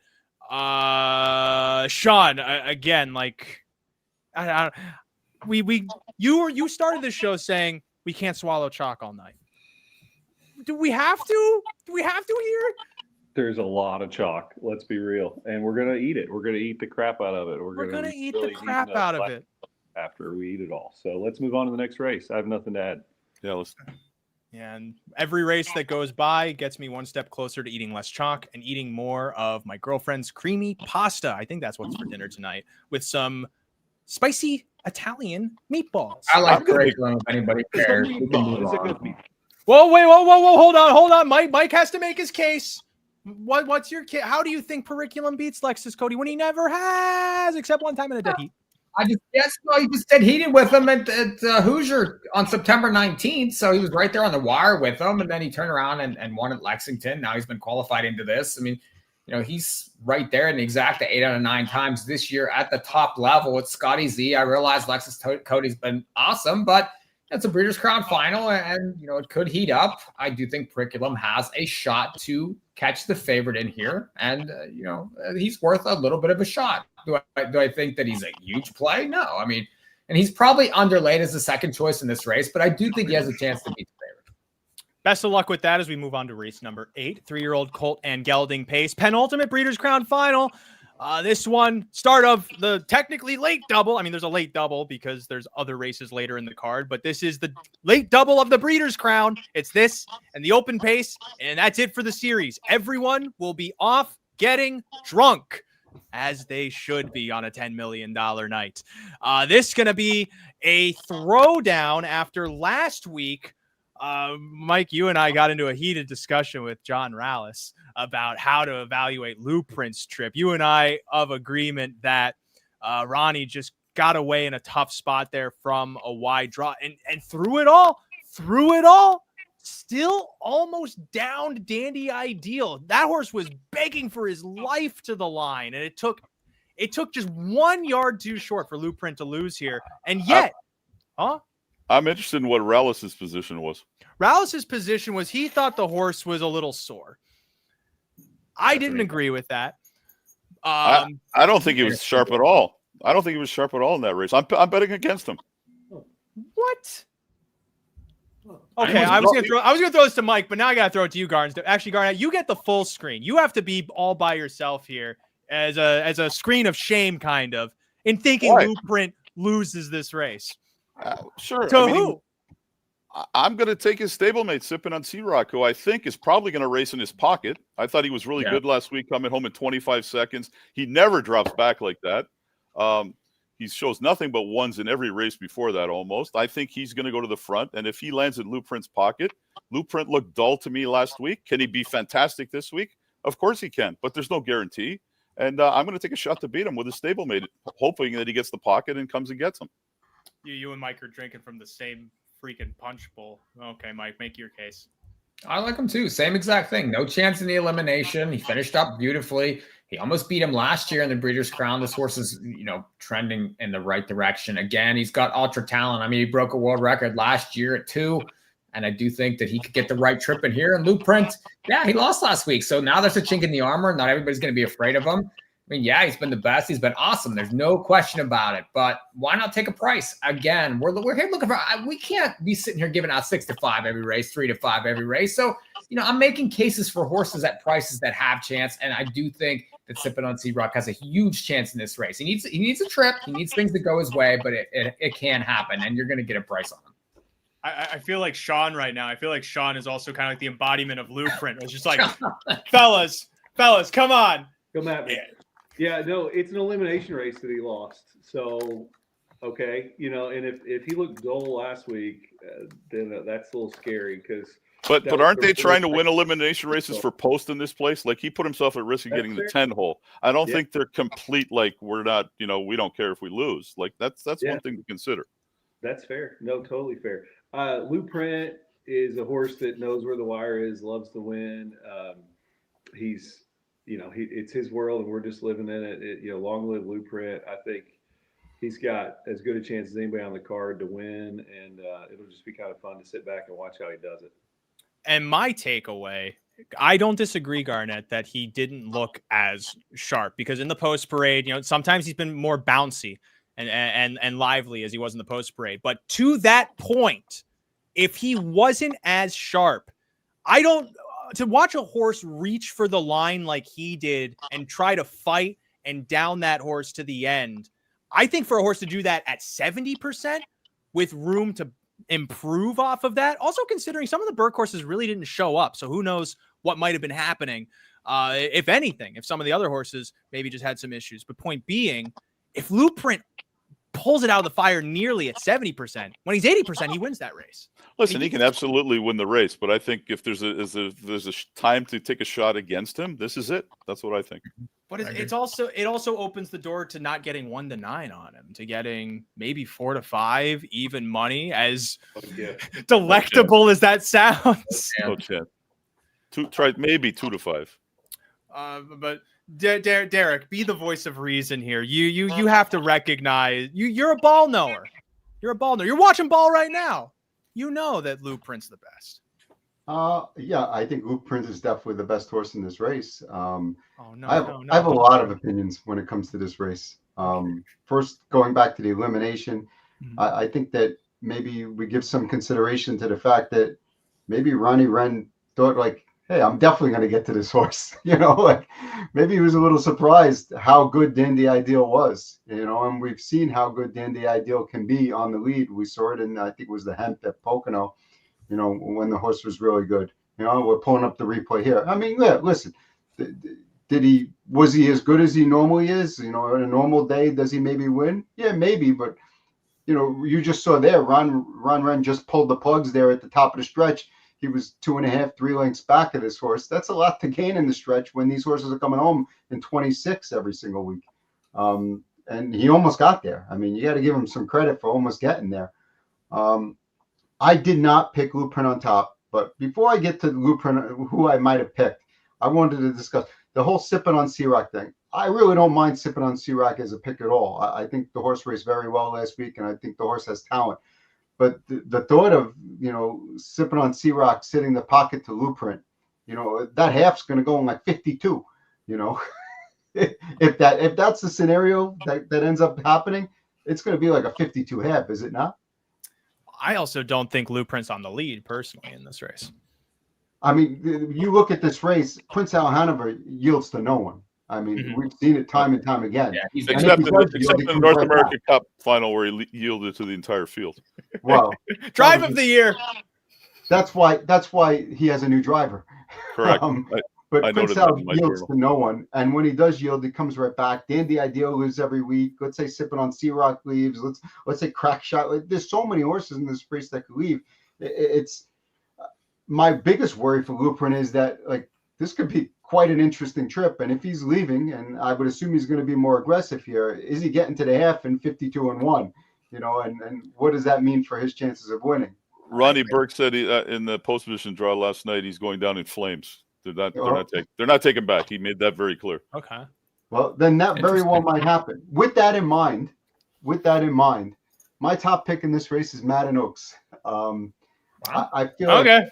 Shaun, again, like you started this show saying we can't swallow chalk all night. Do we have to? Do we have to here? There's a lot of chalk. Let's be real, and we're gonna eat it. We're gonna eat the crap out of it. We're gonna eat the crap out of it after we eat it all. So let's move on to the next race. I have nothing to add. Yeah, let's. And every race that goes by gets me one step closer to eating less chalk and eating more of my girlfriend's creamy pasta. I think that's what's for dinner tonight with some spicy Italian meatballs. I like curriculum if anybody cares. Whoa, hold on. Mike has to make his case. What's your case? How do you think Periculum beats Lexus, Cody, when he never has, except one time in a dead heat? He just said heated with him at Hoosier on September 19th. So he was right there on the wire with him. And then he turned around and won at Lexington. Now he's been qualified into this. I mean, he's right there in the exact 8 out of 9 times this year at the top level with Scotty Z. I realize Lexus Cody's been awesome, but it's a Breeders' Crown final and, it could heat up. I do think Periculum has a shot to catch the favorite in here. And, he's worth a little bit of a shot. Do I think that he's a huge play? No. I mean, and he's probably underlaid as the second choice in this race, but I do think he has a chance to beat the favorite. Best of luck with that as we move on to race number 8, 3-year-old Colt and Gelding Pace, penultimate Breeders' Crown final. This one, start of the technically late double. I mean, there's a late double because there's other races later in the card, but this is the late double of the Breeders' Crown. It's this and the Open Pace, and that's it for the series. Everyone will be off getting drunk, as they should be on a $10 million night. This is going to be a throwdown after last week. Mike, you and I got into a heated discussion with John Rallis about how to evaluate Lou Prince's trip. You and I of agreement that Ronnie just got away in a tough spot there from a wide draw and through it all, still almost downed Dandy Ideal. That horse was begging for his life to the line, and it took just 1 yard too short for Lou Prince to lose here. And yet, I'm interested in what Rallis's position was. Rallis's position was he thought the horse was a little sore. I didn't agree with that. I don't think he was sharp at all. I don't think he was sharp at all in that race. I'm betting against him. What? Okay, I was gonna throw this to Mike, but now I gotta throw it to you, Garnet. Actually, Garnet, you get the full screen. You have to be all by yourself here as a screen of shame, kind of, in thinking Lou Print loses this race. Sure. To who? I'm going to take his stablemate, Sipping on C-Rock, who I think is probably going to race in his pocket. I thought he was really good last week, coming home in 25 seconds. He never drops back like that. He shows nothing but ones in every race before that almost. I think he's going to go to the front, and if he lands in Luprint's pocket, Luprint looked dull to me last week. Can he be fantastic this week? Of course he can, but there's no guarantee. And I'm going to take a shot to beat him with a stablemate, hoping that he gets the pocket and comes and gets him. You and Mike are drinking from the same freaking punch bowl. Okay, Mike, make your case. I like him too. Same exact thing. No chance in the elimination. He finished up beautifully. He almost beat him last year in the Breeders' Crown. This horse is, trending in the right direction. Again, he's got ultra talent. I mean, he broke a world record last year at 2. And I do think that he could get the right trip in here. And Luprint, he lost last week. So now there's a chink in the armor. Not everybody's going to be afraid of him. I mean, he's been the best. He's been awesome. There's no question about it. But why not take a price? Again, we're here looking for – we can't be sitting here giving out 6-5 every race, 3-5 every race. So, I'm making cases for horses at prices that have chance. And I do think that Sipping on C-Rock has a huge chance in this race. He needs a trip. He needs things to go his way, but it can happen. And you're going to get a price on him. I feel like Shaun right now. I feel like Shaun is also kind of like the embodiment of Luprint. It's just like, fellas, come on. Come at me. Yeah, no, it's an elimination race that he lost. So, okay, and if he looked dull last week, then that's a little scary because. But aren't they trying to win elimination races for Post in this place? Like he put himself at risk of getting the 10 hole. I don't think they're complete. Like we're not, we don't care if we lose. Like that's one thing to consider. That's fair. No, totally fair. Luprint is a horse that knows where the wire is, loves to win. He's. It's his world, and we're just living in it. Long live Luprint. I think he's got as good a chance as anybody on the card to win, and it'll just be kind of fun to sit back and watch how he does it. And my takeaway, I don't disagree, Garnet, that he didn't look as sharp because in the post parade, sometimes he's been more bouncy and lively as he was in the post parade. But to that point, if he wasn't as sharp, to watch a horse reach for the line like he did and try to fight and down that horse to the end, I think for a horse to do that at 70% with room to improve off of that, also considering some of the Burke horses really didn't show up. So who knows what might have been happening, if anything, if some of the other horses maybe just had some issues. But point being, if Luprint pulls it out of the fire nearly at 70%, when he's 80%, he wins that race. Listen, he can absolutely win the race, but I think if there's a time to take a shot against him, this is it. That's what I think. But it also opens the door to not getting 1-9 on him, to getting maybe 4-5 even money. As delectable as that sounds. No chance. Try maybe 2-5. But Derick, be the voice of reason here. You have to recognize you're a ball knower. You're a ball knower. You're watching ball right now. You know that Luprint's the best. I think Luprint is definitely the best horse in this race. I have a lot of opinions when it comes to this race. First, going back to the elimination, I think that maybe we give some consideration to the fact that maybe Ronnie Wren thought like, hey, I'm definitely going to get to this horse. Maybe he was a little surprised how good Dandy Ideal was, and we've seen how good Dandy Ideal can be on the lead. We saw it in, I think it was the Hemp at Pocono, when the horse was really good. We're pulling up the replay here. I mean, listen, was he as good as he normally is? On a normal day, does he maybe win? Yeah, maybe, but you just saw there, Ron Wren just pulled the plugs there at the top of the stretch. He was 2.5, 3 lengths back of this horse. That's a lot to gain in the stretch when these horses are coming home in 26 every single week. And he almost got there. I mean, you got to give him some credit for almost getting there. I did not pick Luprint on top, but before I get to Luprint, who I might have picked, I wanted to discuss the whole Sipping on C-Rock thing. I really don't mind Sipping on C-Rock as a pick at all. I think the horse raced very well last week, and I think the horse has talent. But the thought of, Sipping on C-Rock sitting the pocket to Luprint, that half's going to go in like 52, if that's the scenario that ends up happening, it's going to be like a 52 half, is it not? I also don't think Luprint's on the lead personally in this race. I mean, you look at this race, Prince Al Hanover yields to no one. I mean, we've seen it time and time again. Yeah, except in the North American Cup final where he yielded to the entire field. Well, drive of the year. That's why he has a new driver. Correct. But I Prince noted that Al in my yields journal. to no one. And when he does yield, he comes right back. Dandy Ideal lives every week. Let's say sipping on Sea Rock leaves. Let's say Crack Shot. Like, there's so many horses in this race that could leave. It's my biggest worry for Blueprint is that like this could be quite an interesting trip. And if he's leaving, and I would assume he's going to be more aggressive here, is he getting to the half in 52-1? You know, and what does that mean for his chances of winning? Ronnie Burke said in the post position draw last night he's going down in flames. They're not taking back. He made that very clear. Okay. Well, then that very well might happen. With that in mind, my top pick in this race is Madden Oaks. I feel like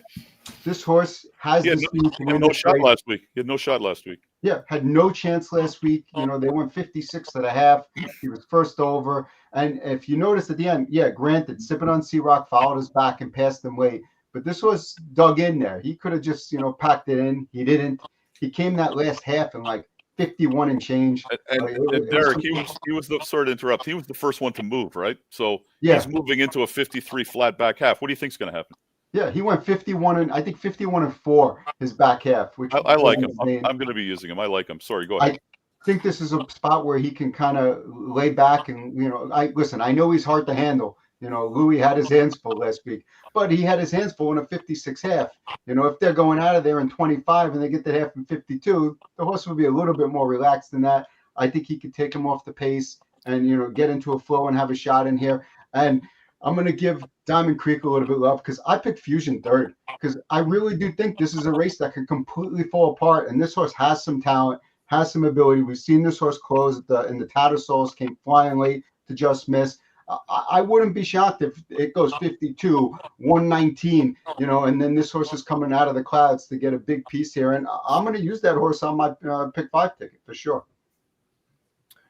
this horse has the speed to win this race. Last week. He had no shot last week. Yeah, had no chance last week. You know, they went 56.5. He was first over. And if you notice at the end, yeah, granted, Sipping on Sea Rock followed us back and passed him late. But this was dug in there. He could have just, packed it in. He didn't. He came that last half in like 51 and change. And Derick, he was the sorry to interrupt. He was the first one to move, right? So he's moving into a 53 flat back half. What do you think's going to happen? Yeah, he went 51-4 his back half. Which I like him. I'm going to be using him. I like him. Sorry, go ahead. I think this is a spot where he can kind of lay back and I know he's hard to handle. Louis had his hands full last week, but he had his hands full in a 56 half. If they're going out of there in 25 and they get the half in 52, the horse will be a little bit more relaxed than that. I think he could take him off the pace and, get into a flow and have a shot in here. And I'm going to give Diamond Creek a little bit of love because I picked Fusion third because I really do think this is a race that could completely fall apart. And this horse has some talent, has some ability. We've seen this horse close in the Tattersalls, came flying late to just miss. I wouldn't be shocked if it goes 52, 119, and then this horse is coming out of the clouds to get a big piece here. And I'm going to use that horse on my pick 5 ticket for sure.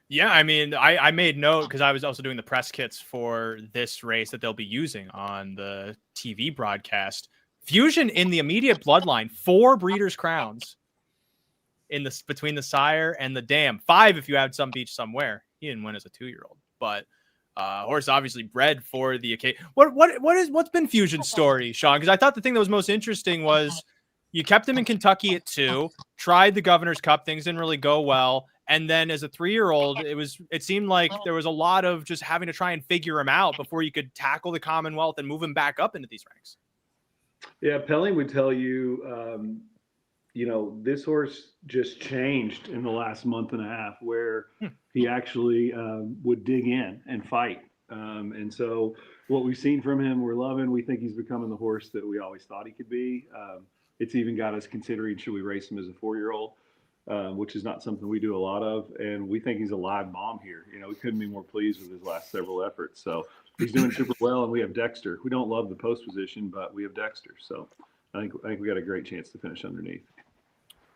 Yeah, I mean, I made note because I was also doing the press kits for this race that they'll be using on the TV broadcast. Fusion in the immediate bloodline, 4 Breeders' Crowns between the sire and the dam. 5 if you had some beach somewhere. He didn't win as a 2-year-old, but horse obviously bred for the occasion. What's been Fusion's story, Shaun? Because I thought the thing that was most interesting was you kept him in Kentucky at 2, tried the Governor's Cup, things didn't really go well. And then as a 3-year-old, it seemed like there was a lot of just having to try and figure him out before you could tackle the Commonwealth and move him back up into these ranks. Yeah, Pelling would tell you, this horse just changed in the last month and a half where he actually would dig in and fight. And so what we've seen from him, we're loving. We think he's becoming the horse that we always thought he could be. It's even got us considering, should we race him as a 4-year-old? Which is not something we do a lot of. And we think he's a live bomb here. We couldn't be more pleased with his last several efforts. So he's doing super well. And we have Dexter. We don't love the post position, but we have Dexter. So I think we got a great chance to finish underneath.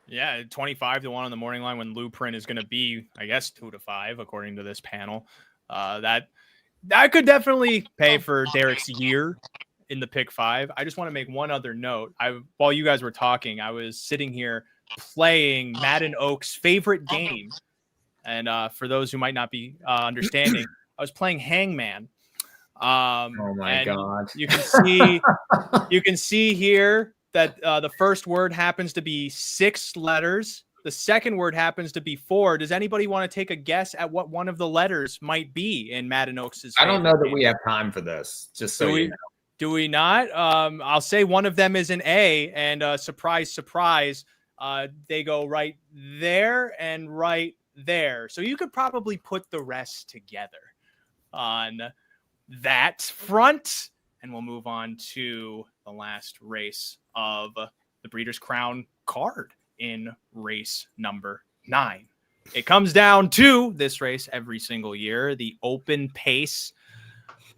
Yeah, 25-1 on the morning line when Blueprint is going to be, I guess, 2-5, according to this panel. That could definitely pay for Derick's year in the pick 5. I just want to make one other note. While you guys were talking, I was sitting here playing Madden Oaks' favorite game. And for those who might not be understanding, I was playing Hangman. Oh my God. You can see here that the first word happens to be 6 letters. The second word happens to be 4. Does anybody want to take a guess at what one of the letters might be in Madden Oaks' I don't know that we have time for this. Just so you know. Do we not? I'll say one of them is an A, and surprise, surprise, they go right there and right there. So you could probably put the rest together on that front. And we'll move on to the last race of the Breeders' Crown card in race number 9. It comes down to this race every single year, the open pace.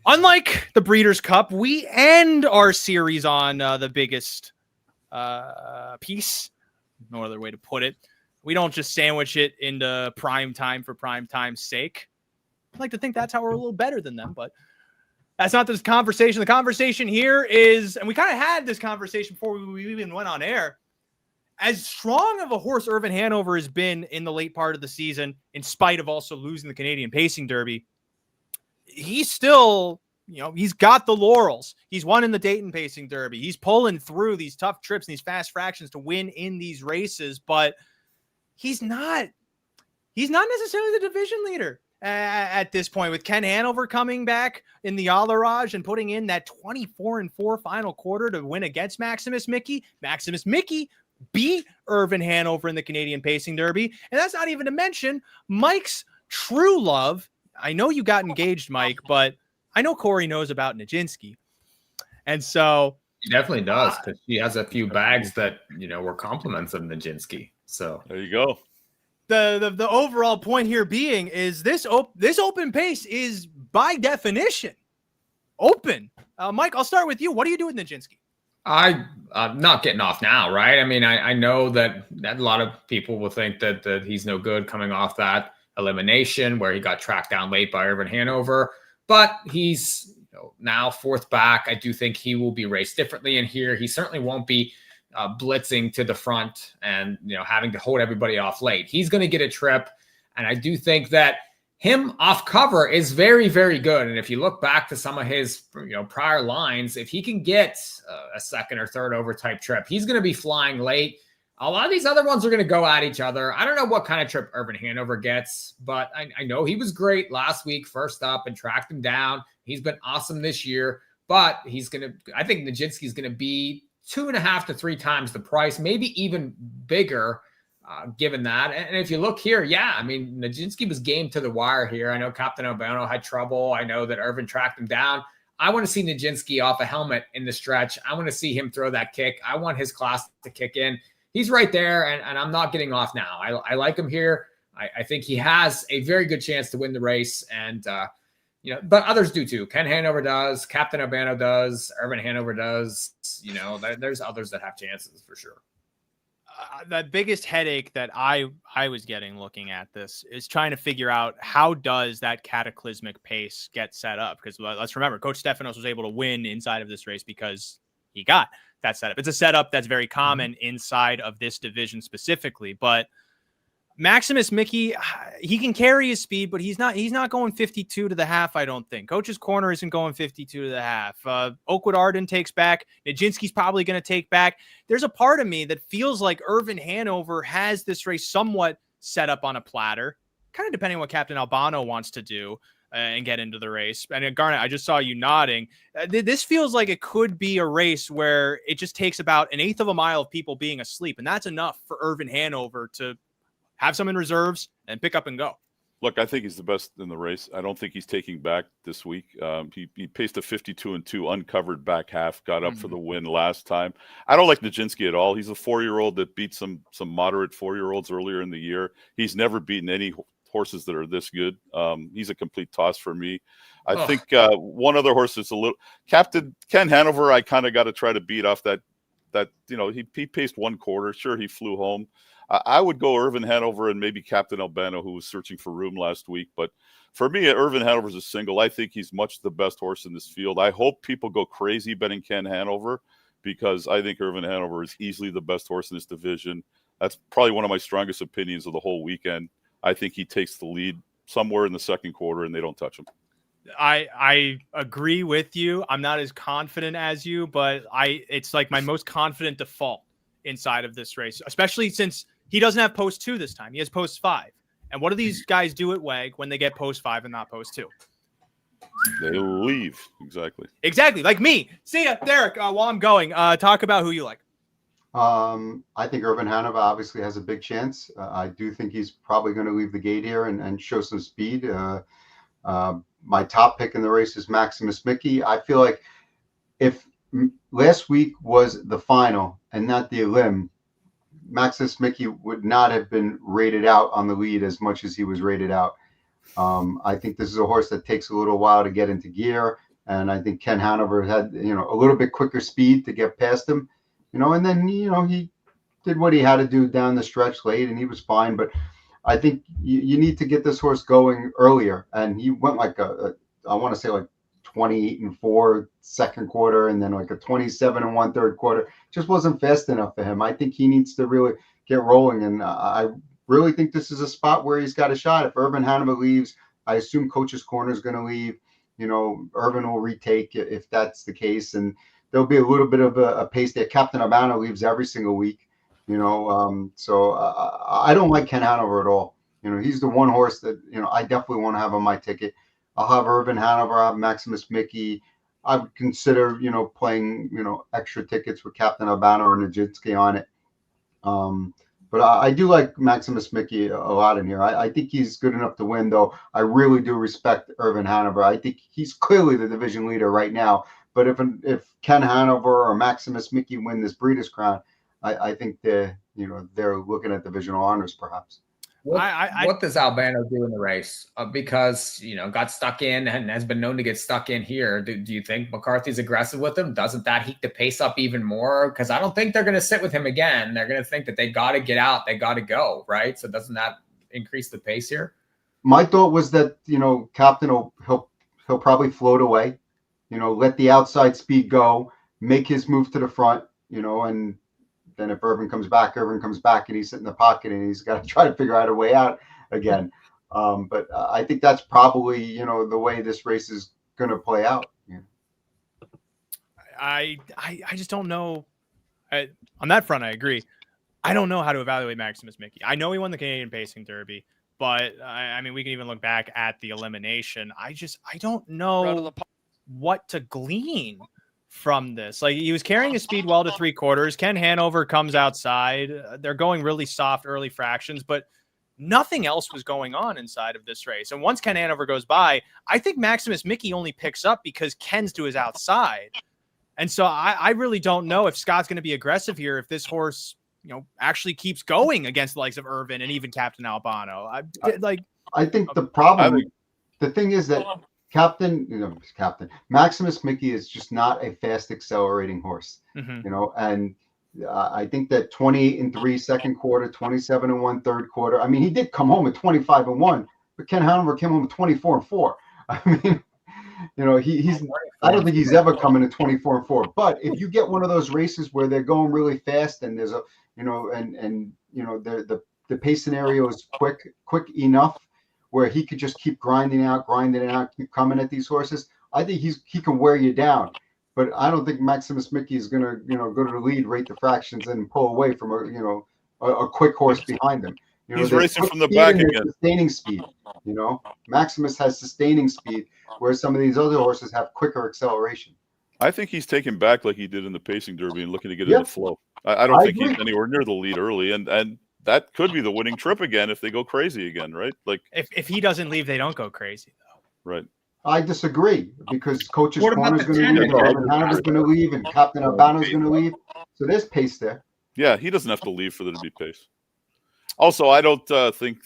Unlike the Breeders' Cup, we end our series on the biggest piece. No other way to put it. We don't just sandwich it into prime time for prime time's sake. I like to think that's how we're a little better than them, but that's not this conversation. The conversation here is, and we kind of had this conversation before we even went on air, as strong of a horse Irvin Hanover has been in the late part of the season, in spite of also losing the Canadian Pacing Derby, he's still he's got the laurels. He's won in the Dayton Pacing Derby. He's pulling through these tough trips and these fast fractions to win in these races, but he's not necessarily the division leader at this point, with Ken Hanover coming back in the Entourage and putting in that 24-4 final quarter to win against Maximus Mikee. Maximus Mikee beat Irvin Hanover in the Canadian Pacing Derby. And that's not even to mention Mike's true love. I know you got engaged, Mike, but I know Corey knows about Nijinsky. And so he definitely does, because he has a few bags that, were compliments of Nijinsky. So there you go. The overall point here being is this open pace is by definition open. Mike, I'll start with you. What do you do with Nijinsky? I'm not getting off now, right? I mean, I know that a lot of people will think that he's no good coming off that elimination where he got tracked down late by Irvin Hanover, but he's now fourth back. I do think he will be raced differently in here. He certainly won't be blitzing to the front and having to hold everybody off late. He's going to get a trip, and I do think that him off cover is very, very good. And if you look back to some of his prior lines, if he can get a second or third over type trip, he's going to be flying late. A lot of these other ones are going to go at each other. I don't know what kind of trip Irvin Hanover gets, but I know he was great last week, first up, and tracked him down. He's been awesome this year, but I think Nijinsky's going to be 2.5 to 3 times the price, maybe even bigger, given that. And if you look here, I mean, Nijinsky was game to the wire here. I know Captain Albano had trouble. I know that Irvin tracked him down. I want to see Nijinsky off a helmet in the stretch. I want to see him throw that kick. I want his class to kick in. He's right there, and I'm not getting off now. I like him here. I think he has a very good chance to win the race, and but others do too. Ken Hanover does, Captain Albano does, Irvin Hanover does. There's others that have chances for sure. The biggest headache that I was getting looking at this is trying to figure out how does that cataclysmic pace get set up? Because let's remember, Coach Stefanos was able to win inside of this race because he got that setup. It's a setup that's very common inside of this division specifically, but Maximus Mikee, he can carry his speed, but he's not going 52 to the half, I don't think. Coach's Corner isn't going 52 to the half. Oakwood Arden takes back. Nijinsky's probably going to take back. There's a part of me that feels like Irvin Hanover has this race somewhat set up on a platter, kind of depending on what Captain Albano wants to do and get into the race. And Garnet, I just saw you nodding. This feels like it could be a race where it just takes about 1/8 of a mile of people being asleep, and that's enough for Irvin Hanover to have some in reserves and pick up and go. Look, I think he's the best in the race. I don't think he's taking back this week. He paced a 52-2 uncovered back half, got up for the win last time. I don't like Nijinsky at all. He's a 4-year-old that beat some moderate 4-year-olds earlier in the year. He's never beaten any horses that are this good. He's a complete toss for me. I think one other horse that's a little Captain Ken Hanover, I kind of got to try to beat off that he paced 1 quarter. Sure, he flew home. I would go Irvin Hanover and maybe Captain Albano, who was searching for room last week. But for me, Irvin Hanover's a single. I think he's much the best horse in this field. I hope people go crazy betting Ken Hanover, because I think Irvin Hanover is easily the best horse in this division. That's probably one of my strongest opinions of the whole weekend. I think he takes the lead somewhere in the second quarter and they don't touch him. I agree with you. I'm not as confident as you, but it's like my most confident default inside of this race, especially since he doesn't have post 2 this time. He has post 5. And what do these guys do at WAG when they get post 5 and not post 2? They leave. Exactly. Like me. See ya, Derick. While I'm going, talk about who you like. I think Irvin Hanover obviously has a big chance. I do think he's probably going to leave the gate here and show some speed. My top pick in the race is Maximus Mikee. I feel like if last week was the final and not the elim, Maximus Mikee would not have been rated out on the lead as much as he was rated out. I think this is a horse that takes a little while to get into gear, and I think Ken Hanover had a little bit quicker speed to get past him, and then he did what he had to do down the stretch late, and he was fine. But I think you need to get this horse going earlier, and he went like I want to say like 28-4 second quarter, and then like a 27 1/3 quarter. Just wasn't fast enough for him. I think he needs to really get rolling, and I really think this is a spot where he's got a shot. If Irvin Hanover leaves, I assume Coach's Corner is going to leave. Irvin will retake if that's the case, and there'll be a little bit of a pace there. Captain Urbano leaves every single week, so I don't like Ken Hanover at all. He's the one horse that, I definitely want to have on my ticket. I'll have Irvin Hanover, I'll have Maximus Mikee. I would consider, playing, extra tickets with Captain Urbano or Nijinsky on it. But I do like Maximus Mikee a lot in here. I think he's good enough to win, though. I really do respect Irvin Hanover. I think he's clearly the division leader right now. But if Ken Hanover or Maximus Mikee win this Breeders' Crown, I think they're looking at divisional honors perhaps. What does Albano do in the race? Because, got stuck in and has been known to get stuck in here. Do you think McCarthy's aggressive with him? Doesn't that heat the pace up even more? Because I don't think they're going to sit with him again. They're going to think that they got to get out. They got to go, right? So doesn't that increase the pace here? My thought was that, Captain he'll probably float away, let the outside speed go, make his move to the front, and then if Irvin comes back and he's sitting in the pocket and he's got to try to figure out a way out again. But I think that's probably, the way this race is going to play out. Yeah. I just don't know. On that front, I agree. I don't know how to evaluate Maximus Mikee. I know he won the Canadian Pacing Derby, but I mean, we can even look back at the elimination. I don't know what to glean from this. Like, he was carrying his speed well to 3/4. Ken Hanover comes outside. They're going really soft early fractions, but nothing else was going on inside of this race. And once Ken Hanover goes by, I think Maximus Mikee only picks up because Ken's to his outside. And so I really don't know if Scott's going to be aggressive here, if this horse, actually keeps going against the likes of Irvin and even Captain Albano. I think the thing is that Captain Maximus Mikee is just not a fast accelerating horse, and I think that 28-3 second quarter, 27-1 third quarter. I mean, he did come home at 25-1, but Ken Hanover came home at 24-4. I mean, he's I don't think he's ever coming to 24-4. But if you get one of those races where they're going really fast and there's a, the pace scenario is quick enough where he could just keep grinding out, keep coming at these horses, I think he can wear you down. But I don't think Maximus Mikee is going to, go to the lead, rate the fractions, and pull away from a quick horse behind him. He's racing from the back again. Sustaining speed, Maximus has sustaining speed, whereas some of these other horses have quicker acceleration. I think he's taking back like he did in the Pacing Derby and looking to get in the flow. I don't think he's anywhere near the lead early, and that could be the winning trip again if they go crazy again, right? Like if he doesn't leave, they don't go crazy though. Right. I disagree because Coach's Corner is going to leave, Irvin Hanover's going to leave, and Captain Urbano is going to leave. So there's pace there. Yeah, he doesn't have to leave for there to be pace. Also, I don't think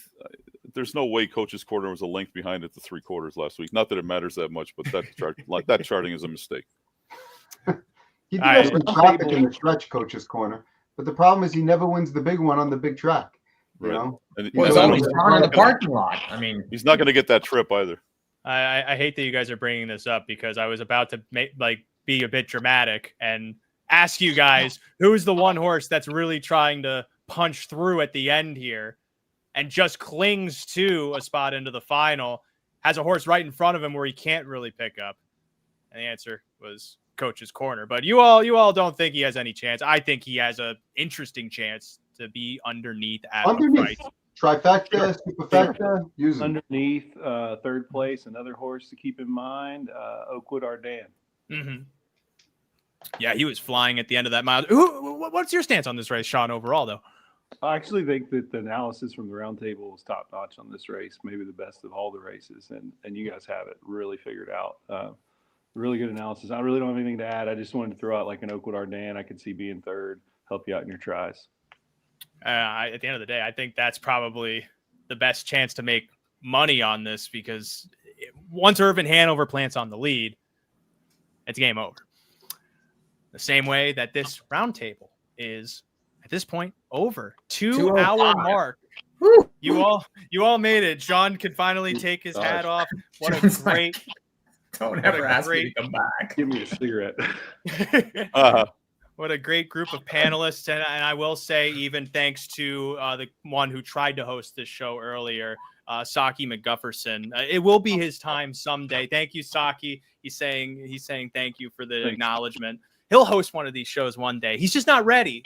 there's no way Coach's Corner was a length behind at the 3/4 last week. Not that it matters that much, but that charting is a mistake. He did have some traffic in the stretch, Coach's Corner, but the problem is he never wins the big one on the big track. You know, it's always on the parking lot. I mean, he's not going to get that trip either. I hate that you guys are bringing this up because I was about to be a bit dramatic and ask you guys who's the one horse that's really trying to punch through at the end here and just clings to a spot into the final, has a horse right in front of him where he can't really pick up. And the answer was Coach's Corner. But you all don't think he has any chance. I think he has an interesting chance to be underneath at the price. Trifecta, superfecta, use them. Underneath third place, another horse to keep in mind, Oakwood Ardennes. Mm-hmm. Yeah, he was flying at the end of that mile. What's your stance on this race, Shaun, overall, though? I actually think that the analysis from the Roundtable is top-notch on this race, maybe the best of all the races, and you guys have it really figured out. Really good analysis. I really don't have anything to add. I just wanted to throw out like an Oakwood Ardennes I could see being third, help you out in your tries. At the end of the day, I think that's probably the best chance to make money on this because once Irvin Hanover plants on the lead, it's game over. The same way that this Roundtable is at this point over. 2-hour mark. Woo! You all made it. Shaun could finally take his hat off. What a great don't ever ask me to come back. Give me a cigarette. What a great group of panelists. And I will say, even thanks to the one who tried to host this show earlier, Saki McGufferson. It will be his time someday. Thank you, Saki. He's saying thank you for the acknowledgement. He'll host one of these shows one day. He's just not ready.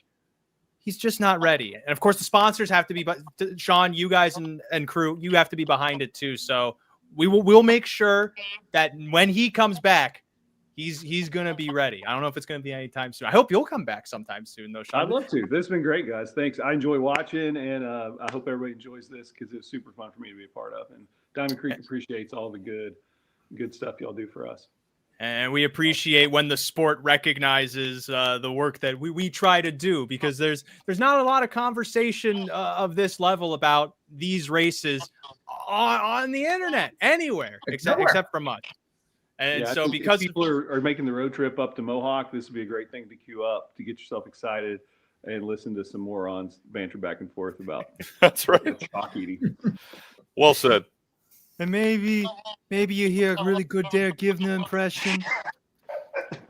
He's just not ready. And of course, the sponsors have to be. But Shaun, you guys and crew, you have to be behind it too. So we'll make sure that when he comes back, he's gonna be ready. I don't know if it's gonna be anytime soon. I hope you'll come back sometime soon, though, Shaun. I'd love to. This has been great, guys. Thanks. I enjoy watching, and I hope everybody enjoys this because it was super fun for me to be a part of. And Diamond Creek appreciates all the good stuff y'all do for us. And we appreciate when the sport recognizes the work that we try to do, because there's not a lot of conversation of this level about these races on the internet anywhere except from us. And so because people are making the road trip up to Mohawk, this would be a great thing to queue up to get yourself excited and listen to some morons banter back and forth about that's right, chalk eating. Well said. And maybe you hear a really good Derick Giwner impression.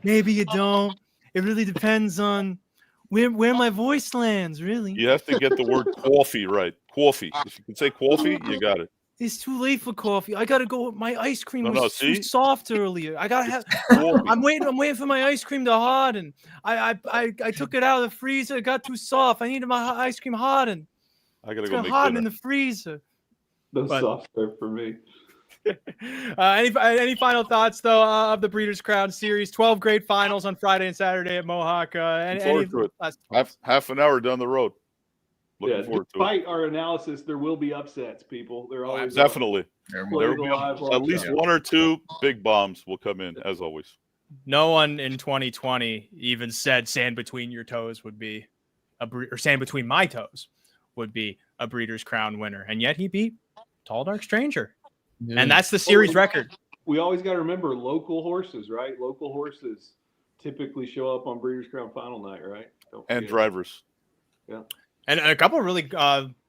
Maybe you don't. It really depends on where my voice lands, really. You have to get the word coffee right. Coffee. If you can say coffee, you got it. It's too late for coffee. I gotta go. My ice cream was see? too soft earlier. I gotta have. I'm waiting for my ice cream to harden. I took it out of the freezer. It got too soft. I needed my ice cream hardened. I gotta go make harden in the freezer. No soft serve for me. Any final thoughts though of the Breeders' Crown Series? 12 great finals on Friday and Saturday at Mohawk. Half an hour down the road. Looking forward to despite our analysis, there will be upsets, people. There always definitely. There will be at least one or two big bombs will come in, as always. No one in 2020 even said sand between your toes would be or sand between my toes would be a Breeders' Crown winner, and yet he beat Tall Dark Stranger. And that's the series record. We always got to remember local horses, right? Local horses typically show up on Breeders' Crown final night, right? And drivers. Yeah. And a couple of really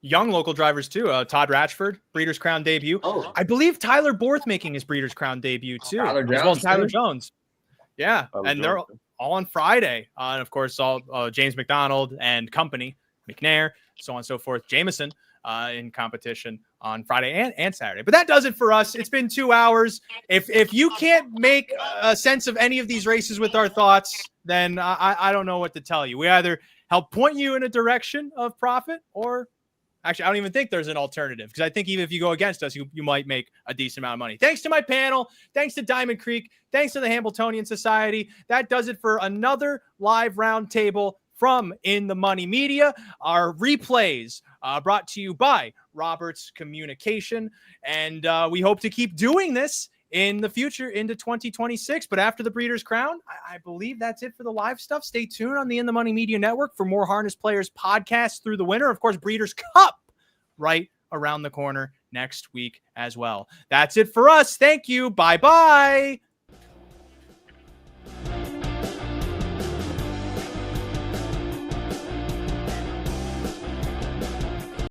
young local drivers, too. Todd Ratchford, Breeders' Crown debut. Oh. I believe Tyler Borth making his Breeders' Crown debut, too. Tyler Jones. Yeah. And they're all on Friday. And, of course, all James McDonald and company, McNair, so on and so forth. Jameson in competition on Friday and Saturday. But that does it for us. It's been 2 hours. If you can't make a sense of any of these races with our thoughts, then I don't know what to tell you. We either help point you in a direction of profit, or actually, I don't even think there's an alternative, because I think even if you go against us, you might make a decent amount of money. Thanks to my panel. Thanks to Diamond Creek. Thanks to the Hambletonian Society. That does it for another live roundtable from In the Money Media. Our replays brought to you by Roberts Communication. And we hope to keep doing this in the future into 2026. But after the Breeders' Crown, I believe that's it for the live stuff. Stay tuned on the In the Money Media Network for more Harness Players podcasts through the winter. Of course, Breeders' Cup right around the corner next week as well. That's it for us. Thank you. Bye-bye.